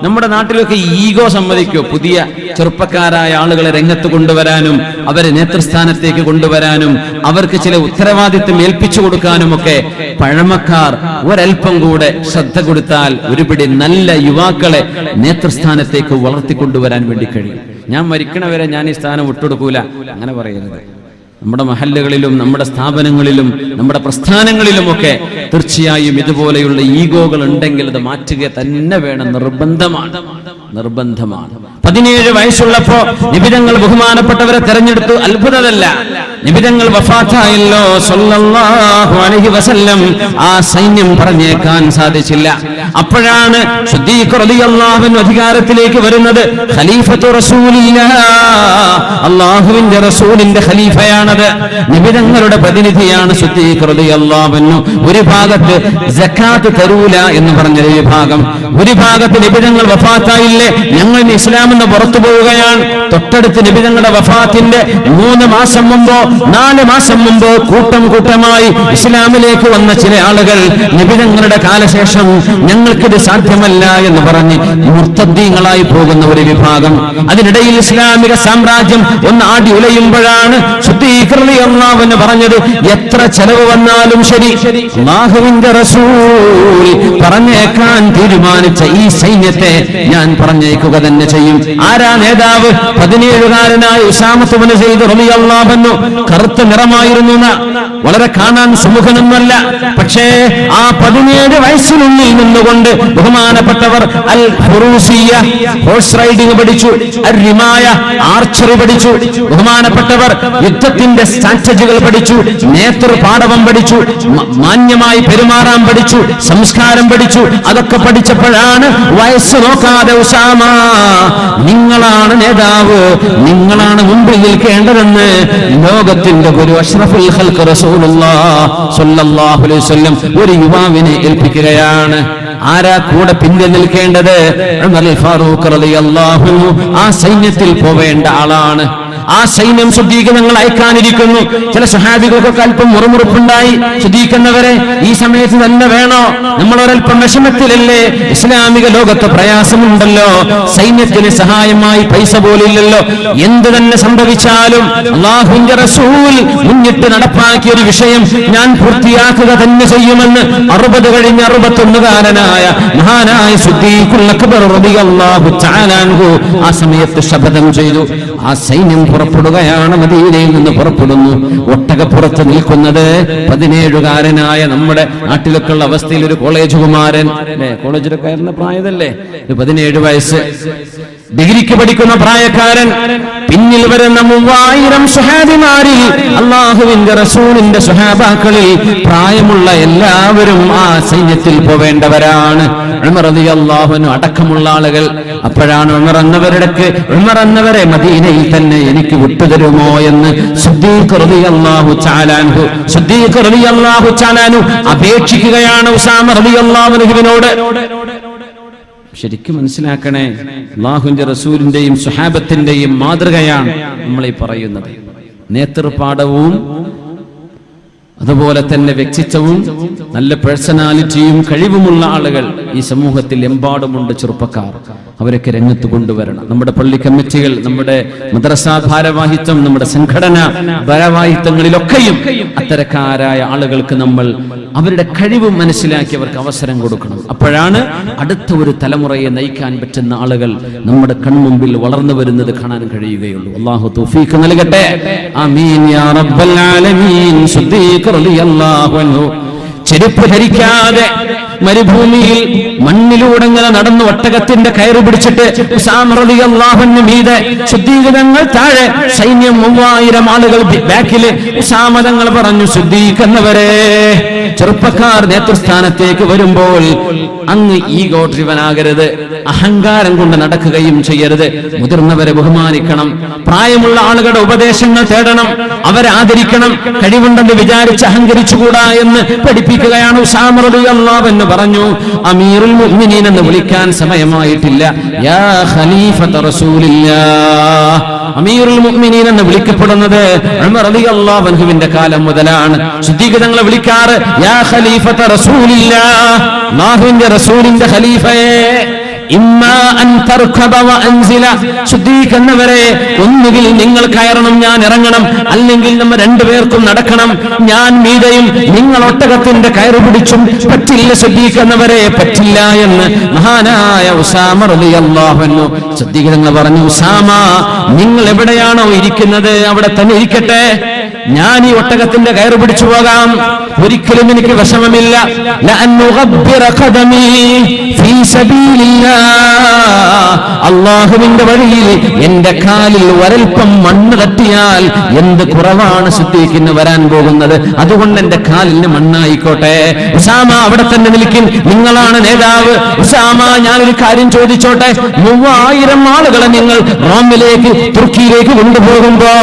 നമ്മുടെ നാട്ടിലൊക്കെ ഈഗോ സമ്മതിക്കോ? പുതിയ ചെറുപ്പക്കാരായ ആളുകളെ രംഗത്ത് കൊണ്ടുവരാനും അവരെ നേതൃസ്ഥാനത്തേക്ക് കൊണ്ടുവരാനും അവർക്ക് ചില ഉത്തരവാദിത്വം ഏൽപ്പിച്ചു കൊടുക്കാനും ഒക്കെ പഴമക്കാർ ഒരൽപ്പം കൂടെ ശ്രദ്ധ കൊടുത്താൽ ഒരുപിടി നല്ല യുവാക്കളെ നേതൃസ്ഥാനത്തേക്ക് വളർത്തിക്കൊണ്ടുവരാൻ വേണ്ടി കഴിയും. ഞാൻ മരിക്കണവരെ ഞാൻ ഈ സ്ഥാനം വിട്ടുകൊടുക്കൂല, അങ്ങനെ പറയരുത്. നമ്മുടെ മഹല്ലുകളിലും നമ്മുടെ സ്ഥാപനങ്ങളിലും നമ്മുടെ പ്രസ്ഥാനങ്ങളിലുമൊക്കെ തീർച്ചയായും ഇതുപോലെയുള്ള ഈഗോകൾ ഉണ്ടെങ്കിൽ അത് മാറ്റുക തന്നെ വേണം, നിർബന്ധമാണ്. 17 വയസ്സുള്ളപ്പോ നിബിതങ്ങൾ ബഹുമാനപ്പെട്ടവരെ തെരഞ്ഞെടുത്തു. അത്ഭുതമല്ല, നിബിതങ്ങൾ വഫാത്തായല്ലോ സല്ലല്ലാഹു അലൈഹി വസല്ലം. ആ സൈന്യം പറഞ്ഞേക്കാൻ സാധിച്ചില്ല. അപ്പോഴാണ് സിദ്ദീഖ് റളിയല്ലാഹു അൻഹു അധികാരത്തിലേക്ക് വരുന്നത്. ഖലീഫത്തു റസൂലില്ലാഹ്, അല്ലാഹുവിന്റെ റസൂലിന്റെ ഖലീഫയാണത്. നിബിതങ്ങളുടെ പ്രതിനിധിയാണ് സിദ്ദീഖ് റളിയല്ലാഹു അൻഹു. ഒരു ഭാഗത്ത് സക്കാത്ത് തരൂല എന്ന് പറഞ്ഞൊരു വിഭാഗം, ഒരു ഭാഗത്ത് നിബിതങ്ങൾ വഫാത്തായില്ലേ, ഞങ്ങൾ ഇസ്ലാം എന്ന് പുറത്തു പോവുകയാണ്. തൊട്ടടുത്ത് നിബിതങ്ങളുടെ വഫാത്തിന്റെ 3 മാസം മുമ്പോ 4 മാസം മുമ്പോ കൂട്ടമായി ഇസ്ലാമിലേക്ക് വന്ന ചില ആളുകൾ നിബിതങ്ങളുടെ കാലശേഷം ഞങ്ങൾക്കിത് സാധ്യമല്ല എന്ന് പറഞ്ഞ് മുർത്തദ്ദീങ്ങളായി പോകുന്ന ഒരു വിഭാഗം. അതിനിടയിൽ ഇസ്ലാമിക സാമ്രാജ്യം ഒന്ന് ആടി ഉലയുമ്പോഴാണ് സിദ്ദീഖ് റളിയല്ലാഹു അൻഹു പറഞ്ഞത്, എത്ര ചെലവ് വന്നാലും ശരി അല്ലാഹുവിന്റെ റസൂൽ പറഞ്ഞേക്കാൻ തീരുമാനിച്ച ഈ സൈന്യത്തെ ഞാൻ പറഞ്ഞേക്കുക തന്നെ ചെയ്യും. ആരാ നേതാവ്? 17കാരനായ ഉസാമത്ത് ഇബ്നു സയ്യിദ് റളിയല്ലാഹു അൻഹു. കറുത്ത നിറമായിരുന്നു, വളരെ കാണാൻ സുമുഖനൊന്നല്ല. പക്ഷേ ആ 17 വയസ്സിനുള്ളിൽ നിന്നുകൊണ്ട് ബഹുമാനപ്പെട്ടവർ അൽ ഫുറൂസിയ ഹോഴ്സ് റൈഡിംഗ് പഠിച്ചു, അൽ റിമായ ആർച്ചറി പഠിച്ചു, ബഹുമാനപ്പെട്ടവർ യുദ്ധത്തിന്റെ സ്ട്രാറ്റജികൾ പഠിച്ചു, നേതൃപാടവം പഠിച്ചു, മാന്യമായി പെരുമാറാൻ പഠിച്ചു, സംസ്കാരം പഠിച്ചു. അതൊക്കെ പഠിച്ചപ്പോഴാണ് വയസ്സ് നോക്കാതെ ഉസാമ, നിങ്ങളാണ് നേതാവ്, നിങ്ങളാണ് മുൻപിൽ നിൽക്കേണ്ടതെന്ന് ലോകത്തിന്റെ ഒരു അഷ്റഫുൽ ഖൽഖ് റസൂലുള്ളാഹി സ്വല്ലല്ലാഹു അലൈഹി വസല്ലം ഒരു യുവാവിനെ ഏൽപ്പിക്കുകയാണ്. ആരാ കൂടെ പിന്നിൽ നിൽക്കേണ്ടത്? ഉമർ ഫാറൂഖ് റളിയല്ലാഹു അൻഹു. ആ സൈന്യത്തിൽ പോവേണ്ട ആളാണ്. ആ സൈന്യം സിദ്ദീഖ് ഞങ്ങൾ അയക്കാനിരിക്കുന്നു. ചില സ്വഹാബികൾക്കൊക്കെ അല്പം മുറുമുറുപ്പുണ്ടായി. സിദ്ദീഖ് എന്നവരെ ഈ സമയത്ത് തന്നെ വേണോ? നമ്മൾ ഒരൽപ്പം വിഷമത്തിലല്ലേ? ഇസ്ലാമിക ലോകത്ത് പ്രയാസമുണ്ടല്ലോ, സൈന്യത്തിന് സഹായമായി പൈസ പോലില്ലല്ലോ. എന്ത് തന്നെ സംഭവിച്ചാലും അല്ലാഹുവിന്റെ റസൂൽ മുന്നിട്ട് നടപ്പാക്കിയ ഒരു വിഷയം ഞാൻ പൂർത്തിയാക്കുക തന്നെ ചെയ്യുമെന്ന് 60 കഴിഞ്ഞ 61കാരനായ മഹാനായ സിദ്ദീഖുൽ അക്ബർ റളിയല്ലാഹു തആല അൻഹു ആ സമയത്ത് ശപഥം ചെയ്തു. ആ സൈന്യം പുറപ്പെടുകയാണ്, മദീനയിൽ നിന്ന് പുറപ്പെടുന്നു. ഒട്ടകപ്പുറത്ത് നിൽക്കുന്നത് 17കാരനായ നമ്മുടെ നാട്ടിലൊക്കെ ഉള്ള അവസ്ഥയിൽ ഒരു കോളേജ് കുമാരൻ, അല്ലെ? കോളേജിലൊക്കെ ആയിരുന്ന പ്രായതല്ലേ, 17 വയസ്സ്, ഡിഗ്രിക്ക് പഠിക്കുന്ന പ്രായക്കാരൻ. പിന്നിൽ വരുന്ന 3000 സ്വഹാബിമാരിൽ അല്ലാഹുവിന്റെ റസൂലിന്റെ സ്വഹാബാക്കളിൽ പ്രായമുള്ള എല്ലാവരും ആ സൈന്യത്തിൽ പോവേണ്ടവരാണ്. ഉമർ റളിയല്ലാഹു അൻഹു അടക്കമുള്ള ആളുകൾ. അപ്പോഴാണ് ഉമർ എന്നവരെ മദീനയിൽ തന്നെ എനിക്ക് വിട്ടുതരുമോ എന്ന് സിദ്ദീഖ് റളിയല്ലാഹു തആല അൻഹു അപേക്ഷിക്കുകയാണ് ഉസാമ റളിയല്ലാഹു അൻഹുവിനോട്. ശരിക്കും മനസ്സിലാക്കണേ, അല്ലാഹുവിന്റെ റസൂലിന്റെയും സ്വഹാബത്തിന്റെയും മാതൃകയാണ് നമ്മളീ പറയുന്നത്. നേതൃപാടവും അതുപോലെ തന്നെ വ്യക്തിത്വവും നല്ല പേഴ്സണാലിറ്റിയും കഴിവുമുള്ള ആളുകൾ ഈ സമൂഹത്തിൽ എമ്പാടുമുണ്ട്. ചെറുപ്പക്കാർ, അവരൊക്കെ രംഗത്ത് കൊണ്ടുവരണം. നമ്മുടെ പള്ളി കമ്മിറ്റികൾ, നമ്മുടെ മദ്രസാ ഭാരവാഹിത്വം, നമ്മുടെ സംഘടനാ ഭാരവാഹിത്വങ്ങളിലൊക്കെയും അത്തരക്കാരായ ആളുകൾക്ക് നമ്മൾ അവരുടെ കഴിവ് മനസ്സിലാക്കി അവർക്ക് അവസരം കൊടുക്കണം. അപ്പോഴാണ് അടുത്ത ഒരു തലമുറയെ നയിക്കാൻ പറ്റുന്ന ആളുകൾ നമ്മുടെ കൺമുമ്പിൽ വളർന്നു വരുന്നത് കാണാൻ കഴിയുകയുള്ളൂ. അല്ലാഹു തൗഫീഖ് നൽകട്ടെ. ആമീൻ യാ റബ്ബൽ ആലമീൻ. സിദ്ദീഖ് റളിയല്ലാഹു അൻഹു ചെരുപ്പ് ധരിക്കാതെ മരുഭൂമിയിൽ മണ്ണിലൂടെ ഇങ്ങനെ നടന്നു ഒട്ടകത്തിന്റെ കയറ് പിടിച്ചിട്ട് ഉസാമ റളിയല്ലാഹു അൻഹു മീതെ, സിദ്ദീഖ് തങ്ങൾ താഴെ, സൈന്യം 3000 ആളുകൾ ബാക്കില്. ഉസാമ തങ്ങൾ പറഞ്ഞു, സിദ്ദീഖ് എന്നവരെ, ചെറുപ്പക്കാർ നേതൃസ്ഥാനത്തേക്ക് വരുമ്പോൾ അങ്ങ് ഈഗോ ഡ്രിവനാകരുത്, അഹങ്കാരം കൊണ്ട് നടക്കുകയും ചെയ്യരുത്. മുതിർന്നവരെ ബഹുമാനിക്കണം, പ്രായമുള്ള ആളുകളുടെ ഉപദേശങ്ങൾ തേടണം, അവരെ ആദരിക്കണം. കഴിവുണ്ടെന്ന് വിചാരിച്ച് അഹങ്കരിച്ചുകൂടാ എന്ന് പഠിപ്പിക്കുകയാണ് ഉസാമ റളിയല്ലാഹു അൻഹു. പറഞ്ഞു, അമീറുൽ മുഅ്മിനീൻ എന്ന് വിളിക്കാൻ സമയമായിട്ടില്ല, യാ ഖലീഫത റസൂലില്ലാഹ്. അമീറുൽ മുഅ്മിനീൻ എന്ന് വിളിക്കപ്പെടുന്നത് ഉമർ റളിയല്ലാഹു അൻഹുവിന്റെ കാലം മുതലാണ്. സിദ്ദീഖ് തങ്ങളെ വിളിക്കാറ് യാ ഖലീഫത റസൂലില്ലാഹ്, അല്ലാഹുവിന്റെ റസൂലിന്റെ ഖലീഫയെ. ഇമ്മാ അൻ തർകബ വ അൻസില, സിദ്ദീഖ് എന്നവരെ ഒന്നുകിൽ നിങ്ങൾ കയറണം, ഞാൻ ഇറങ്ങണം, അല്ലെങ്കിൽ നമ്മൾ രണ്ടുപേർക്കും നടക്കണം, ഞാൻ മീതയും നിങ്ങൾ ഒട്ടകത്തിന്റെ കയറ് പിടിച്ചും. പറ്റില്ല സിദ്ദീഖ് എന്നവരെ, പറ്റില്ല എന്ന് മഹാനായ ഉസാമ റളിയല്ലാഹു അൻഹു സിദ്ദീഖ് തങ്ങൾ പറഞ്ഞു, ഉസാമ നിങ്ങൾ എവിടെയാണോ ഇരിക്കുന്നത് അവിടെ തന്നെ ഇരിക്കട്ടെ, ഞാൻ ഈ ഒട്ടകത്തിന്റെ കയറ് പിടിച്ചു പോകാം, ഒരിക്കലും എനിക്ക് വിഷമമില്ല. അല്ലാഹുവിന്റെ വഴിയിൽ എന്റെ കാലിൽ ഒരൽപ്പം മണ്ണ് തട്ടിയാൽ എന്ത് കുറവാണ് സിദ്ദീഖിന് വരാൻ പോകുന്നത്, അതുകൊണ്ട് എന്റെ കാലിന് മണ്ണായിക്കോട്ടെ. ഉസാമ അവിടെ തന്നെ നിൽക്കും, നിങ്ങളാണ് നേതാവ്. ഉസാമ ഞാനൊരു കാര്യം ചോദിച്ചോട്ടെ, 3000 ആളുകളെ നിങ്ങൾ റോമിലേക്ക് തുർക്കിയിലേക്ക് കൊണ്ടുപോകുമ്പോ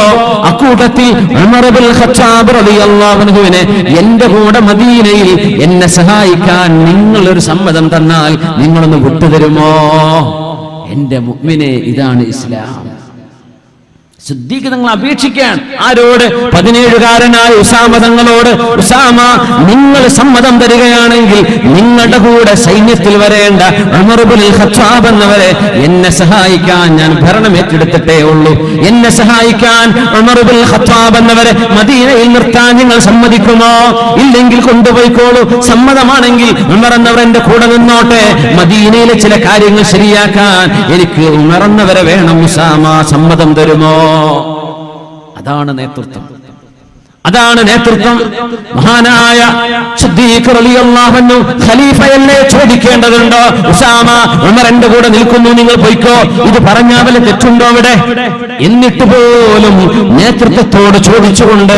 അക്കൂട്ടത്തിൽ ഉമർ ഇബ്നുൽ ഖത്താബ് റളിയല്ലാഹു അൻഹുവിനെ എന്റെ കൂടെ മദീനയിൽ എന്നെ സഹായിക്കാൻ നിങ്ങൾ ഒരു സമ്മതം തന്നാൽ നിങ്ങളൊന്ന് വിട്ടുതരുമോ? എന്റെ മുഅ്മിനെ, ഇതാണ് ഇസ്ലാം. സിദ്ദീഖ് തങ്ങൾ അപേക്ഷിക്കാൻ ആരോട്? 17കാരനായ ഉസാമ തങ്ങളോട്. ഉസാമ നിങ്ങൾ സമ്മതം തരികയാണെങ്കിൽ നിങ്ങളുടെ കൂടെ സൈന്യത്തിൽ വരേണ്ട ഉമർ ഇബ്നുൽ ഖത്താബ് എന്നവരെ എന്നെ സഹായിക്കാൻ ഞാൻ ഭരണം ഏറ്റെടുത്തിട്ടേ ഉള്ളൂ, എന്നെ സഹായിക്കാൻ ഉമർ ഇബ്നുൽ ഖത്താബ് എന്നവരെ മദീനയിൽ നിർത്താൻ നിങ്ങൾ സമ്മതിക്കുമോ? ഇല്ലെങ്കിൽ കൊണ്ടുപോയിക്കോളൂ. സമ്മതമാണെങ്കിൽ ഉമർ എന്നവർ എന്റെ കൂടെ നിന്നോട്ടെ, മദീനയിലെ ചില കാര്യങ്ങൾ ശരിയാക്കാൻ എനിക്ക് ഉമർ എന്നവരെ വേണം. ഉസാമ സമ്മതം തരുമോ? അതാണ് നേതൃത്വം, അതാണ് നേതൃത്വം. മഹാനായ സിദ്ദീഖ് റളിയല്ലാഹു അൻഹു ഖലീഫയല്ലേ ചോദിക്കേണ്ടതുണ്ടോ? ഉസാമ ഉമർ എന്റെ കൂടെ നിൽക്കുന്നു, നിങ്ങൾ പോയിക്കോ, ഇത് പറഞ്ഞാൽ വല്ല തെറ്റുണ്ടോ അവിടെ? എന്നിട്ട് പോലും നേതൃത്വത്തോട് ചോദിച്ചുകൊണ്ട്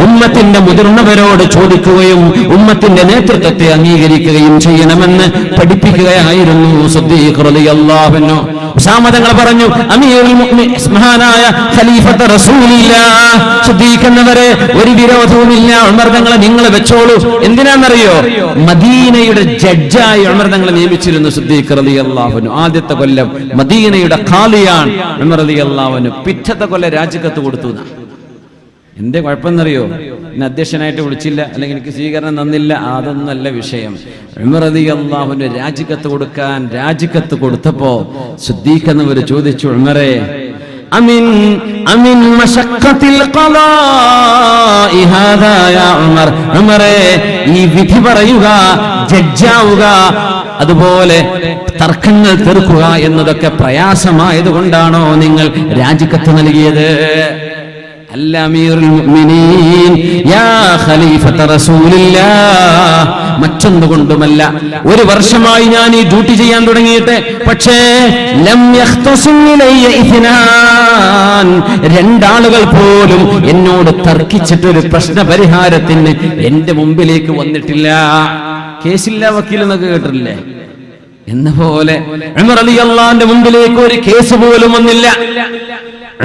ഉമ്മത്തിന്റെ മുതിർന്നവരോട് ചോദിക്കുകയും ഉമ്മത്തിന്റെ നേതൃത്വത്തെ അംഗീകരിക്കുകയും ചെയ്യണമെന്ന് പഠിപ്പിക്കുകയായിരുന്നു സിദ്ദീഖ് റളിയല്ലാഹു അൻഹു. ഉസാമ തങ്ങൾ പറഞ്ഞു, അമീറുൽ മുഅ്മിനീൻ മഹാനായ ഖലീഫത റസൂലില്ലാഹ് സിദ്ദീഖ് എന്നവരെ ഒരു വിരോധവുമില്ല, ഉമർ തങ്ങളെ നിങ്ങൾ വെച്ചോളൂ. എന്തിനാണെന്നറിയോ? മദീനയുടെ ജഡ്ജായി ഉമർ തങ്ങളെ നിയമിച്ചിരുന്നു സിദ്ദീഖ് റളിയല്ലാഹു അൻഹു. ആദ്യത്തെ കൊല്ലം മദീനയുടെ ഖാലിയാണ് ഉമർ റളിയല്ലാഹു അൻഹു. പിറ്റത്തെ കൊല്ലം രാജിക്കത്ത് കൊടുത്തു. എന്റെ കുഴപ്പമെന്നറിയോ? എന്നെ അധ്യക്ഷനായിട്ട് വിളിച്ചില്ല, അല്ലെങ്കിൽ എനിക്ക് സ്വീകരണം തന്നില്ല, അതൊന്നല്ല വിഷയം. ഉമർ റളിയല്ലാഹു അൻഹു രാജിക്കത്ത് കൊടുക്കാൻ രാജിക്കത്ത് കൊടുത്തപ്പോ സിദ്ദീഖ് എന്നവർ ചോദിച്ചു, ഉമറേ അമിൻ മശഖത്തിൽ ഖളാഇ ഹാദാ യാ ഉമർ, ഉമറേ ഈ വിധി പറയുക, ജഡ്ജാവുക, അതുപോലെ തർക്കങ്ങൾ തീർക്കുക എന്നതൊക്കെ പ്രയാസമായതുകൊണ്ടാണോ നിങ്ങൾ രാജിക്കത്ത് നൽകിയത്? അല്ല അമീറുൽ മുഅ്മിനീൻ യാ ഖലീഫത റസൂലില്ലാഹ്, മറ്റൊന്നുകൊണ്ടുമല്ല. ഒരു വർഷമായി ഞാൻ ഈ ഡ്യൂട്ടി ചെയ്യാൻ തുടങ്ങിയിട്ട്, പക്ഷേ ലം യഖ്തസിം ഇലയ്യ ഇത്നാൻ, രണ്ടാളുകൾ പോലും എന്നോട് തർക്കിച്ചിട്ടൊരു പ്രശ്ന പരിഹാരത്തിന് എന്റെ മുമ്പിലേക്ക് വന്നിട്ടില്ല. കേസില്ല വക്കീൽ എന്നൊക്കെ കേട്ടിട്ടില്ലേ? എന്ന പോലെ ഉമർ റളിയല്ലാഹുവിന്റെ മുമ്പിലേക്ക് ഒരു കേസ് പോലും വന്നില്ല.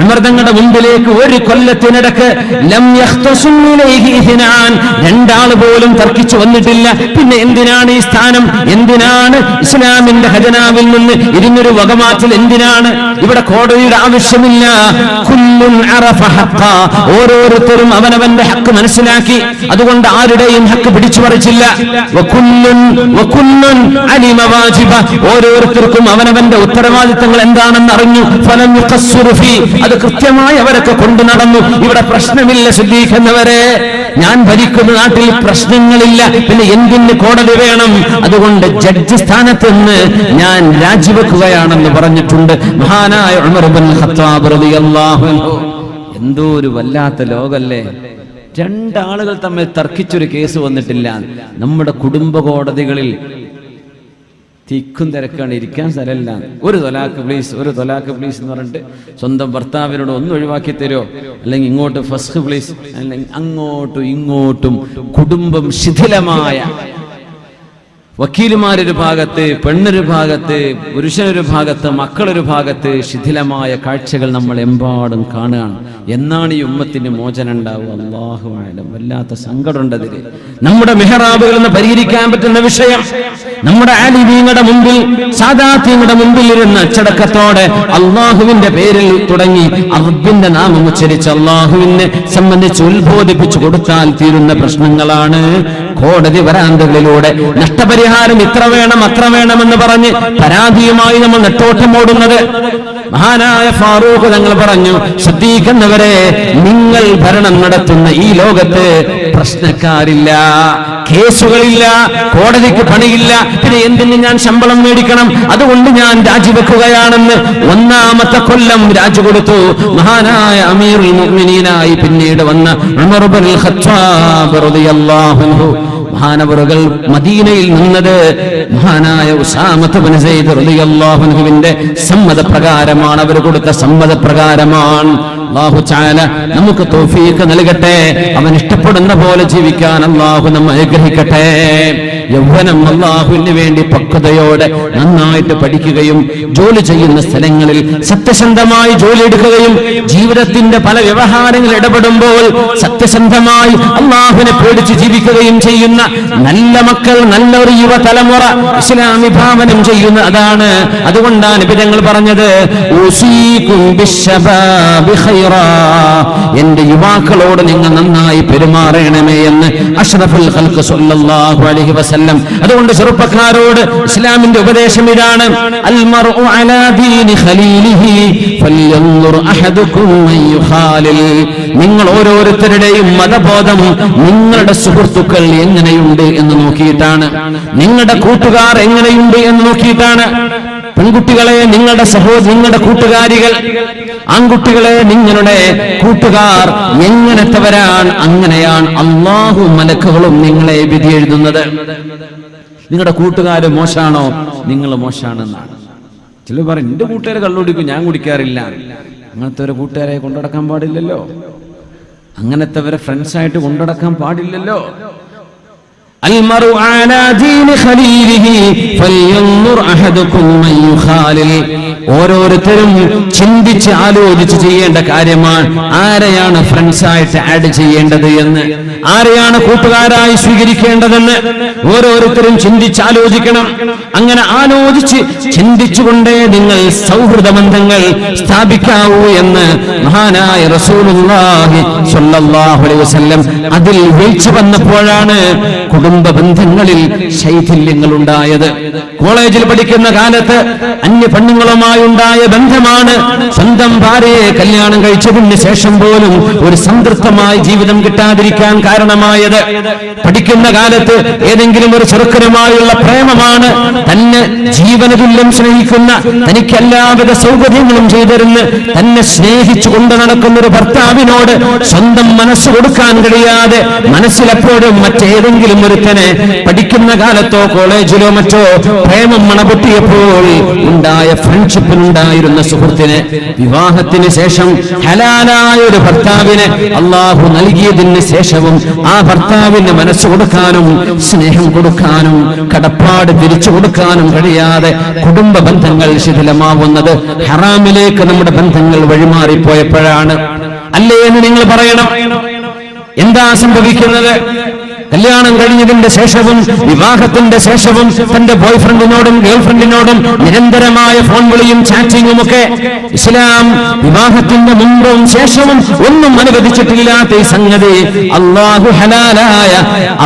ഉമർ തങ്ങളുടെ മുമ്പിലേക്ക് ഒരു കൊല്ലത്തിനിടക്ക് ലം യഖ്തസിം ഇലൈഹി ഇത്നാൻ, രണ്ടാൾ പോലും തർക്കിച്ചു വന്നിട്ടില്ല. പിന്നെ എന്തിനാണ് ഈ സ്ഥാനം? എന്തിനാണ് ഇസ്ലാമിന്റെ ഖജനാവിൽ നിന്ന് ഇതിനൊരു വകമാറ്റൽ? എന്തിനാണ്? ഇവിടെ കോടതിയുടെ ആവശ്യമില്ല. കുല്ലുൻ അറഫ ഹഖ, ഓരോരുത്തരും അവനവന്റെ ഹക്ക് മനസ്സിലാക്കി, അതുകൊണ്ട് ആരുടെയും ഹക്ക് പിടിച്ചു പറിച്ചില്ല. വകുല്ലുൻ അലിമ വാജിബ, ഓരോരുത്തർക്കും അവനവന്റെ ഉത്തരവാദിത്തങ്ങൾ എന്താണെന്ന് അറിഞ്ഞു. ഫലം യുഖസ്സിറു ഫീ, അത് കൃത്യമായി അവരൊക്കെ കൊണ്ടു നടന്നു. ഇവിടെ പ്രശ്നമില്ല സിദ്ദീഖ് എന്നവരെ, ഞാൻ ഭരിക്കുന്ന നാട്ടിൽ പ്രശ്നങ്ങളില്ല, പിന്നെ എന്തിന് കോടതി വേണം? അതുകൊണ്ട് ജഡ്ജി സ്ഥാനത്ത് നിന്ന് ഞാൻ രാജിവെക്കുകയാണെന്ന് പറഞ്ഞിട്ടുണ്ട് മഹാനായ ഉമർ ഇബ്നുൽ ഖത്താബ് റളിയല്ലാഹു അൻഹു. എന്തോ ഒരു വല്ലാത്ത ലോകല്ലേ! രണ്ടാളുകൾ തമ്മിൽ തർക്കിച്ചൊരു കേസ് വന്നിട്ടില്ല. നമ്മുടെ കുടുംബ കോടതികളിൽ തിക്കും തിരക്കാണ്, ഇരിക്കാൻ സ്ഥലമില്ല. ഒരു തൊലാക്ക് പ്ലീസ്, ഒരു തൊലാക്ക് പ്ലീസ് എന്ന് പറഞ്ഞിട്ട് സ്വന്തം ഭർത്താവിനോട് ഒന്ന് ഒഴിവാക്കി തരുമോ, അല്ലെങ്കിൽ ഇങ്ങോട്ട് ഫസ്ഖ് പ്ലീസ്, അല്ലെങ്കിൽ അങ്ങോട്ടും ഇങ്ങോട്ടും കുടുംബം ശിഥിലമായ വക്കീലുമാരൊരു ഭാഗത്ത്, പെണ്ണൊരു ഭാഗത്ത്, പുരുഷനൊരു ഭാഗത്ത്, മക്കളൊരു ഭാഗത്ത്, ശിഥിലമായ കാഴ്ചകൾ നമ്മൾ എമ്പാടും കാണുകയാണ്. എന്നാണ് ഈ ഉമ്മത്തിന് മോചനം ഉണ്ടാവുക? അല്ലാഹു അഅലം. വല്ലാത്ത സങ്കടമുണ്ടതില്. നമ്മുടെ മെഹ്റാബുകളിൽ നിന്ന് പരിഹരിക്കാൻ പറ്റുന്ന വിഷയം, നമ്മുടെ ആലിമീങ്ങളുടെ മുമ്പിൽ, സാദാത്യങ്ങളുടെ മുമ്പിൽ ഇരുന്ന് അച്ചടക്കത്തോടെ അള്ളാഹുവിന്റെ പേരിൽ തുടങ്ങി റബ്ബിന്റെ നാമം ഉച്ചരിച്ച് അള്ളാഹുവിനെ സംബന്ധിച്ച് ഉത്ബോധിപ്പിച്ചു കൊടുത്താൽ തീരുന്ന പ്രശ്നങ്ങളാണ് കോടതി വരാന്തകളിലൂടെ നഷ്ടപരിഹാരം ഇത്ര വേണം അത്ര വേണമെന്ന് പറഞ്ഞ് പരാതിയുമായി നമ്മൾ നെട്ടോട്ടമോടുന്നത്. മഹാനായ ഫാറൂഖ് തങ്ങൾ പറഞ്ഞു, ശ്രദ്ധിക്കുന്നവരെ, നിങ്ങൾ ഭരണം നടത്തുന്ന ഈ ലോകത്ത് പ്രശ്നക്കാരില്ല, കേസുകളില്ല, കോടതിക്ക് പണിയില്ല, പിന്നെ എന്തിന് ഞാൻ ശമ്പളം മേടിക്കണം, അതുകൊണ്ട് ഞാൻ രാജിവെക്കുകയാണെന്ന് ഒന്നാമത്തെ കൊല്ലം രാജി കൊടുത്തു. മഹാനായ അമീറുൽ മുഅ്മിനീനായി പിന്നീട് വന്ന ഉമർ ഇബ്നുൽ ഖത്താബ് റളിയല്ലാഹു അൻഹു മഹാനവറുകൾ മദീനയിൽ നിന്നത് മഹാനായ ഉസാമത്ത് ഇബ്നു സയ്യിദ് റളിയല്ലാഹു അൻഹുവിന്റെ സമ്മതപ്രകാരമാണ്. അവർ കൊടുത്ത സമ്മതപ്രകാരമാണ്. അല്ലാഹു തആല നമുക്ക് തൗഫീഖ് നൽകട്ടെ. അവൻ ഇഷ്ടപ്പെടുന്ന പോലെ ജീവിക്കാൻ അല്ലാഹു നമ്മെ അനുഗ്രഹിക്കട്ടെ. യൗവനം അല്ലാഹുവിന് വേണ്ടി പക്വതയോടെ നന്നായിട്ട് പഠിക്കുകയും ജോലി ചെയ്യുന്ന സ്ഥലങ്ങളിൽ സത്യസന്ധമായി ജോലി എടുക്കുകയും ജീവിതത്തിന്റെ പല വ്യവഹാരങ്ങൾ ഇടപെടുമ്പോൾ സത്യസന്ധമായി അല്ലാഹുവിനെ പേടിച്ച് ജീവിക്കുകയും ചെയ്യുന്ന നല്ല മക്കൾ, നല്ലൊരു യുവതലമുറ ഇസ്ലാം വിഭാവനം ചെയ്യുന്ന അതാണ്. അതുകൊണ്ടാണ് നബി തങ്ങൾ പറഞ്ഞത്, ഉസീകും ബിശ്ശബാബി ഖൈറാ, എന്റെ യുവാക്കളോട് നിങ്ങൾ നന്നായി പെരുമാറണമേ എന്ന് അഷ്റഫുൽ ഖൽഖ് സ്വല്ലല്ലാഹു അലൈഹി വസല്ലം. അതുകൊണ്ട് ചെറുപ്പക്കാരോട് ഇസ്ലാമിന്റെ ഉപദേശം ഇതാണ്, അൽ മർഉ അലാ ദീനി ഖലീലിഹി ഫൽയൻദുർ അഹദുകും മൻ യുഖാലിൽ. നിങ്ങൾ ഓരോരുത്തരുടെയും മതബോധം നിങ്ങളുടെ സുഹൃത്തുക്കൾ എങ്ങനെയുണ്ട് എന്ന് നോക്കിയിട്ടാണ്, നിങ്ങളുടെ കൂട്ടുകാർ എങ്ങനെയുണ്ട് എന്ന് നോക്കിയിട്ടാണ്. പെൺകുട്ടികളെ നിങ്ങളുടെ നിങ്ങളുടെ കൂട്ടുകാരികൾ, ആൺകുട്ടികളെ നിങ്ങളുടെ കൂട്ടുകാർ എങ്ങനത്തെവരാണ്, അങ്ങനെയാണ് അല്ലാഹു മലക്കുകളും നിങ്ങളെ വിധി എഴുതുന്നത്. നിങ്ങളുടെ കൂട്ടുകാര് മോശാണോ, നിങ്ങൾ മോശാണെന്നാണ്. ചിലർ പറയും, എന്റെ കൂട്ടുകാരെ കള്ളുടിക്കും, ഞാൻ കുടിക്കാറില്ല. അങ്ങനത്തെ ഒരു കൂട്ടുകാരെ കൊണ്ടുനടക്കാൻ പാടില്ലല്ലോ, അങ്ങനത്തെവരെ ഫ്രണ്ട്സായിട്ട് കൊണ്ടുനടക്കാൻ പാടില്ലല്ലോ. ഓരോരുത്തരും ചിന്തിച്ച് ആലോചിച്ച് ചെയ്യേണ്ട കാര്യമാണ് ആരെയാണ് ഫ്രണ്ട്സായിട്ട് ആഡ് ചെയ്യേണ്ടത് എന്ന്, ആരെയാണ് കൂട്ടുകാരായി സ്വീകരിക്കേണ്ടതെന്ന് ഓരോരുത്തരും ചിന്തിച്ച് ആലോചിക്കണം. അങ്ങനെ ആലോചിച്ച് ചിന്തിച്ചുകൊണ്ടേ നിങ്ങൾ സൗഹൃദ ബന്ധങ്ങൾ സ്ഥാപിക്കാവൂ എന്ന് മഹാനായ റസൂലുള്ളാഹി സ്വല്ലല്ലാഹു അലൈഹി വസല്ലം അതിൽ വീഴ്ച വന്നപ്പോഴാണ് കുടുംബ ബന്ധങ്ങളിൽ ശൈഥില്യങ്ങൾ ഉണ്ടായത്. കോളേജിൽ പഠിക്കുന്ന കാലത്ത് അന്യ പെണ്ണുങ്ങളുമായി ഉണ്ടായ ബന്ധമാണ് സ്വന്തം ഭാര്യയെ കല്യാണം കഴിച്ചതിന് ശേഷം പോലും ഒരു സംതൃപ്തമായ ജീവിതം കിട്ടാതിരിക്കാൻ കാരണമായത്. പഠിക്കുന്ന കാലത്ത് ഏതെങ്കിലും ഒരു ചെറുക്കനുമായുള്ള പ്രേമമാണ് തന്നെ ജീവനതുല്യം സ്നേഹിക്കുന്ന, തനിക്ക് എല്ലാവിധ സൗകര്യങ്ങളും ചെയ്തിരുന്ന് തന്നെ സ്നേഹിച്ചു കൊണ്ട് നടക്കുന്ന ഒരു ഭർത്താവിനോട് സ്വന്തം മനസ്സ് കൊടുക്കാൻ കഴിയാതെ മനസ്സിലെപ്പോഴും മറ്റേതെങ്കിലും ഒരുത്തനെ പഠിക്കുന്ന കാലത്തോ കോളേജിലോ മറ്റോ പ്രേമം മണപൊട്ടിയപ്പോൾ ഉണ്ടായ ഫ്രണ്ട്ഷിപ്പിനുണ്ടായിരുന്ന സുഹൃത്തിനെ വിവാഹത്തിന് ശേഷം ഹലാലായ ഒരു ഭർത്താവിനെ അള്ളാഹു നൽകിയതിന് ശേഷവും ആ ഭർത്താവിന് മനസ്സ് കൊടുക്കാനും സ്നേഹം കൊടുക്കാനും കടപ്പാട് തിരിച്ചു കൊടുക്കാനും കഴിയാതെ കുടുംബ ബന്ധങ്ങൾ ശിഥിലമാവുന്നത് ഹറാമിലേക്ക് നമ്മുടെ ബന്ധങ്ങൾ വഴിമാറിപ്പോയപ്പോഴാണ്. അല്ലേ എന്ന് നിങ്ങൾ പറയണം. എന്താ സംഭവിക്കുന്നത്? കല്യാണം കഴിഞ്ഞതിന്റെ ശേഷവും വിവാഹത്തിന്റെ ശേഷവും തന്റെ ബോയ്ഫ്രണ്ടിനോടും ഗേൾഫ്രണ്ടിനോടും നിരന്തരമായ ഫോൺ വിളിയും ചാറ്റിങ്ങും ഒക്കെ ഇസ്ലാം വിവാഹത്തിന്റെ മുമ്പും ശേഷവും ഒന്നും അനുവദിച്ചിട്ടില്ലാത്ത ഈ സംഗതി അല്ലാഹു ഹലാലായ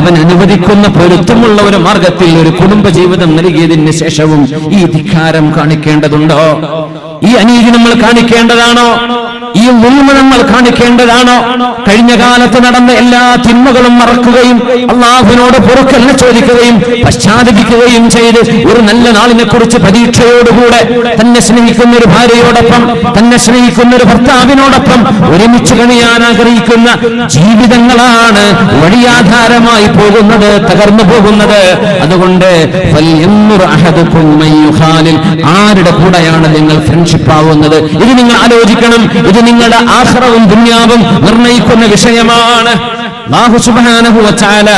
അവൻ അനുവദിക്കുന്ന പൊരുത്തമുള്ള ഒരു മാർഗത്തിൽ ഒരു കുടുംബജീവിതം നൽകിയതിന് ശേഷവും ഈ ധിക്കാരം കാണിക്കേണ്ടതുണ്ടോ? ഈ അനീതി നമ്മൾ കാണിക്കേണ്ടതാണോ? ഈ ഉൾമ നമ്മൾ കാണിക്കേണ്ടതാണോ? കഴിഞ്ഞ കാലത്ത് നടന്ന എല്ലാ തിന്മകളും മറക്കുകയും അള്ളാഹുവിനോട് പൊറുക്കലിനെ ചോദിക്കുകയും പശ്ചാത്തപിക്കുകയും ചെയ്ത് ഒരു നല്ല നാളിനെ കുറിച്ച് പ്രതീക്ഷയോടുകൂടെ തന്നെ സ്നേഹിക്കുന്ന ഒരു ഭാര്യയോടൊപ്പം, തന്നെ സ്നേഹിക്കുന്ന ഒരു ഭർത്താവിനോടൊപ്പം ഒരുമിച്ച് കഴിയാൻ ആഗ്രഹിക്കുന്ന ജീവിതങ്ങളാണ് വഴിയാധാരമായി പോകുന്നത്, തകർന്നു പോകുന്നത്. അതുകൊണ്ട് ആരുടെ കൂടെയാണ് നിങ്ങൾ ഫ്രണ്ട്ഷിപ്പ് ആവുന്നത്? ഇത് നിങ്ങൾ ആലോചിക്കണം. ഇത് നിങ്ങളുടെ ആഖിറവും ദുനിയാവും നിർണയിക്കുന്ന വിഷയമാണ്. അല്ലാഹു സുബ്ഹാനഹു വ തആല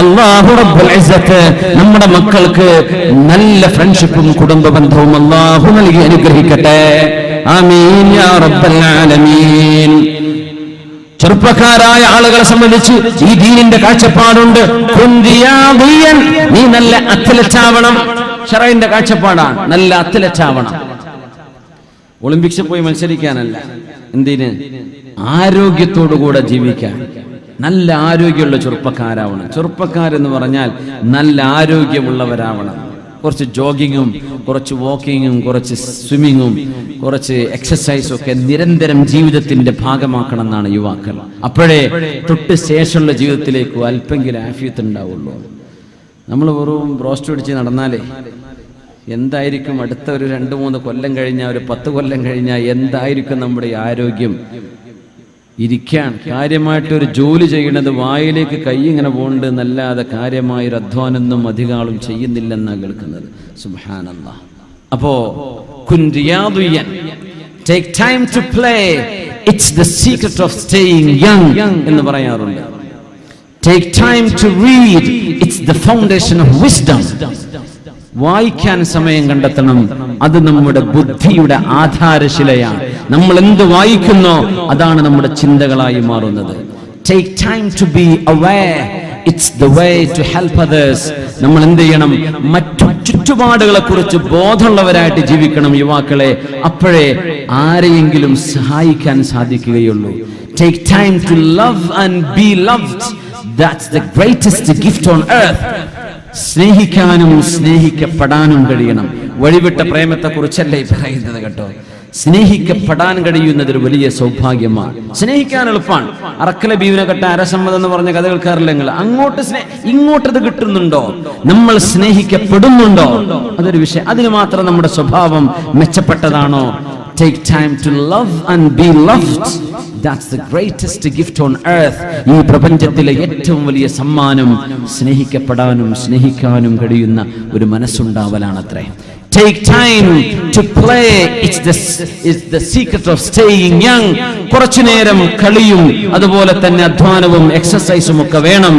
അല്ലാഹു റബ്ബുൽ ഇസ്സത്ത് നമ്മുടെ മക്കൾക്ക് നല്ല ഫ്രണ്ട്ഷിപ്പും കുടുംബ ബന്ധവും അല്ലാഹു നൽകി അനുഗ്രഹിക്കട്ടെ. ആമീൻ യാ റബ്ബൽ ആലമീൻ. ചെറുപ്പക്കാരായ ആളുകളെ സംബന്ധിച്ച് ഈ ദീനിന്റെ കാഴ്ചപ്പാടുണ്ട്. നീ നല്ല അത്ലറ്റ് ആവണം. ശറഈന്റെ കാഴ്ചപ്പാടാണ് നല്ല അത്ലറ്റ് ആവണം. ഒളിമ്പിക്സിൽ പോയി മത്സരിക്കാനല്ല, എന്തിന്? ആരോഗ്യത്തോടുകൂടെ ജീവിക്കാൻ. നല്ല ആരോഗ്യമുള്ള ചെറുപ്പക്കാരാവണം. ചെറുപ്പക്കാരെന്ന് പറഞ്ഞാൽ നല്ല ആരോഗ്യമുള്ളവരാവണം. കുറച്ച് ജോഗിങ്ങും കുറച്ച് വാക്കിങ്ങും കുറച്ച് സ്വിമ്മിങ്ങും കുറച്ച് എക്സസൈസും ഒക്കെ നിരന്തരം ജീവിതത്തിന്റെ ഭാഗമാക്കണം എന്നാണ് യുവാക്കൾ. അപ്പോഴേ തൊട്ട് ശേഷമുള്ള ജീവിതത്തിലേക്ക് അല്പെങ്കിലും ആഫിയത്ത് ഉണ്ടാവുള്ളൂ. നമ്മൾ വെറും ബ്രോസ്റ്റ് പിടിച്ച് നടന്നാലേ എന്തായിരിക്കും അടുത്ത ഒരു 2-3 കൊല്ലം കഴിഞ്ഞാൽ, ഒരു 10 കൊല്ലം കഴിഞ്ഞാൽ എന്തായിരിക്കും നമ്മുടെ ആരോഗ്യം? ഇരിക്കാൻ കാര്യമായിട്ടൊരു ജോലി ചെയ്യണത് വായിലേക്ക് കൈ ഇങ്ങനെ പോകുന്നുണ്ട് എന്നല്ലാതെ കാര്യമായൊരു അധ്വാനൊന്നും അധികാളും ചെയ്യുന്നില്ലെന്നാണ് കേൾക്കുന്നത്. സുബ്ഹാനല്ലാഹ്. അപ്പോ കുൻ റിയാദിയൻ, take time to play, it's the secret of staying young എന്ന് പറയാറുണ്ട്. Take time to read, it's the foundation of wisdom. വായിക്കാൻ സമയം കണ്ടെത്തണം. അത് നമ്മുടെ ബുദ്ധിയുടെ ആധാരശിലയാണ്. നമ്മൾ എന്ത് വായിക്കുന്നോ അതാണ് നമ്മുടെ ചിന്തകളായി മാറുന്നത്. Take time to be aware. It's the way to help others. നമ്മൾ എന്ത് ചെയ്യണം? മറ്റു ചുറ്റുപാടുകളെ കുറിച്ച് ബോധമുള്ളവരായിട്ട് ജീവിക്കണം യുവാക്കളെ. അപ്പോഴേ ആരെയെങ്കിലും സഹായിക്കാൻ സാധിക്കുകയുള്ളൂ. Take time to love and be loved. That's the greatest gift on earth. സ്നേഹിക്കാനും സ്നേഹിക്കപ്പെടാനും കഴിയണം. വഴിവിട്ട പ്രേമത്തെ കുറിച്ചല്ലേ പറയുന്നത് കേട്ടോ. സ്നേഹിക്കപ്പെടാൻ കഴിയുന്നത് ഒരു വലിയ സൗഭാഗ്യമാണ്. സ്നേഹിക്കാൻ എളുപ്പമാണ്. അറക്കല ബീവിനെ കെട്ട അരസമ്മതം എന്ന് പറഞ്ഞ കഥ കേൾക്കാറില്ല നിങ്ങൾ? ഇങ്ങോട്ടത് കിട്ടുന്നുണ്ടോ? നമ്മൾ സ്നേഹിക്കപ്പെടുന്നുണ്ടോ? അതൊരു വിഷയം. അതിന് മാത്രം നമ്മുടെ സ്വഭാവം മെച്ചപ്പെട്ടതാണോ? Take time to love and be loved. That's the greatest gift on earth. ഈ പ്രപഞ്ചത്തിലെ ഏറ്റവും വലിയ സമ്മാനം സ്നേഹിക്കപ്പെടാനും സ്നേഹിക്കാനും കഴിയുന്ന ഒരു മനസ്സുണ്ടാവലാണത്രേ. Take time to play. It's the secret of staying young. കുറച്ചു നേരം കളിയും അതുപോലെ തന്നെ അധ്വാനവും എക്സസൈസും ഒക്കെ വേണം.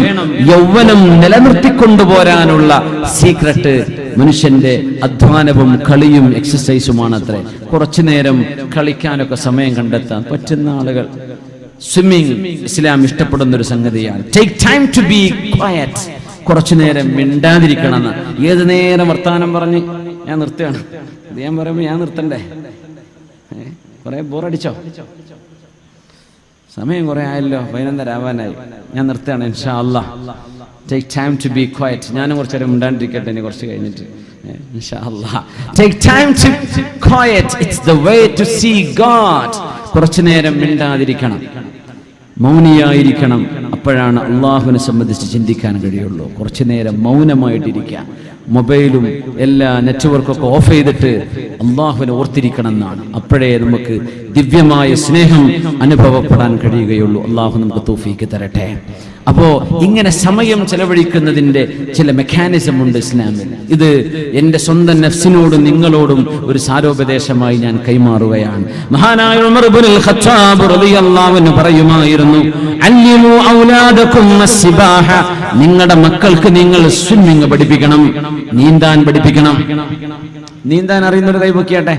യൗവനം നിലനിർത്തിക്കൊണ്ടുപോരാനുള്ള സീക്രട്ട് മനുഷ്യന്റെ അധ്വാനവും കളിയും എക്സസൈസുമാണത്രേ. കുറച്ചു നേരം കളിക്കാനൊക്കെ സമയം കണ്ടെത്താൻ പറ്റുന്ന ആളുകൾ. സ്വിമ്മിങ് ഇസ്ലാം ഇഷ്ടപ്പെടുന്ന ഒരു സംഗതിയാണ്. Take time to be quiet. കുറച്ചു നേരം മിണ്ടാതിരിക്കണം. ഏത് നേരം വർത്താനം പറഞ്ഞ് ഞാൻ നിർത്തുകയാണ്, ഇത് ഞാൻ പറയുമ്പോൾ ഞാൻ നിർത്തണ്ടേ? കുറെ ബോറടിച്ചോ? സമയം കുറെ ആയല്ലോ, 11:30 ആവാനായി. ഞാൻ നിർത്തുകയാണ് ഇൻഷാ അല്ലാഹ്. Take time to be quiet. ഞാനും കുറച്ചു നേരം മിണ്ടാണ്ടിരിക്കട്ടെ ഇനി കുറച്ച് കഴിഞ്ഞിട്ട് ഇൻഷാ അല്ലാഹ്. Take time to quiet. It's the way to see God. കുറച്ചു നേരം മിണ്ടാതിരിക്കണം, മൗനിയായിരിക്കണം. അപ്പോഴാണ് അള്ളാഹുവിനെ സംബന്ധിച്ച് ചിന്തിക്കാൻ കഴിയുള്ളൂ. കുറച്ചു നേരം മൗനമായിട്ടിരിക്കാം. മൊബൈലും എല്ലാ നെറ്റ്വർക്കൊക്കെ ഓഫ് ചെയ്തിട്ട് അള്ളാഹുവിനെ ഓർത്തിരിക്കണം എന്നാണ്. അപ്പോഴേ നമുക്ക് ദിവ്യമായ സ്നേഹം അനുഭവപ്പെടാൻ കഴിയുകയുള്ളൂ. അള്ളാഹു നമുക്ക് തൗഫീക്ക് തരട്ടെ. അപ്പോ ഇങ്ങനെ സമയം ചെലവഴിക്കുന്നതിന്റെ ചില മെക്കാനിസം ഉണ്ട് ഇസ്ലാമിൽ. ഇത് എന്റെ സ്വന്തം നഫ്സിനോടും നിങ്ങളോടും ഒരു സാരോപദേശമായി ഞാൻ കൈമാറുകയാണ്. മഹാനായ ഉമർ ഇബ്നുൽ ഖത്താബ് റളിയല്ലാഹു അൻഹു പറയുമായിരുന്നു, അല്ലിമു ഔലാദകും അസ്സിബാഹ. നിങ്ങളുടെ മക്കൾക്ക് നിങ്ങൾ സ്വിമ്മിങ് പഠിപ്പിക്കണം, നീന്താൻ പഠിപ്പിക്കണം. നീന്താൻ അറിയുന്നൊരു കൈ പൊക്കിയാട്ടെ.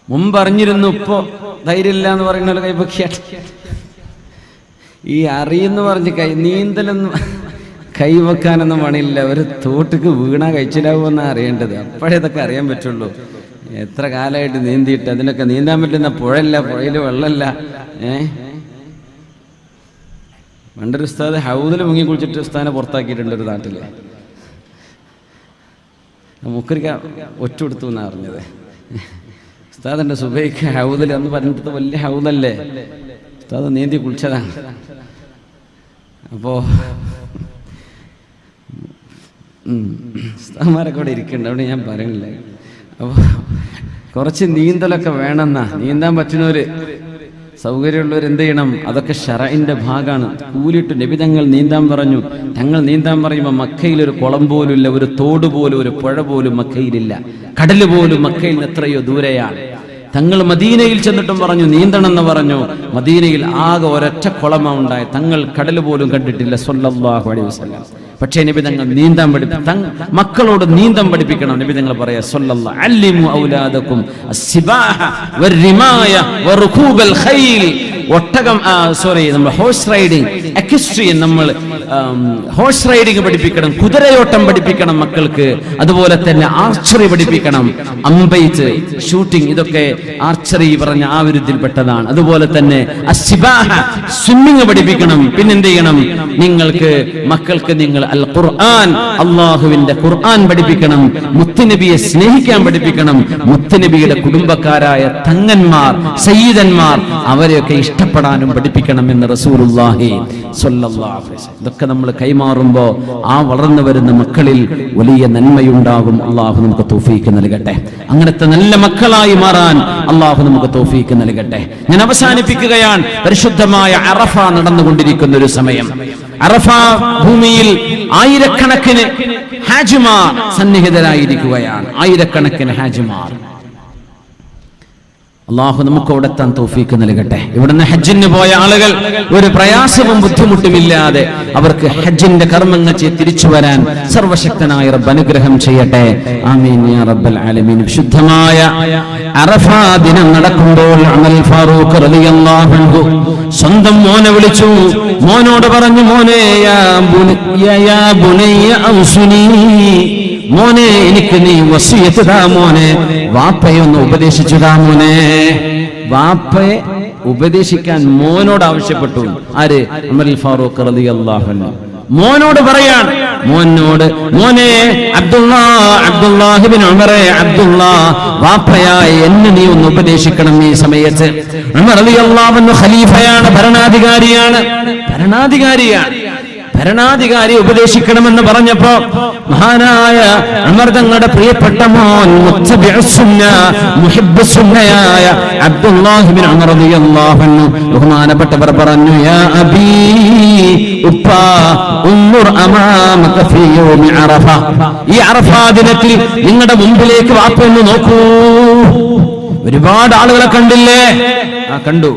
മുമ്പ് അറിഞ്ഞിരുന്നു, ഇപ്പോ ധൈര്യമില്ല എന്ന് പറയുന്ന ഒരു കൈ പൊക്കിയാട്ടെ. ഈ അറിയെന്ന് പറഞ്ഞ് നീന്തലൊന്നും കൈവെക്കാനൊന്നും പണിയില്ല. ഒരു തോട്ടിക്ക് വീണാ കഴിച്ചിലാവുമെന്നാണ് അറിയേണ്ടത്. അപ്പോഴേ ഇതൊക്കെ അറിയാൻ പറ്റുള്ളൂ. എത്ര കാലമായിട്ട് നീന്തിയിട്ട് അതിനൊക്കെ നീന്താൻ പറ്റുന്ന പുഴയില്ല, പുഴയിൽ വെള്ളമില്ല. പണ്ടൊരു ഉസ്താദ് ഹൗദിൽ മുങ്ങി കുളിച്ചിട്ട് ഉസ്താദിനെ പുറത്താക്കിയിട്ടുണ്ട് ഒരു നാട്ടില്. മുക്കരിക്ക ഒറ്റ കൊടുത്തു എന്നാണ് അറിഞ്ഞത്. ഉസ്താദിന്റെ സുബൈക്ക് ഹൗദിൽ അന്ന് പറഞ്ഞിട്ട് വലിയ ഹൗദല്ലേ, ഉസ്താദ് നീന്തി കുളിച്ചതാണ്. അപ്പോ ഉസ്താദ്മാരൊക്കെ ഇവിടെ ഇരിക്കുന്നുണ്ട്, അവിടെ ഞാൻ പറയണില്ല. അപ്പോൾ കുറച്ച് നീന്തലൊക്കെ വേണമെന്നാ. നീന്താൻ പറ്റുന്നവര് സൗകര്യമുള്ളവർ എന്ത് ചെയ്യണം? അതൊക്കെ ശറഇന്റെ ഭാഗമാണ്. കൂലിട്ട് നബി തങ്ങൾ നീന്താൻ പറഞ്ഞു. തങ്ങൾ നീന്താൻ പറയുമ്പോൾ മക്കയിൽ ഒരു കുളം പോലും ഇല്ല, ഒരു തോട് പോലും ഒരു പുഴ പോലും മക്കയിലില്ല, കടല് പോലും മക്കയിൽ നിന്ന് എത്രയോ ദൂരെയാണ്. തങ്ങൾ മദീനയിൽ ചെന്നിട്ടും പറഞ്ഞു നീന്തണം എന്ന് പറഞ്ഞു. മദീനയിൽ ആകെ ഒരൊറ്റ കുളമാണ് ഉണ്ടായത്. തങ്ങൾ കടൽ പോലും കണ്ടിട്ടില്ല സ്വല്ലല്ലാഹു അലൈഹി വസല്ലം. പക്ഷേ നബി തങ്ങൾ നീന്താൻ മക്കളോട് നീന്തം പഠിപ്പിക്കണം. നബി തങ്ങൾ പറയാ സ്വല്ലല്ലാഹു അല്ലിമു ഔലാദകും അസ്സിബാഹ വറിമായ വറുകൂബൽ ഖൈൽ. ഒട്ടകം നമ്മൾ ഹോഴ്സ് റൈഡിങ്, എക്വസ്ട്രിയൻ, നമ്മൾ ഹോഴ്സ് റൈഡിങ് പഠിപ്പിക്കണം, കുതിരയോട്ടം പഠിപ്പിക്കണം മക്കൾക്ക്. അതുപോലെ തന്നെ ആർച്ചറി പഠിപ്പിക്കണം, അമ്പെയ്ത്ത്, ഷൂട്ടിംഗ്, ഇതൊക്കെ ആർച്ചറി പറഞ്ഞ ആ വിരുദ്ധിൽപ്പെട്ടതാണ്. അതുപോലെ തന്നെ അസ്സിബാഹ, സ്വിമ്മിങ് പഠിപ്പിക്കണം. പിന്നെന്ത് ചെയ്യണം? മക്കൾക്ക് നിങ്ങൾ അൽ ഖുർആൻ, അള്ളാഹുവിന്റെ ഖുർആൻ പഠിപ്പിക്കണം. മുത്തുനബിയെ സ്നേഹിക്കാൻ പഠിപ്പിക്കണം. മുത്തുനബിയുടെ കുടുംബക്കാരായ തങ്ങന്മാർ, സയ്യിദന്മാർ, അവരെയൊക്കെ ഇഷ്ടപ്പെടാനും പഠിപ്പിക്കണം എന്ന് റസൂലുള്ളാഹി സ്വല്ലല്ലാഹു അലൈഹി വസല്ലം. ഇതൊക്കെ നമ്മൾ കൈമാറുമ്പോൾ ആ വളർന്നു വരുന്ന മക്കളിൽ വലിയ നന്മയുണ്ടാകും. അള്ളാഹു നമുക്ക് തൗഫീക്ക് നൽകട്ടെ. അങ്ങനത്തെ നല്ല മക്കളായി മാറാൻ അള്ളാഹു നമുക്ക് തൗഫീക്ക് നൽകട്ടെ. ഞാൻ അവസാനിപ്പിക്കുകയാണ്. പരിശുദ്ധമായ അറഫ നടന്നുകൊണ്ടിരിക്കുന്ന ഒരു സമയം. അറഫ ഭൂമിയിൽ ആയിരക്കണക്കിന് ഹാജിമാർ സന്നിഹിതരായിരിക്കുകയാണ്. ആയിരക്കണക്കിന് ഹാജിമാർ. അള്ളാഹു നമുക്ക് അവിടെ എത്താൻ തൗഫീക്ക് നൽകട്ടെ. ഇവിടുന്ന് ഹജ്ജിന് പോയ ആളുകൾ ഒരു പ്രയാസവും ബുദ്ധിമുട്ടുമില്ലാതെ അവർക്ക് ഹജ്ജിന്റെ കർമ്മങ്ങൾ ചെയ്ത് തിരിച്ചു വരാൻ സർവശക്തനായ റബ്ബ് അനുഗ്രഹം ചെയ്യട്ടെ. ആമീൻ യാ റബ്ബൽ ആലമീൻ. വിശുദ്ധമായ അറഫ ദിനം നടക്കുമ്പോൾ ഉമർ ഫാറൂഖ് റളിയല്ലാഹു അൻഹു സ്വന്തം മോനെ വിളിച്ചു. മോനോട് പറഞ്ഞു, മോനെ യാ ബുനയ്യ ഔസുനി, മോനെ എനിക്ക് നീ വസിയത്ത് താ മോനെ, വാപ്പയൊന്ന് ഉപദേശിച്ചു താ മോനെ. വാപ്പയെ ഉപദേശിക്കാൻ മോനോട് ആവശ്യപ്പെട്ടു. ആര്? ഉമർ ഫാറൂഖ് റളിയല്ലാഹു അൻഹു മോനോട് പറയാൻ. മോനെ അബ്ദുല്ലാഹ് ഇബ്നു ഉമറേ, വാപ്പയായ എന്നെ നീ ഒന്ന് ഉപദേശിക്കണം ഈ സമയത്ത്. ഉമർ റളിയല്ലാഹു അൻഹു ഖലീഫയാണ്, ഭരണാധികാരി ഉപദേശിക്കണമെന്ന് പറഞ്ഞപ്പോ മഹാനായ ഉമർ തങ്ങളുടെ പ്രിയപ്പെട്ട മോൻ മുഹിബ്ബുസുന്നയായ അബ്ദുല്ലാഹ് ഇബ്നു ഉമർ റളിയല്ലാഹു അൻഹു ബഹുമാനപ്പെട്ടവർ പറഞ്ഞു, യാ അബീ, ഉപ്പാ, ഉൻദുർ അമാമക ഫീ യൗമി അറഫ, ഈ അറഫ ദിനത്തിൽ നിങ്ങളുടെ മുമ്പിലേക്ക് വാപ്പ ഒന്ന് നോക്കൂ. ഒരുപാട് ആളുകളെ കണ്ടില്ലേ? കണ്ടു.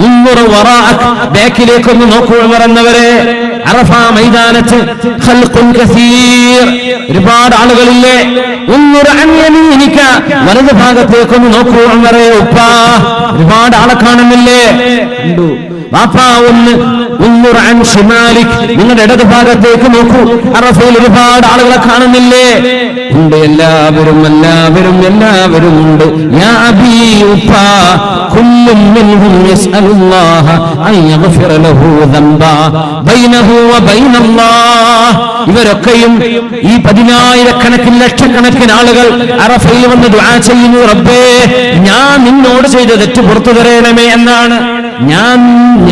ഉൻദുർ വറാഅക, ബാക്കിലേക്കൊന്ന് നോക്കൂ എന്നവരെ. അറഫ മൈതാനത്ത് ഖൽഖുൻ കസീർ, ഒരുപാട് ആളുകളില്ലേ? ഉൻദുർ അൻ യമീനിക, വലതു ഭാഗത്തേക്കൊന്ന് നോക്കൂ ഉമറേ ഉപ്പാ, ഒരുപാട് ആളെ കാണുന്നില്ലേ? കണ്ടു. വാപ്പാ ഒന്ന് ഉൻദുർ അൻ ശിമാലിക്, നിങ്ങളുടെ ഇടതു ഭാഗത്തേക്ക് നോക്കൂ, അറഫയിൽ ഒരുപാട് ആളുകളെ കാണുന്നില്ലേ? ഉണ്ട്, എല്ലാവരും ഉണ്ട്. യാ അബീ, ഉപ്പാ, കുല്ലും മിൻഹും യസ്അലുല്ലാഹ അൻ യഗ്ഫിറ ലഹു ദംബാ ബൈനഹു വ ബൈനല്ലാഹ്. ഇവരൊക്കെയും ഈ 10,000-കണക്കിന് ലക്ഷക്കണക്കിന് ആളുകൾ അറഫയിൽ വന്ന് ദുആ ചെയ്യുന്നു, റബ്ബേ ഞാൻ നിന്നോട് ചെയ്ത തെറ്റ് പുറത്തു തരണമേ എന്നാണ്.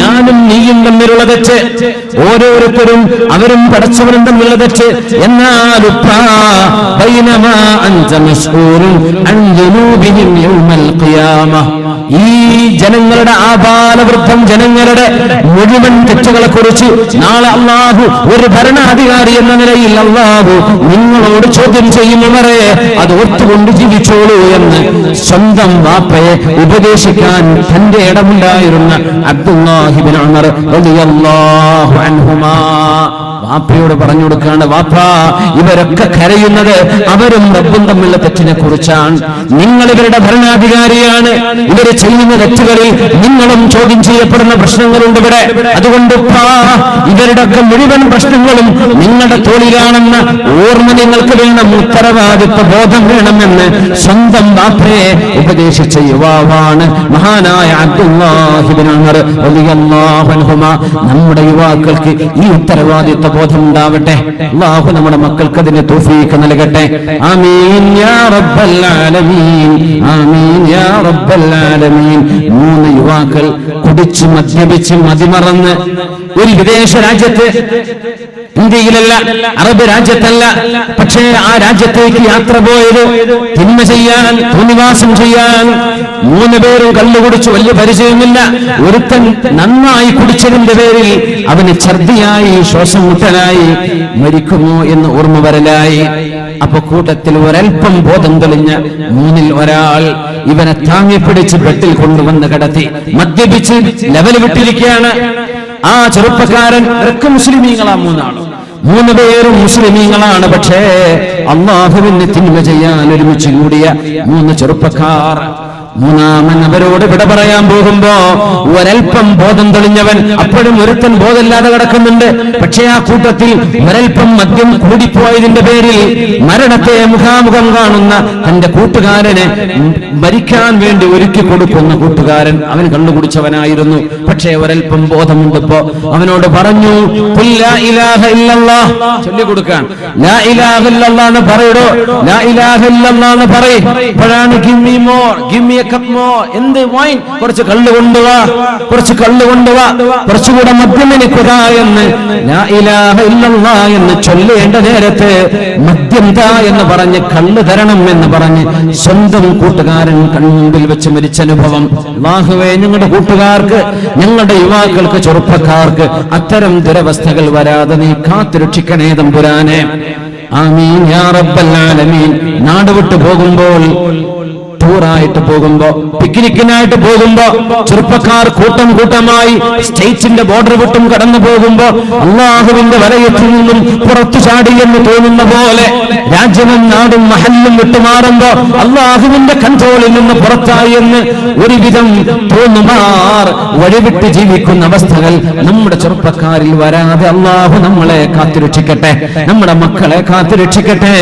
ഞാനും നീയും തമ്മിലുള്ള തെറ്റ്, ഓരോരുത്തരും അവരും പടച്ചവനും തമ്മിലുള്ള തെറ്റ്. എന്നാൽ ഈ ജനങ്ങളുടെ ആബാലവൃദ്ധം ജനങ്ങളുടെ മുഴുവൻ തെറ്റുകളെ കുറിച്ച് നാളെ അള്ളാഹു ഒരു ഭരണാധികാരി എന്ന നിലയിൽ അള്ളാഹു നിങ്ങളോട് ചോദ്യം ചെയ്യുന്നവരെ അത് ഓർത്തുകൊണ്ട് ജീവിച്ചോളൂ എന്ന് സ്വന്തം വാപ്പയെ ഉപദേശിക്കാൻ തന്റെ ഇടമുണ്ടായിരുന്ന അബ്ദുല്ലാഹ് ഇബ്നു ഉമർ റളിയല്ലാഹു അൻഹുമാ വാപ്പയോട് പറഞ്ഞു കൊടുക്കാണ്, വാപ്പാ, ഇവരൊക്കെ കരയുന്നത് അവരും റബ്ബും തമ്മിലുള്ള തെറ്റിനെ കുറിച്ചാണ്. നിങ്ങൾ ഇവരുടെ ഭരണാധികാരിയാണ്. ഇവർ ചെയ്യുന്ന തെറ്റുകളിൽ നിങ്ങളും ചോദ്യം ചെയ്യപ്പെടുന്ന പ്രശ്നങ്ങളുണ്ട് ഇവിടെ. അതുകൊണ്ട് ഇവരുടെ ഒക്കെ മുഴുവൻ പ്രശ്നങ്ങളും നിങ്ങളുടെ തോളിലാണെന്ന ഓർമ്മ നിങ്ങൾക്ക് വേണം, ഉത്തരവാദിത്വ ബോധം വേണമെന്ന് സ്വന്തം വാപ്പയെ ഉപദേശിച്ച യുവാവാണ് മഹാനായ അബ്ദുല്ലാഹ് ഇബ്നു ഉമർ റളിയല്ലാഹു അൻഹുമാ. നമ്മുടെ യുവാക്കൾക്ക് ഈ ഉത്തരവാദിത്വ ബോധം ഉണ്ടാവട്ടെ. അല്ലാഹു നമ്മുടെ മക്കൾക്ക് അതിന് തൗഫീഖ് നൽകട്ടെ. ആമീൻ യാ റബ്ബൽ ആലമീൻ, ആമീൻ യാ റബ്ബൽ ആലമീൻ. 3 യുവാക്കൾ കുടിച്ച് മദ്യപിച്ച് മതിമറന്ന് ഒരു വിദേശ രാജ്യത്ത്, ഇന്ത്യയിലല്ല, അറബ് രാജ്യത്തല്ല, പക്ഷേ ആ രാജ്യത്തേക്ക് യാത്ര പോയത് തിന്മ ചെയ്യാൻ, തോന്നിവാസം ചെയ്യാൻ. 3 പേരും കള്ളു കുടിച്ചു, വലിയ പരിചയമില്ല. ഒരുത്തൻ നന്നായി കുടിച്ചതിന്റെ പേരിൽ അവന് ഛർദിയായി, ശ്വാസം മുട്ടലായി, മരിക്കുമോ എന്ന് ഓർമ്മ വരലായി. അപ്പൊ കൂട്ടത്തിൽ ഒരൽപ്പം ബോധം തെളിഞ്ഞ 3-ൽ ഒരാൾ ഇവനെ താങ്ങിപ്പിടിച്ച് ബെഡിൽ കൊണ്ടുവന്ന് കിടത്തി. മദ്യപിച്ച് ലെവൽ വിട്ടിരിക്കുകയാണ് ആ ചെറുപ്പക്കാരൻ. ഇവരൊക്കെ മുസ്ലിമീങ്ങളാ, മൂന്ന് പേരും മുസ്ലിമീങ്ങളാണ്. പക്ഷേ അള്ളാഹുവിന് തിന്മ ചെയ്യാൻ ഒരുമിച്ച് കൂടിയ മൂന്ന് ചെറുപ്പക്കാർ. മൂന്നാമൻ അവരോട് വിട പറയാൻ പോകുമ്പോ ഒരൽപ്പം ബോധം തെളിഞ്ഞവൻ, അപ്പോഴും ഒരുത്തൻ ബോധമില്ലാതെ കിടക്കുന്നുണ്ട്. പക്ഷേ ആ കൂട്ടത്തിൽ ഒരൽപ്പം മദ്യം കൂടിപ്പോയതിന്റെ പേരിൽ മരണത്തെ മുഖാമുഖം കാണുന്ന തന്റെ കൂട്ടുകാരനെ മരിക്കാൻ വേണ്ടി ഒരുക്കി കൊടുക്കുന്ന കൂട്ടുകാരൻ, അവൻ കണ്ടുകുടിച്ചവനായിരുന്നു. പക്ഷേ ഒരൽപ്പം ബോധമുണ്ടപ്പോ അവനോട് പറഞ്ഞു, ചൊല്ലിക്കൊടുക്കാൻ, ലാ ഇലാഹ ഇല്ലല്ലാഹ് എന്ന് പറയടോ, ലാ ഇലാഹ ഇല്ലല്ലാഹ് എന്ന് പറയ്. അപ്പോഴാണ് ഗിമ്മി മോർ, ഗിമ്മി എന്ത് വൈൻ, കുറച്ച് കള്ള് കൊണ്ടുവാ, കുറച്ചുകൂടെ മദ്യം എനിക്കുക എന്ന് ലാ ഇലാഹ ഇല്ലല്ലാഹ് എന്ന് ചൊല്ലേണ്ട നേരത്ത് മദ്യം താ എന്ന് പറഞ്ഞ് കള്ള് തരണം എന്ന് പറഞ്ഞ് സ്വന്തം കൂട്ടുകാരൻ കൺമുമ്പിൽ വെച്ച് മരിച്ച അനുഭവം. അല്ലാഹുവേ, ഞങ്ങളുടെ കൂട്ടുകാർക്ക്, ഞങ്ങളുടെ യുവാക്കൾക്ക്, ചെറുപ്പക്കാർക്ക് അത്തരം ദുരവസ്ഥകൾ വരാതെ നീ കാത്തുരക്ഷിക്കണേ തമ്പുരാനെ. ആമീൻ യാ റബ്ബൽ ആലമീൻ. നാട് വിട്ടു പോകുമ്പോൾ, ടൂറായിട്ട് പോകുമ്പോ, പിക്നിക്കിനായിട്ട് പോകുമ്പോ ചെറുപ്പക്കാർ കൂട്ടം കൂട്ടമായി സ്റ്റേറ്റിന്റെ ബോർഡർ വിട്ടും കടന്നു പോകുമ്പോ അള്ളാഹുവിന്റെ വലയത്തിൽ നിന്നും പുറത്തു ചാടി എന്ന് തോന്നുന്ന പോലെ രാജ്യവും നാടും മഹല്ലും വിട്ടുമാറുമ്പോ അള്ളാഹുവിന്റെ കൺട്രോളിൽ നിന്ന് പുറത്തായി എന്ന് ഒരുവിധം തോന്നുമാർ വഴിവിട്ട് ജീവിക്കുന്ന അവസ്ഥകൾ നമ്മുടെ ചെറുപ്പക്കാരിൽ വരാതെ അള്ളാഹു നമ്മളെ കാത്തുരക്ഷിക്കട്ടെ, നമ്മുടെ മക്കളെ കാത്തുരക്ഷിക്കട്ടെ,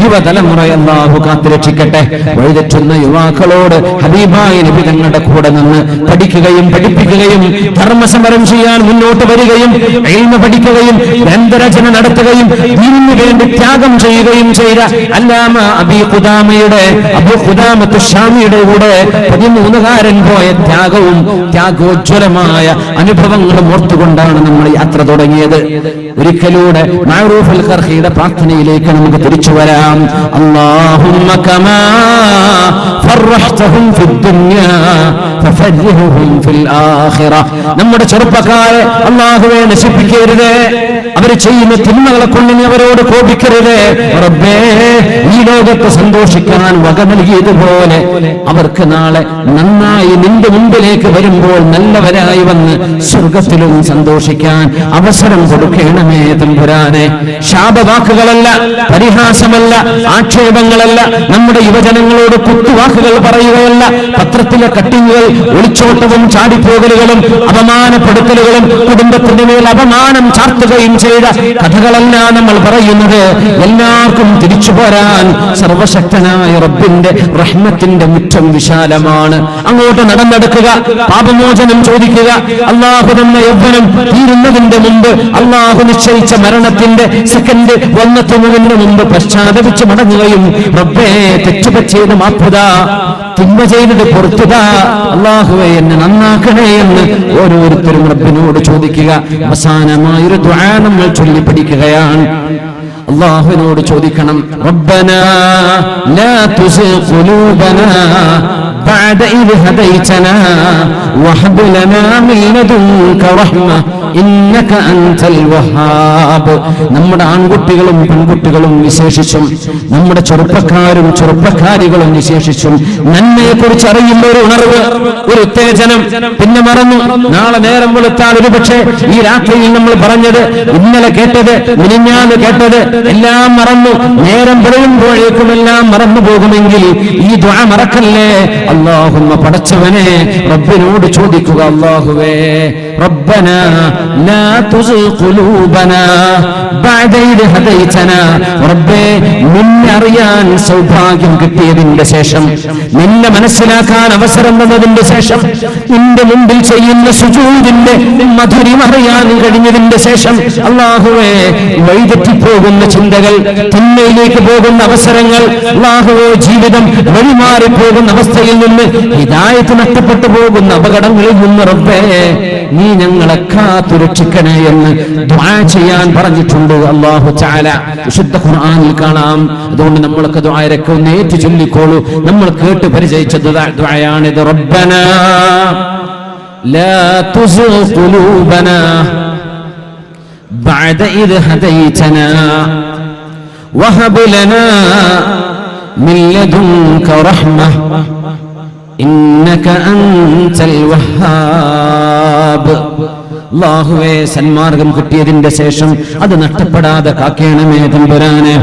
യുവതലമുറയെ അള്ളാഹു കാത്തുരക്ഷിക്കട്ടെ. വഴിതെറ്റുന്ന യുവാക്കളോട് ഹബീബായ നബി തങ്ങളുടെ കൂടെ നിന്ന് പഠിക്കുകയും പഠിപ്പിക്കുകയും ധർമ്മസമരം ചെയ്യാൻ മുന്നോട്ട് വരികയും ഇൽമ പഠിക്കുകയും ഗ്രന്ഥരചന നടത്തുകയും ദീനിനു വേണ്ടി ത്യാഗം ചെയ്യുകയും ചെയ്ത അല്ലാമ അബൂ ഖുദാമത്ത് ശാമിയുടെ കൂടെ 13കാരൻ പോയ ത്യാഗവും ത്യാഗോജ്വലമായ അനുഭവങ്ങളും ഓർത്തുകൊണ്ടാണ് നമ്മൾ യാത്ര തുടങ്ങിയത്. ഒരിക്കലൂടെ മഅറൂഫുൽ ഖർഹിയുടെ പ്രാർത്ഥനയിലേക്ക് നമുക്ക് തിരിച്ചു വരാം. അല്ലാഹുമ്മ കമാ ഫർഹ്തഹും ഫിദ്ദുനിയാ ഫഫർഹും ഫിൽ ആഖിറ. നമ്മുടെ ചെറുപ്പക്കാരെ അല്ലാഹുവേ നശിപ്പിക്കരുത്, അവർ ചെയ്യുന്ന തിന്മകളെ കൊണ്ട് നീ അവരോട് കോപിക്കരുത്. റബ്ബേ, ഈ ലോകത്ത് സന്തോഷിക്കാൻ വക നൽകിയതുപോലെ അവർക്ക് നാളെ നന്നായി നിന്റെ മുമ്പിലേക്ക് വരുമ്പോൾ നല്ലവരായി വന്ന് സ്വർഗത്തിലും സന്തോഷിക്കാൻ അവസരം കൊടുക്കണമേ തമ്പുരാനെ. ശാപവാക്കുകളല്ല, പരിഹാസമല്ല, ആക്ഷേപങ്ങളല്ല, നമ്മുടെ യുവജനങ്ങളോട് കുത്തുവാക്കുകൾ പറയുകയല്ല, പത്രത്തിലെ കട്ടിങ്ങുകൾ, ഒളിച്ചോട്ടവും ചാടിപ്പോകലുകളും അപമാനപ്പെടുത്തലുകളും കുടുംബത്തിന്റെ മേൽ അപമാനം ചാർത്തുകയും ചെയ്ത കഥകളല്ല നമ്മൾ പറയുന്നത്. എല്ലാവർക്കും തിരിച്ചു പോരാൻ സർവശക്തനായ റബ്ബിന്റെ റഹ്മത്തിന്റെ മുറ്റം വിശാലമാണ്. അങ്ങോട്ട് നടന്നെടുക്കുക, പാപമോചനം ചോദിക്കുക. അള്ളാഹു തന്ന യൗവനം തീരുന്നതിന്റെ മുമ്പ്, അള്ളാഹു നിശ്ചയിച്ച മരണത്തിന്റെ സെക്കൻഡ് വന്നെത്തുന്നതിന് മുമ്പ് പശ്ചാത്തപിച്ച് മടങ്ങുകയും റബ്ബേ, തെറ്റുപറ്റിയത് മാപ്പുതാ, തിന്മ ചെയ്തത് പൊറുത്തുതാ, അള്ളാഹുവേ എന്നെ നന്നാക്കണേ എന്ന് ഓരോരുത്തരും റബ്ബിനോട് ചോദിക്കുക. അവസാനമായൊരു ദുആ നമ്മൾ ചൊല്ലി പഠിക്കുകയാണ്. അള്ളാഹുവിനോട് ചോദിക്കണം, റബ്ബനാ ലാ തുസിഗ് ഖുലൂബനാ ബഅദ ഇദ് ഹദൈതനാ വഹബ് ലനാ മിൻ ലദുൻക റഹ്മ ഇന്നക അൻതൽ വഹാബ്. നമ്മുടെ ആൺകുട്ടികളും പെൺകുട്ടികളും വിശേഷിച്ചും നമ്മുടെ ചെറുപ്പക്കാരും ചെറുപ്പക്കാരികളും വിശേഷിച്ചും നന്മയെ കുറിച്ച് അറിയുന്ന ഒരു ഉണർവ്, ഒരു ഉത്തേജനം. പിന്നെ മറന്നു, നാളെ നേരം വെളുത്താൽ ഒരുപക്ഷെ ഈ രാത്രിയിൽ നമ്മൾ പറഞ്ഞത്, ഇന്നലെ കേട്ടത്, മിനിഞ്ഞാന്ന് കേട്ടത് എല്ലാം മറന്നു. നേരം പൊഴിയുമ്പോഴേക്കും എല്ലാം മറന്നു പോകുമെങ്കിൽ ഈ ദുആ മറക്കല്ലേ. അല്ലാഹുമ്മ, പടച്ചവനെ, റബ്ബിനോട് ചോദിക്കുക, അല്ലാഹുവേ, റബ്ബനാ ലാ തുസിഗ് ഖുലൂബനാ ബഅദ ഇദ് ഹദൈതനാ. റബ്ബേ, നിന്നെ അറിയാൻ സൗഭാഗ്യം കിട്ടിയതിന്റെ ശേഷം, നിന്നെ മനസ്സിലാക്കാൻ അവസരം തന്നതിന്റെ ശേഷം, നിന്റെ മുമ്പിൽ ചെയ്യുന്ന സുജൂദിന്റെ മധുരം അറിയാൻ കഴിഞ്ഞതിന്റെ ശേഷം, അല്ലാഹുവേ, വഴിതെറ്റിപ്പോകുന്ന ചിന്തകൾ, തിന്മയിലേക്ക് പോകുന്ന അവസരങ്ങൾ, അല്ലാഹുവേ, ജീവിതം വഴിമാറിപ്പോകുന്ന അവസ്ഥയിൽ നിന്ന്, ഹിദായത്ത് നഷ്ടപ്പെട്ടു പോകുന്ന അപകടങ്ങളിൽ നിന്ന് റബ്ബേ, നീ ഞങ്ങളെ കാത്തുരക്ഷിക്കണേ എന്ന് ദുആ ചെയ്യാൻ പറഞ്ഞിട്ടുണ്ട് അല്ലാഹു തആല. വിശുദ്ധ ഖുർആനിൽ കാണാം. അതുകൊണ്ട് നമ്മളൊക്കെ ദുആയിരൊക്കെ ഒന്ന് ഏറ്റു ചൊല്ലിക്കോളൂ. നമ്മൾ കേട്ട് പരിചയിച്ച ദുആയാണിത്. റബ്ബനാ ലാ തുസിഗ് ഖുലൂബനാ ബഅദ ഇദ് ഹദൈതനാ വഹബ് ലനാ മിൻ ലദുൻക റഹ്മ ഇന്നക അൻതൽ വഹാബ്. അല്ലാഹുവേ, സന്മാർഗം കിട്ടിയതിന്റെ ശേഷം അത് നഷ്ടപ്പെടാതെ കാക്കേണമേ തമ്പുരാനെ.